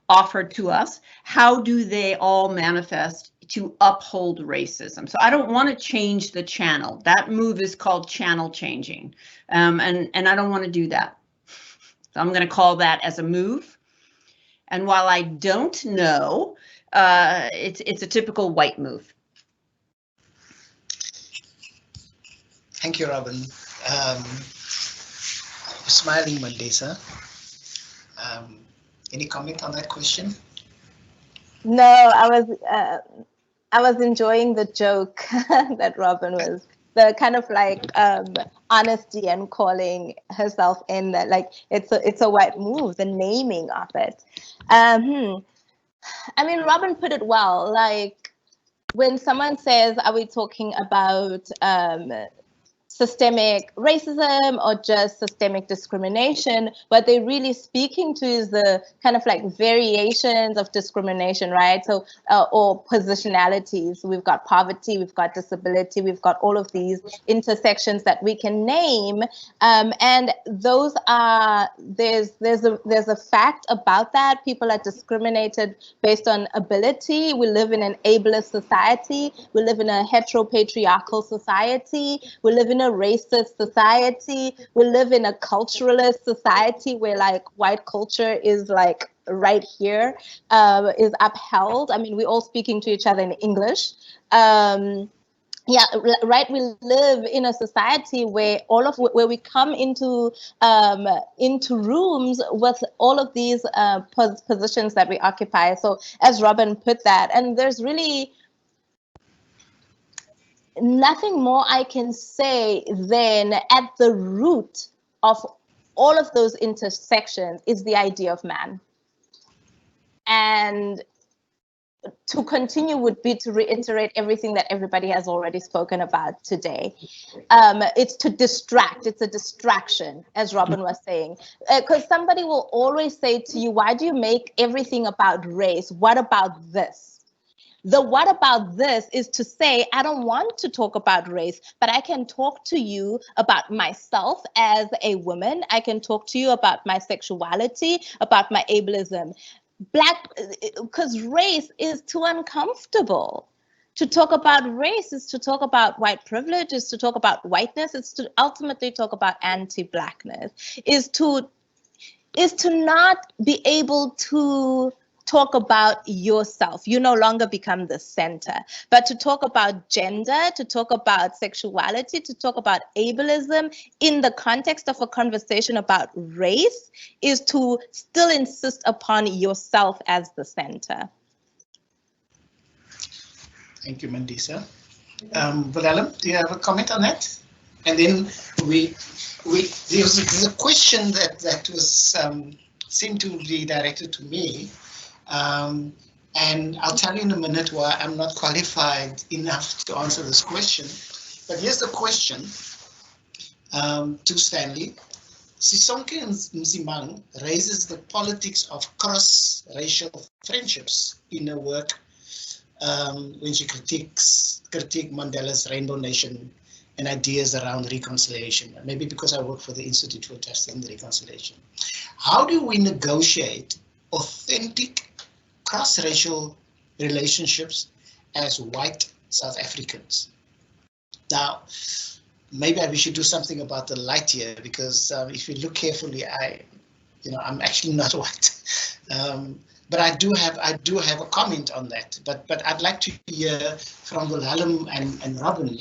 offered to us, how do they all manifest to uphold racism? So I don't want to change the channel. That move is called channel changing, and I don't want to do that. So I'm going to call that as a move. And while I don't know, it's a typical white move. Thank you, Robin. Smiling Mandisa. Any comment on that question? No, I was enjoying the joke that Robin was, the kind of like honesty and calling herself in that, like it's a white move, the naming of it. I mean, Robin put it well. Like when someone says, "Are we talking about systemic racism or just systemic discrimination?" What they're really speaking to is the kind of like variations of discrimination, right? So, or positionalities. We've got poverty, we've got disability, we've got all of these intersections that we can name, and those are there's a fact about that. People are discriminated based on ability. We live in an ableist society. We live in a heteropatriarchal society. We live in a racist society. We live in a culturalist society where like white culture is like right here, is upheld. I mean, we're all speaking to each other in English. Yeah, right. We live in a society where where we come into rooms with all of these positions that we occupy. So as Robin put that, and there's really nothing more I can say than at the root of all of those intersections is the idea of man. And to continue would be to reiterate everything that everybody has already spoken about today. It's to distract. It's a distraction, as Robin was saying, because somebody will always say to you, why do you make everything about race? What about this? The what about this is to say, I don't want to talk about race, but I can talk to you about myself as a woman. I can talk to you about my sexuality, about my ableism. Because race is too uncomfortable. To talk about race is to talk about white privilege, is to talk about whiteness, is to ultimately talk about anti-Blackness, is to not be able to talk about yourself. You no longer become the center, but to talk about gender, to talk about sexuality, to talk about ableism in the context of a conversation about race is to still insist upon yourself as the center. Thank you, Mandisa. Wilhelm, do you have a comment on that? And then there's a question that was seemed to be directed to me. And I'll tell you in a minute why I'm not qualified enough to answer this question. But here's the question to Stanley. Sisonke Mzimang raises the politics of cross-racial friendships in her work when she critiques Mandela's Rainbow Nation and ideas around reconciliation. Maybe because I work for the Institute for Justice and Reconciliation. How do we negotiate authentic cross-racial relationships as white South Africans? Now, maybe we should do something about the light here, because if you look carefully, I'm actually not white, but I do have a comment on that. But I'd like to hear from Wilhelm and Robin.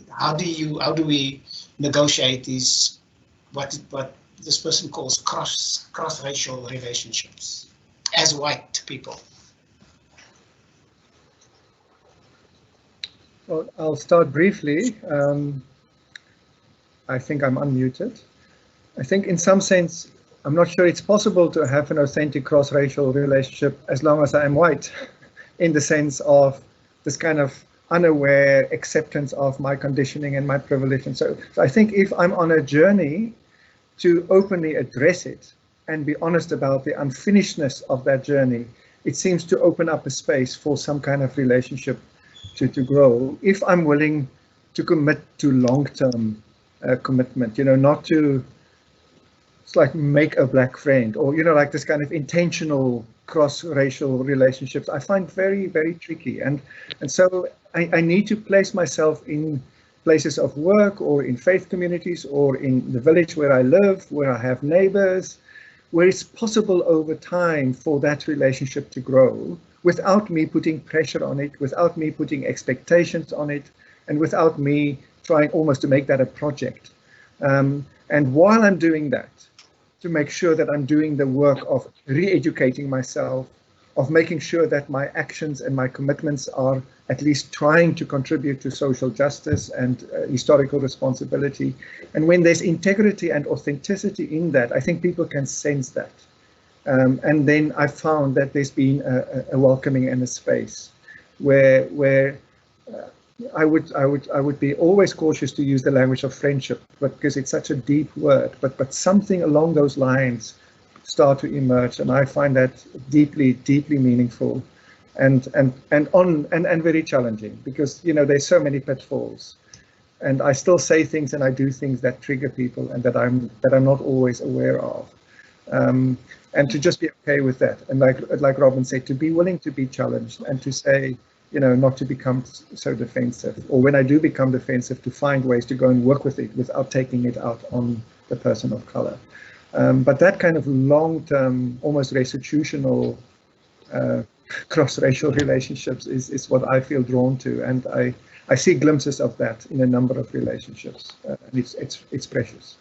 How do we negotiate these what this person calls cross-racial relationships as white people? Well, I'll start briefly. I think I'm unmuted. I think in some sense, I'm not sure it's possible to have an authentic cross-racial relationship as long as I am white, in the sense of this kind of unaware acceptance of my conditioning and my privilege. And so I think if I'm on a journey to openly address it and be honest about the unfinishedness of that journey, it seems to open up a space for some kind of relationship to grow, if I'm willing to commit to long-term commitment, not to, it's like make a black friend, or, like this kind of intentional cross-racial relationships, I find very, very tricky. And so I need to place myself in places of work or in faith communities or in the village where I live, where I have neighbors, where it's possible over time for that relationship to grow without me putting pressure on it, without me putting expectations on it, and without me trying almost to make that a project. And while I'm doing that, to make sure that I'm doing the work of re-educating myself, of making sure that my actions and my commitments are at least trying to contribute to social justice and historical responsibility. And when there's integrity and authenticity in that, I think people can sense that. And then I found that there's been a welcoming and a space where I would be always cautious to use the language of friendship, but because it's such a deep word, but something along those lines start to emerge, and I find that deeply, deeply meaningful, and very challenging, because there's so many pitfalls, and I still say things and I do things that trigger people and that I'm not always aware of, and to just be okay with that, and like Robin said, to be willing to be challenged and to say, not to become so defensive, or when I do become defensive, to find ways to go and work with it without taking it out on the person of color. But that kind of long-term, almost restitutional cross-racial relationships is what I feel drawn to, and I see glimpses of that in a number of relationships, and it's precious.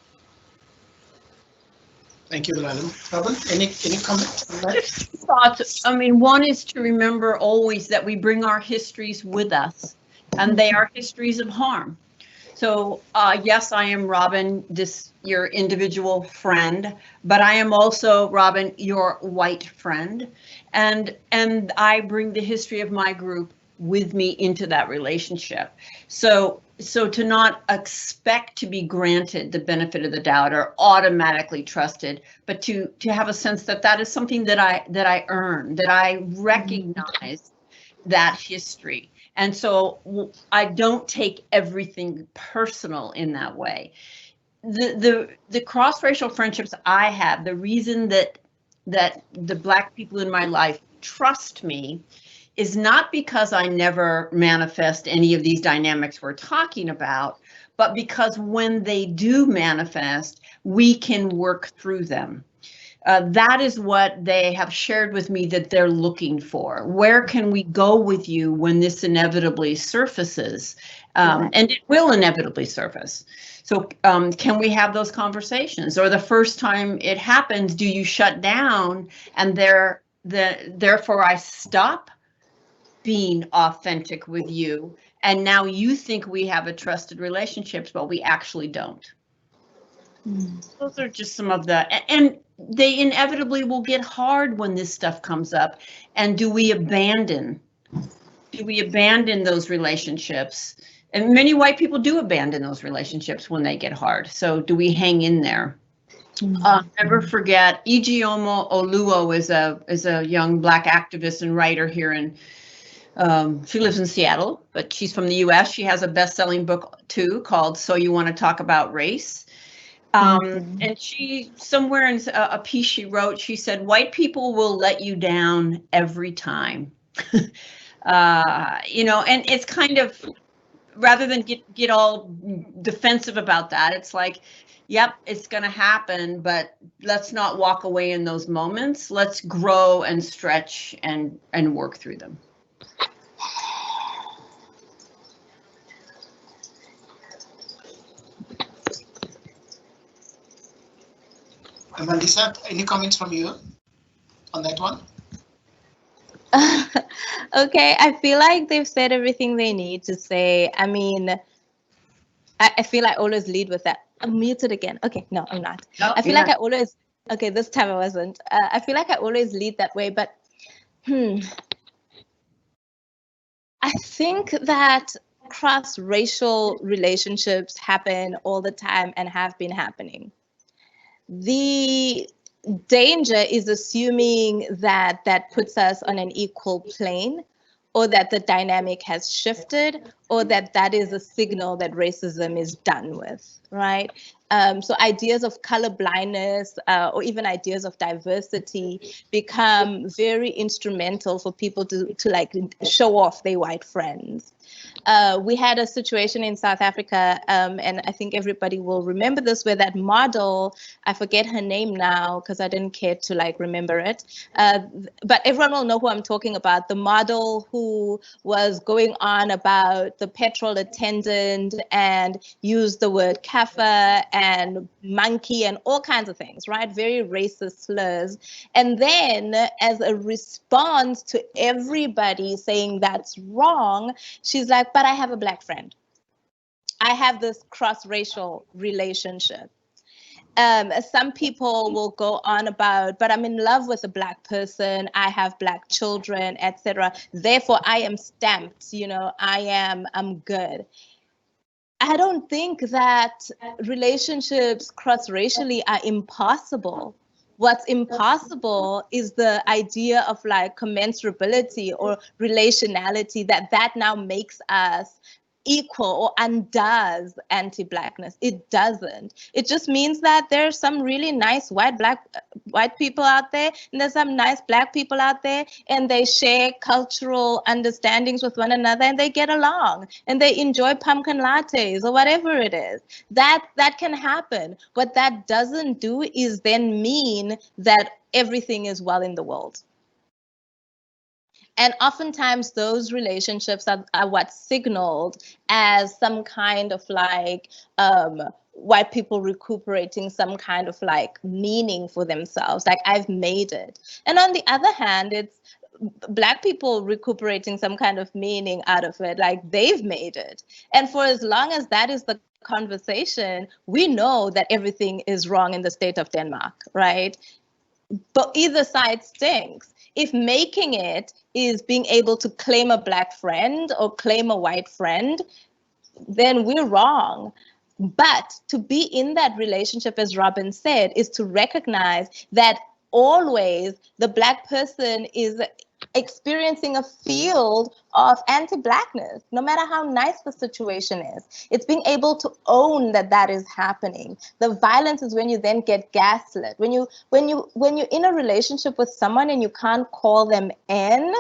Thank you, Wilhelm. Robin, any comment on that? Thoughts. I mean, one is to remember always that we bring our histories with us, and they are histories of harm. So yes, I am Robin, your individual friend, but I am also, Robin, your white friend, and I bring the history of my group with me into that relationship. So to not expect to be granted the benefit of the doubt or automatically trusted, but to have a sense that is something that I earn, that I recognize that history. And so I don't take everything personal in that way. The cross-racial friendships I have, the reason that the Black people in my life trust me is not because I never manifest any of these dynamics we're talking about, but because when they do manifest, we can work through them. That is what they have shared with me that they're looking for. Where can we go with you when this inevitably surfaces? And it will inevitably surface. So can we have those conversations? Or the first time it happens, do you shut down and therefore I stop being authentic with you, and now you think we have a trusted relationship, but we actually don't. Those are just some of the, and they inevitably will get hard when this stuff comes up. And do we abandon those relationships? And many white people do abandon those relationships when they get hard. So do we hang in there? Never forget, Ijeoma Oluo is a young Black activist and writer here in, she lives in Seattle, but she's from the US. She has a best-selling book too called So You Want to Talk About Race. And she, somewhere in a piece she wrote, she said, white people will let you down every time. You know, and it's kind of, rather than get all defensive about that, it's like, yep, it's going to happen, but let's not walk away in those moments. Let's grow and stretch and work through them. Mandisa, any comments from you on that one? Okay, I feel like they've said everything they need to say. I mean, I feel I always lead with that. I'm muted again. Okay, no, I'm not. No, I feel like I always, okay, this time I wasn't. I feel like I always lead that way, but I think that cross-racial relationships happen all the time and have been happening. The danger is assuming that that puts us on an equal plane, or that the dynamic has shifted, or that that is a signal that racism is done with, right? So ideas of color blindness or even ideas of diversity become very instrumental for people to like show off their white friends. We had a situation in South Africa, and I think everybody will remember this, where that model, I forget her name now because I didn't care to like remember it, but everyone will know who I'm talking about. The model who was going on about the petrol attendant and used the word kafir and monkey and all kinds of things, right? Very racist slurs. And then as a response to everybody saying that's wrong, she's like, but I have a Black friend. I have this cross-racial relationship. Some people will go on about, but I'm in love with a Black person, I have Black children, etc. Therefore, I am stamped, you know, I'm good. I don't think that relationships cross-racially are impossible. What's impossible is the idea of like commensurability or relationality, that now makes us equal or undoes anti-Blackness. It doesn't. It just means that there's some really nice white people out there, and there's some nice Black people out there, and they share cultural understandings with one another, and they get along, and they enjoy pumpkin lattes or whatever it is. That can happen. What that doesn't do is then mean that everything is well in the world. And oftentimes those relationships are what's signaled as some kind of like white people recuperating some kind of like meaning for themselves, like I've made it. And on the other hand, it's Black people recuperating some kind of meaning out of it, like they've made it. And for as long as that is the conversation, we know that everything is wrong in the state of Denmark, right? But either side stinks. If making it is being able to claim a Black friend or claim a white friend, then we're wrong. But to be in that relationship, as Robin said, is to recognize that always the Black person is experiencing a field of anti-Blackness, no matter how nice the situation is. It's being able to own that is happening. The violence is when you then get gaslit. When you're in a relationship with someone and you can't call them in,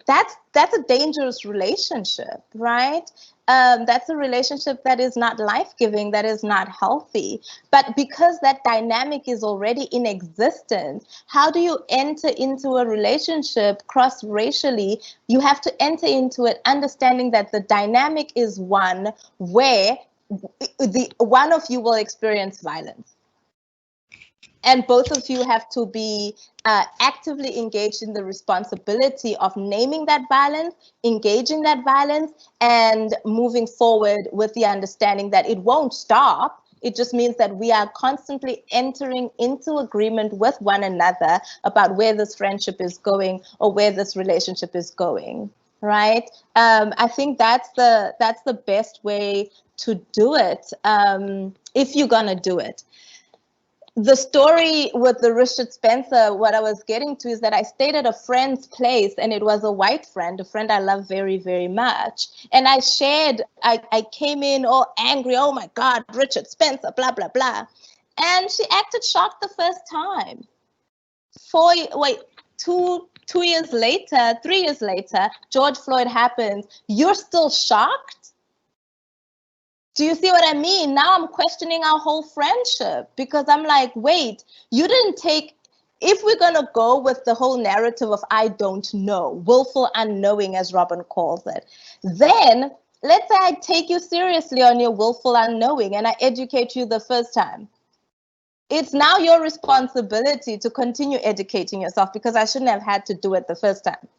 that's a dangerous relationship, right? That's a relationship that is not life-giving, that is not healthy. But because that dynamic is already in existence, how do you enter into a relationship cross-racially? You have to enter into it understanding that the dynamic is one where one of you will experience violence. And both of you have to be actively engaged in the responsibility of naming that violence, engaging that violence, and moving forward with the understanding that it won't stop. It just means that we are constantly entering into agreement with one another about where this friendship is going or where this relationship is going, right? I think that's the best way to do it, if you're gonna do it. the story with the Richard Spencer, what I was getting to is that I stayed at a friend's place, and it was a white friend, a friend I love very, very much. And I shared, I came in all angry, oh my God, Richard Spencer, blah, blah, blah. And she acted shocked the first time. 2 years later, 3 years later, George Floyd happens. You're still shocked? Do you see what I mean? Now I'm questioning our whole friendship, because I'm like, wait, you didn't take, if we're going to go with the whole narrative of I don't know, willful unknowing, as Robin calls it, then let's say I take you seriously on your willful unknowing and I educate you the first time. It's now your responsibility to continue educating yourself, because I shouldn't have had to do it the first time.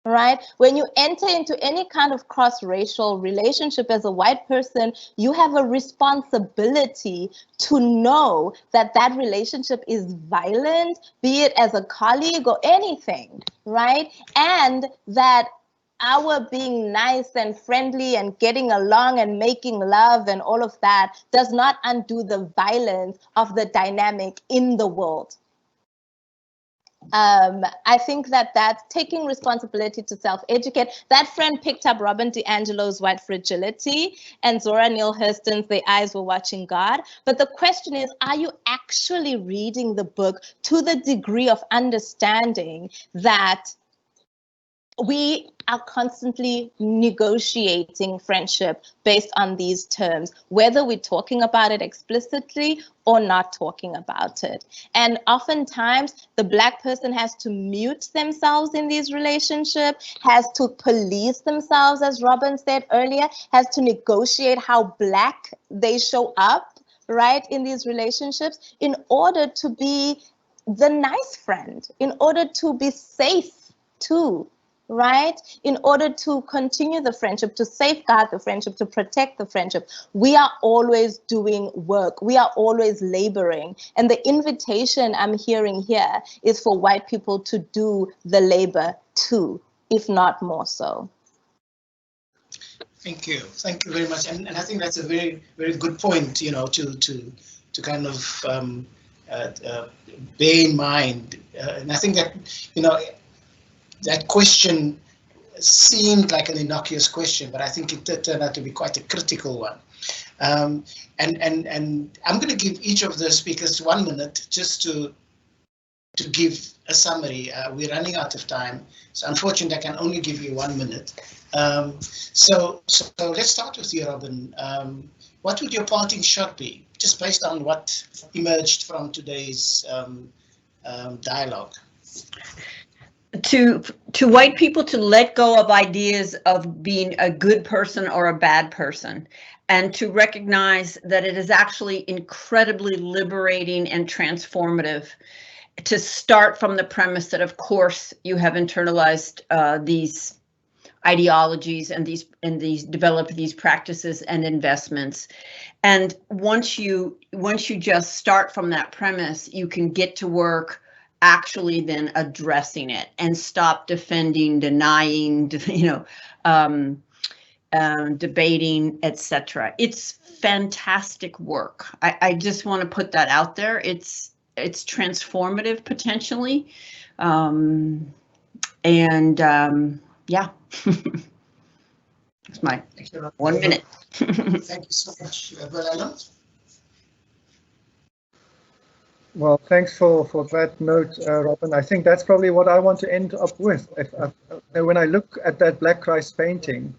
Right? When you enter into any kind of cross-racial relationship as a white person, you have a responsibility to know that that relationship is violent, be it as a colleague or anything, right? And that our being nice and friendly and getting along and making love and all of that does not undo the violence of the dynamic in the world. I think that that's taking responsibility to self-educate. That friend picked up Robin di Angelo's White Fragility and Zora Neale Hurston's The Eyes Were Watching God. But the question is, are you actually reading the book to the degree of understanding that we are constantly negotiating friendship based on these terms, whether we're talking about it explicitly or not talking about it? And oftentimes the Black person has to mute themselves in these relationships, has to police themselves, as Robin said earlier, has to negotiate how Black they show up, right, in these relationships in order to be the nice friend, in order to be safe too. Right? In order to continue the friendship, to safeguard the friendship, to protect the friendship, we are always doing work. We are always laboring. And the invitation I'm hearing here is for white people to do the labor too, if not more so. Thank you. Thank you very much. And I think that's a very, very good point, you know, to kind of bear in mind. And I think that, you know, that question seemed like an innocuous question, but I think it did turn out to be quite a critical one. And I'm going to give each of the speakers 1 minute just to give a summary. We're running out of time, so unfortunately I can only give you 1 minute. So let's start with you, Robin. What would your parting shot be, just based on what emerged from today's dialogue? To white people to let go of ideas of being a good person or a bad person, and to recognize that it is actually incredibly liberating and transformative to start from the premise that, of course, you have internalized these ideologies and these develop these practices and investments. And once you just start from that premise, you can get to work actually then addressing it and stop defending, denying, debating, etc. It's fantastic work. I just want to put that out there. It's transformative potentially, yeah. That's my 1 minute. Thank you so much, Wilhelm. Well, thanks for that note, Robin. I think that's probably what I want to end up with. When I look at that Black Christ painting,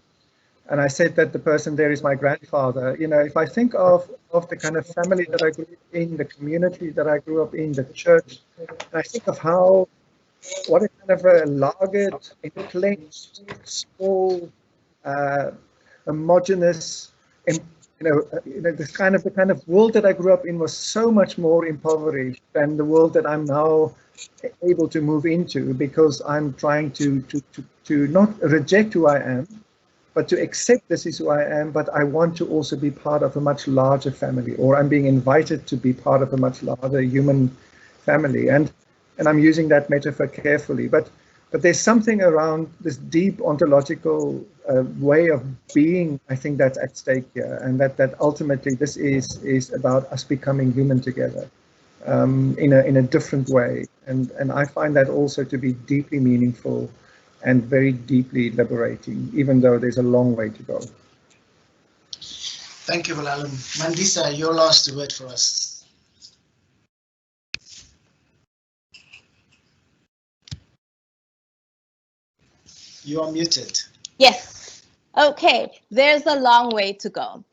and I said that the person there is my grandfather, you know, if I think of the kind of family that I grew up in, the community that I grew up in, the church, and I think of what a kind of a lagered, enclenched, small, homogeneous, the kind of world that I grew up in was so much more impoverished than the world that I'm now able to move into, because I'm trying to not reject who I am, but to accept this is who I am, but I want to also be part of a much larger family, or I'm being invited to be part of a much larger human family. And I'm using that metaphor carefully, but there's something around this deep ontological way of being, I think, that's at stake here, and that ultimately this is about us becoming human together. in a different way. And I find that also to be deeply meaningful and very deeply liberating, even though there's a long way to go. Thank you, Wilhelm. Mandisa, your last word for us. You are muted. Yes. Okay. There's a long way to go.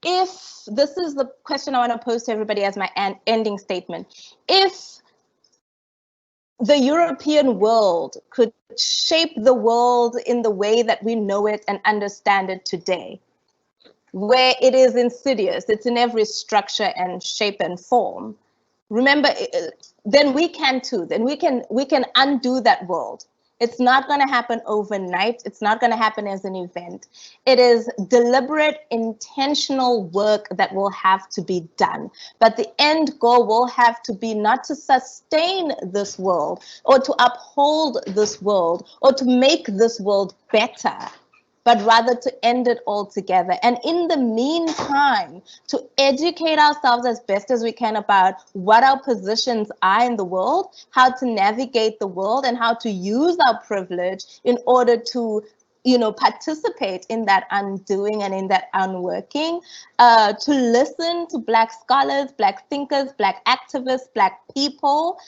If this is the question I want to pose to everybody as my ending statement, if the European world could shape the world in the way that we know it and understand it today, where it is insidious, it's in every structure and shape and form, remember, then we can too. Then we can undo that world. It's not going to happen overnight. It's not going to happen as an event. It is deliberate, intentional work that will have to be done. But the end goal will have to be not to sustain this world or to uphold this world or to make this world better, but rather to end it altogether. And in the meantime, to educate ourselves as best as we can about what our positions are in the world, how to navigate the world, and how to use our privilege in order to, participate in that undoing and in that unworking, to listen to Black scholars, Black thinkers, Black activists, Black people,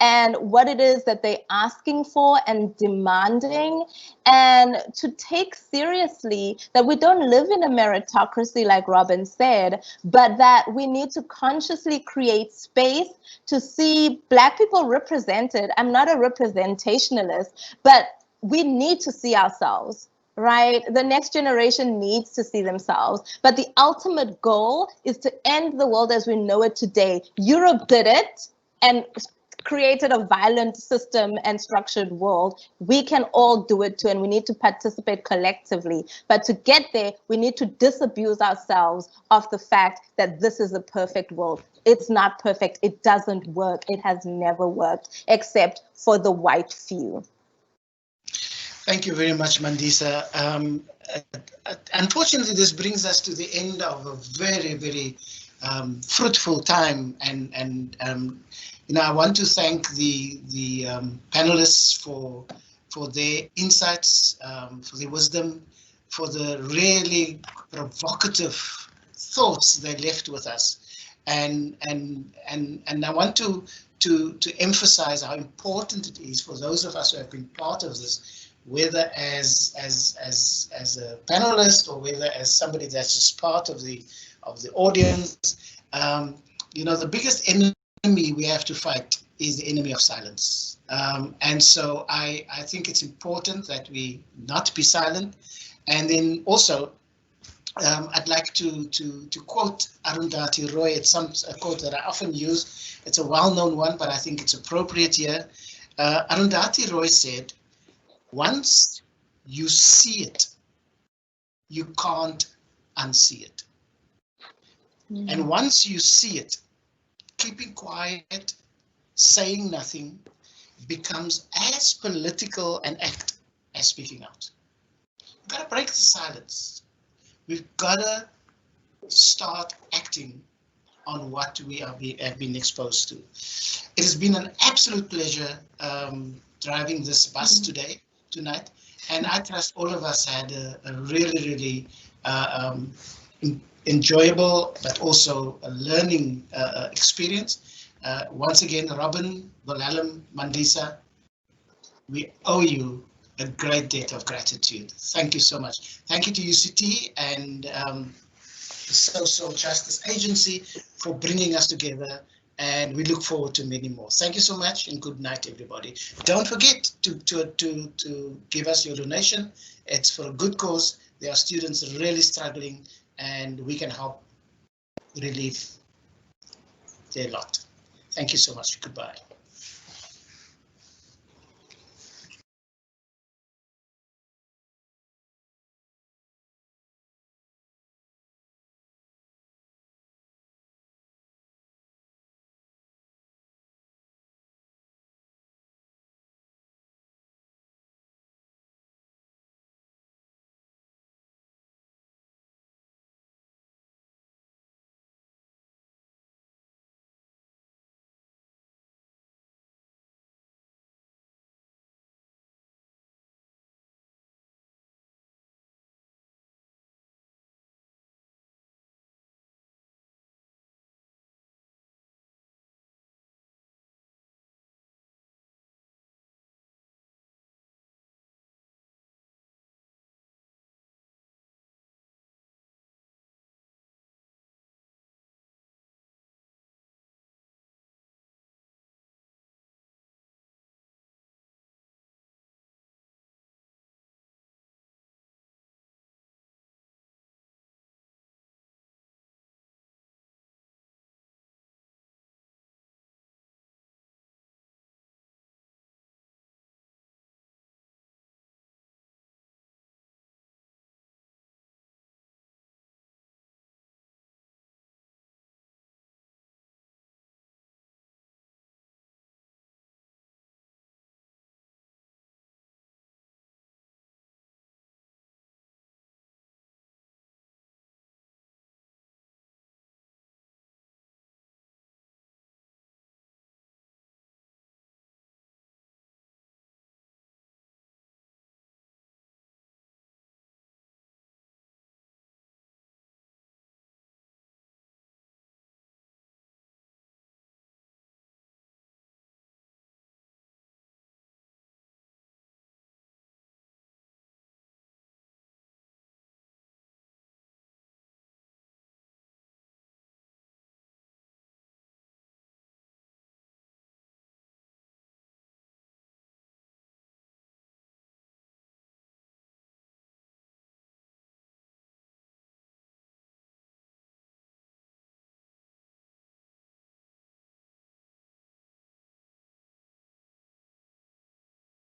and what it is that they're asking for and demanding, and to take seriously that we don't live in a meritocracy, like Robin said, but that we need to consciously create space to see Black people represented. I'm not a representationalist, but we need to see ourselves. Right? The next generation needs to see themselves. But the ultimate goal is to end the world as we know it today. Europe did it and created a violent system and structured world. We can all do it too, and we need to participate collectively. But to get there, we need to disabuse ourselves of the fact that this is a perfect world. It's not perfect. It doesn't work. It has never worked, except for the white few. Thank you very much, Mandisa. Unfortunately, this brings us to the end of a very, very fruitful time, and I want to thank the panelists for their insights, for their wisdom, for the really provocative thoughts they left with us, and I want to emphasize how important it is for those of us who have been part of this, whether as a panelist or whether as somebody that's just part of the audience. The biggest enemy we have to fight is the enemy of silence. And so I think it's important that we not be silent. And then also, I'd like to quote Arundhati Roy. It's a quote that I often use. It's a well-known one, but I think it's appropriate here. Arundhati Roy said, "Once you see it, you can't unsee it. Mm-hmm. And once you see it, keeping quiet, saying nothing, becomes as political an act as speaking out." We've got to break the silence. We've got to start acting on what we have been exposed to. It has been an absolute pleasure driving this bus tonight, and I trust all of us had a really, really enjoyable, but also a learning experience. Once again, Robin, Wilhelm, Mandisa, we owe you a great debt of gratitude. Thank you so much. Thank you to UCT and the Social Justice Agency for bringing us together, and we look forward to many more. Thank you so much, and good night, everybody. Don't forget to give us your donation. It's for a good cause. There are students really struggling, and we can help relieve their lot. Thank you so much. Goodbye.